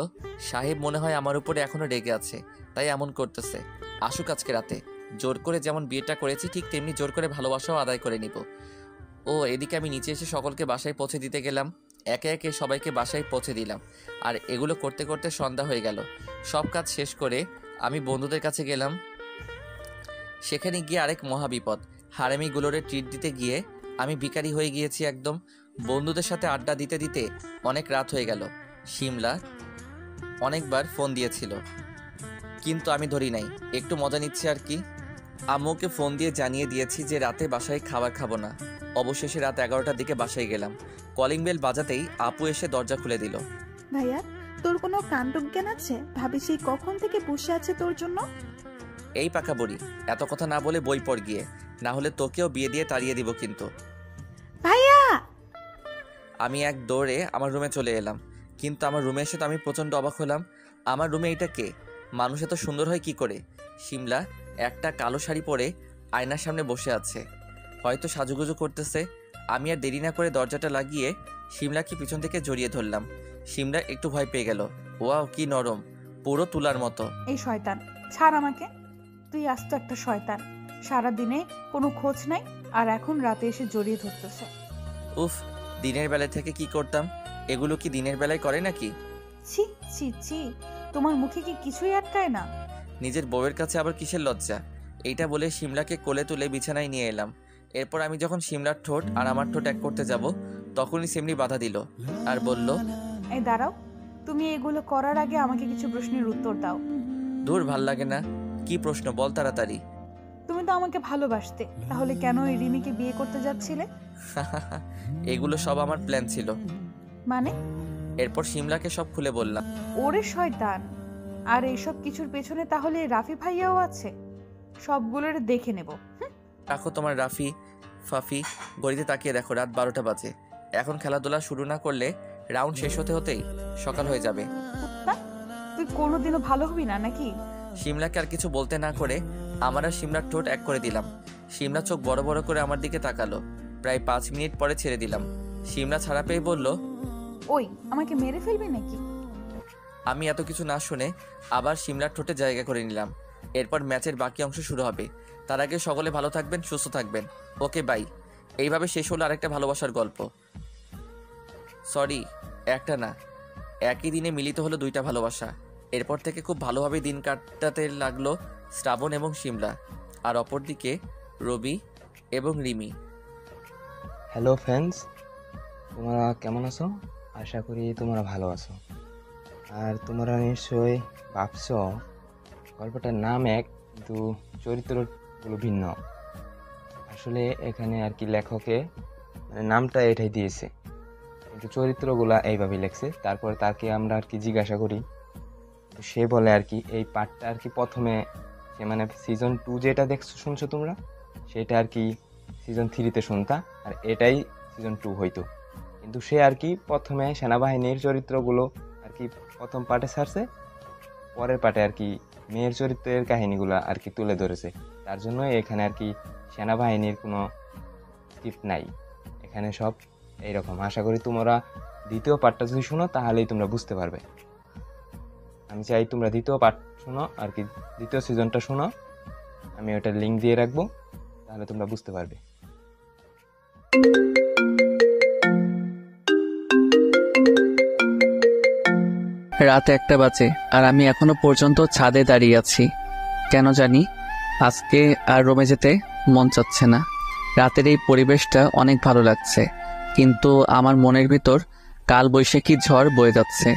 সাহেব মনে হয় আমার উপরে এখনো রেগে আছে, তাই এমন করতেছে। আসুক আজকে রাতে, জোর করে যেমন বিয়েটা করেছি ঠিক তেমনি জোর করে ভালোবাসাও আদায় করে নিব। ও এদিকে আমি নিচে এসে সকলকে বাসায় পৌঁছে দিতে গেলাম। একে একে সবাইকে বাসায় পৌঁছে দিলাম, আর এগুলো করতে করতে সন্ধ্যা হয়ে গেল। সব কাজ শেষ করে আমি বন্ধুদের কাছে গেলাম। সেখানে গিয়ে আরেক মহাবিপদ, হারামিগুলোরে ট্রিট দিতে গিয়ে আমি ভিখারি হয়ে গিয়েছি একদম। বন্ধুদের সাথে আড্ডা দিতে দিতে অনেক রাত হয়ে গেল। শিমলা অনেকবার ফোন দিয়েছিল, কিন্তু আমি ধরি নাই, একটু মজা নিচ্ছি আর কি। আম্মুকে ফোন দিয়ে জানিয়ে দিয়েছি যে রাতে বাসায় খাবার খাবো না। অবশেষে রাত 11টার দিকে বাসায় গেলাম। কলিং বেল বাজাতেই আপু এসে দরজা খুলে দিল। ভাইয়া, তোর কোনো কাণ্ডজ্ঞান আছে? ভাবি সেই কখন থেকে বসে আছে তোর জন্য। এই পাকা বুড়ি, এত কথা না বলে বই পড় গিয়ে, না হলে তোকেও বিয়ে দিয়ে তাড়িয়ে দিব কিন্তু। ভাইয়া! আমি এক দৌড়ে আমার রুমে চলে এলাম, কিন্তু আমার রুমে এসে তো আমি প্রচণ্ড অবাক হলাম। আমার রুমে এটা কে? মানুষ এত সুন্দর হয় কি করে? শিমলা একটা কালো শাড়ি পরে আয়নার সামনে বসে আছে, হয়তো সাজুগুজু করতেছে। আমি আর দেরি না করে দরজাটা লাগিয়ে শিমলাকে পিছন থেকে জড়িয়ে ধরলাম। শিমলা একটু ভয় পেয়ে গেল। ওয়াও, কি নরম, পুরো তুলার মতো। এই শয়তান, ছাড় আমাকে। তুই আস্ত একটা শয়তান। সারাদিনে কোনো খোঁজ নাই, আর এখন রাতে এসে জড়িয়ে ধরতেছে। উফ, দিনের বেলায় থেকে কি করতাম? এগুলো কি দিনের বেলায় করে নাকি? ছি ছি ছি, তোমার মুখে কি কিছুই আটকায় না? নিজের বউয়ের কাছে আবার কিসের লজ্জা? এইটা বলে শিমলাকে কোলে তুলে বিছানায় নিয়ে এলাম। এরপর আমি যখন শিমলার ঠোঁট আর আমার ঠোঁট এক করতে যাব, তখনই সিমনি বাধা দিল আর বলল, এই দাঁড়াও, তুমি এগুলো করার আগে আমাকে কিছু প্রশ্নের উত্তর দাও। দূর, ভাল লাগে না। কি প্রশ্ন বল তাড়াতাড়ি। তুমি তো আমাকে ভালোবাসতে, তাহলে কেন এই রিমিকে বিয়ে করতে যাচ্ছিলে? এগুলো সব আমার প্ল্যান ছিল। মানে? এরপর শিমলাকে সব খুলে বললাম। ওরে শয়তান, আর এইসব কিছুর পেছনে তাহলে রাফি ভাইয়াও আছে? সবগুলোর দেখে নেব। রাখো তোমার রাফি ফাফি, ঘড়িতে তাকিয়ে দেখো রাত 12টা বাজে। এখন খেলাধুলা শুরু না করলে রাউন্ড শেষ হতে হতেই সকাল হয়ে যাবে। তুই কোনোদিনও ভালো হবি না নাকি? শিমলাকে আর কিছু বলতে না করে আমার আর শিমলার ঠোঁট এক করে দিলাম। শিমলা চোখ বড় বড় করে আমার দিকে তাকালো। প্রায় 5 মিনিট পরে ছেড়ে দিলাম। শিমলা ছাড়া পেয়ে বলল, ওই আমাকে মেরে ফেলবি নাকি? আমি এত কিছু না শুনে আবার শিমলার ঠোঁটে জায়গা করে নিলাম। এরপর ম্যাচের বাকি অংশ শুরু হবে। তার আগে সকলে ভালো থাকবেন, সুস্থ থাকবেন। Okay bye. এইভাবে শেষ হলো আরেকটা ভালোবাসার গল্প। সরি, একটা না, একই দিনে মিলিত হলো 2টা ভালোবাসা। এরপর থেকে খুব ভালোভাবে দিন কাটাতে লাগলো শ্রাবণ এবং শিমলা, আর অপরদিকে রবি এবং রিমি। হ্যালো ফ্রেন্ডস, তোমরা কেমন আছো? আশা করি তোমরা ভালো আছো। আর তোমরা নিশ্চয়ই ভাবছ গল্পটার নাম এক, কিন্তু চরিত্রগুলো ভিন্ন। আসলে এখানে আর কি লেখকে নামটা এটাই দিয়েছে, কিন্তু চরিত্রগুলা এইভাবেই লেখছে। তারপর তাকে আমরা আর কি জিজ্ঞাসা করি, সে বলে আর কি এই পার্টটা আর কি প্রথমে সে মানে সিজন 2 যেটা শুনছো তোমরা, সেটা আর কি সিজন 3-তে শুনতা, আর এটাই সিজন 2 হইতো। কিন্তু সে আর কি প্রথমে সেনাবাহিনীর চরিত্রগুলো আর কি প্রথম পার্টে ছাড়ছে, পরের পার্টে আর কি মেয়ের চরিত্রের কাহিনীগুলো আর কি তুলে ধরেছে। তার জন্য এখানে আর কি সেনাবাহিনীর কোনো স্ক্রিপ্ট নাই, এখানে সব এইরকম। আশা করি তোমরা দ্বিতীয় পার্টটা যদি শুনো তাহলেই তোমরা বুঝতে পারবে। আমি চাই তোমরা দ্বিতীয় পার্ট শোনো, আর কি দ্বিতীয় সিজনটা শোনো। আমি ওটার লিঙ্ক দিয়ে রাখবো, তাহলে তোমরা বুঝতে পারবে। রাত 1টা বাজে আর আমি এখনো পর্যন্ত ছাদে দাঁড়িয়ে আছি। কেন জানি আজকে আর রুমে যেতে মন চাচ্ছে না। রাতের এই পরিবেশটা অনেক ভালো লাগছে, কিন্তু আমার মনের ভিতর কাল বৈশাখী ঝড় বয়ে যাচ্ছে।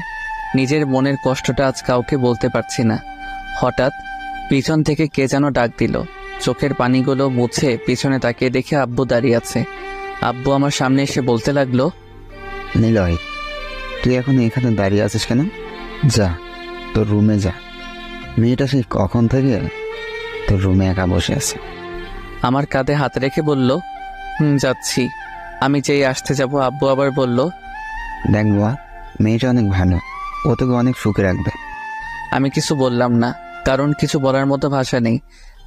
নিজের মনের কষ্টটা আজ কাউকে বলতে পারছি না। হঠাৎ পিছন থেকে কে যেন ডাক দিল। চোখের পানিগুলো মুছে পিছনে তাকিয়ে দেখে আব্বু দাঁড়িয়ে আছে। আব্বু আমার সামনে এসে বলতে লাগলো, নিলয়, তুই এখন এখানে দাঁড়িয়ে আছিস কেন? যা, তোর রুমে যা। মেয়েটা সেই কখন থেকে তোর রুমে একা বসে আছে। আমার কাঁধে হাত রেখে বলল, যাচ্ছি। আমি যেই আসতে যাব আব্বু আবার বলল, দেখ বাবা, মেয়েটা অনেক ভালো, ও তোকে অনেক সুখে রাখবে। আমি কিছু বললাম না, কারণ কিছু বলার মতো ভাষা নেই।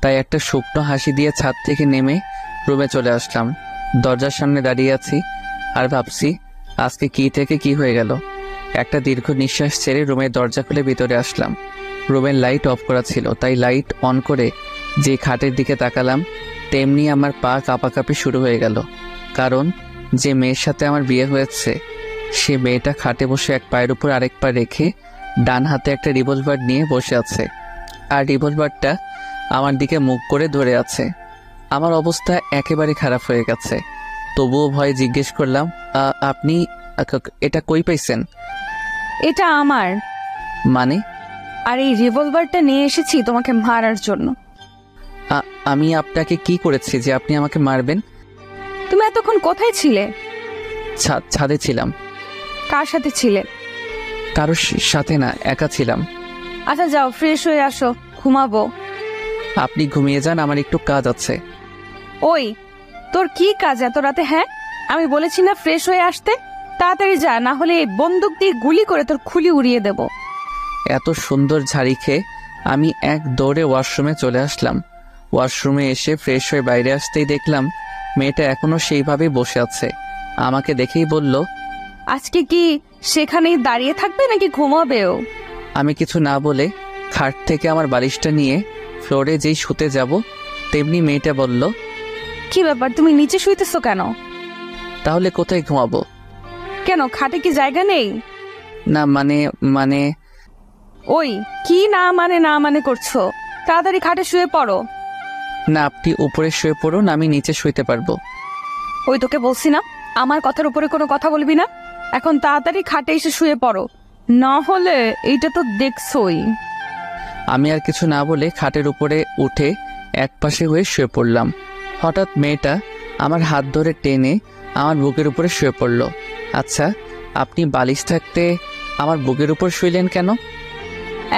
তাই একটা শুকনো হাসি দিয়ে ছাদ থেকে নেমে রুমে চলে আসলাম। দরজার সামনে দাঁড়িয়ে আছি আর ভাবছি আজকে কি থেকে কি হয়ে গেল। একটা দীর্ঘ নিঃশ্বাস ছেড়ে রুমের দরজা খুলে ভিতরে আসলাম। রুমের লাইট অফ করা ছিল, তাই লাইট অন করে যে খাটের দিকে তাকালাম, তেমনি আমার পা কাঁপাকাঁপি শুরু হয়ে গেল। কারণ যে মেয়ের সাথে আমার বিয়ে হয়েছে, সে মেয়েটা খাটে বসে এক পায়ের উপর আরেক পা রেখে ডান হাতে একটা রিভলভার নিয়ে বসে আছে, আর রিভলভারটা আমার দিকে মুখ করে ধরে আছে। আমার অবস্থা একেবারে খারাপ হয়ে গেছে। তবুও ভয়ে জিজ্ঞেস করলাম, আপনি এটা কই পাইছেন? এটা আমার। মানে? আর এই রিভলভারটা নিয়ে এসেছি তোমাকে মারার জন্য। আমি আপনাকে কি করেছি যে আপনি আমাকে মারবেন? তুমি এতক্ষণ কোথায় ছিলে? ছাদে ছিলাম। কার সাথে ছিলে? কারোর সাথে না, একা ছিলাম। আচ্ছা যাও, ফ্রেশ হয়ে আসো, ঘুমাবো। আপনি ঘুমিয়ে যান, আমার একটু কাজ আছে। ওই, তোর কি কাজ এত রাতে? হ্যাঁ, আমি বলেছি না ফ্রেশ হয়ে আসতে? তাড়াতাড়ি যা, না হলে এই বন্দুক দিয়ে গুলি করে তোর খুলি উড়িয়ে দেব। এত সুন্দর ঝাড়ি খেয়ে আমি এক দৌড়ে ওয়াশরুমে চলে আসলাম। ওয়াশরুমে এসে ফ্রেশ হয়ে বাইরে আসতেই দেখলাম মেয়েটা এখনো সেইভাবেই বসে আছে। আমাকে দেখেই বলল, আজকে কি সেখানেই দাঁড়িয়ে থাকবে নাকি ঘুমাবেও? আমি কিছু না বলে খাট থেকে আমার বালিশটা নিয়ে ফ্লোরে যেই শুতে যাব তেমনি মেয়েটা বলল, কি ব্যাপার, তুমি নিচে শুইতেছো কেন? তাহলে কোথায় ঘুমাবো? কেন, খাটে কি জায়গা নেই? না মানে ওই, কি না মানে করছো? তাড়াতাড়ি খাটে শুয়ে পড়ো। না, আপনি উপরে শুয়ে পড়ুন, আমি নিচে শুইতে পারবো। ওই, তোকে বলছি না আমার কথার উপরে কোনো কথা বলবি না। এখন তাড়াতাড়ি খাটে এসে শুয়ে পড়ো, না হলে এইটা তো দেখছই। আমি আর কিছু না বলে খাটের উপরে উঠে একপাশে হয়ে শুয়ে পড়লাম। হঠাৎ মেয়েটা আমার হাত ধরে টেনে আমার বুকের উপরে শুয়ে পড়ল। আচ্ছা, আপনি বালিশ থাকতে আমার বুকের উপর শুইলেন কেন?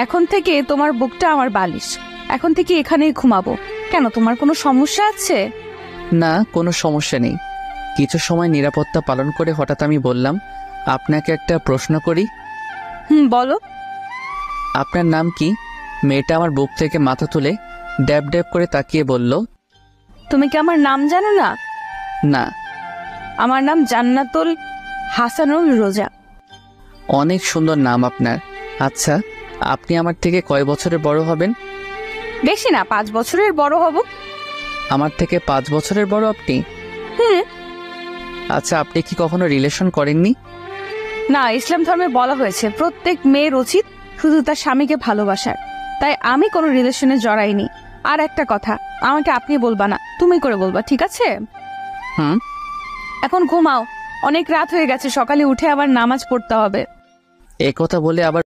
এখন থেকে তোমার বুকটা আমার বালিশ, এখন থেকে এখানেই ঘুমাবো। কেন, তোমার কোনো সমস্যা আছে? না, কোনো সমস্যা নেই। কিছু সময় নিরাপত্তা পালন করে হঠাৎ আমি বললাম, আপনাকে একটা প্রশ্ন করি। বলো। আপনার নাম কি? মেয়েটা আমার বুক থেকে মাথা তুলে ড্যাব ড্যাব করে তাকিয়ে বলল, তুমি কি আমার নাম জানো না? না। আমার নাম জান্নাতুল হাসানুল রোজা। অনেক সুন্দর নাম আপনার। আচ্ছা, আপনি আমার থেকে কয় বছরের বড় হবেন? বেশি না, 5 বছরের বড় হব। আমার থেকে 5 বছরের বড় আপনি? আচ্ছা, আপনি কি কখনো রিলেশন করেননি? না, ইসলাম ধর্মে বলা হয়েছে প্রত্যেক মেয়ের উচিত শুধু তার স্বামীকে ভালোবাসার, তাই আমি কোনো রিলেশনে জড়াইনি। আর একটা কথা, আমাকে আপনি বলবা না, তুমি করে বলবা, ঠিক আছে? এখন ঘুমাও, অনেক রাত হয়ে গেছে, সকালে উঠে আবার নামাজ পড়তে হবে। এই কথা বলে আবার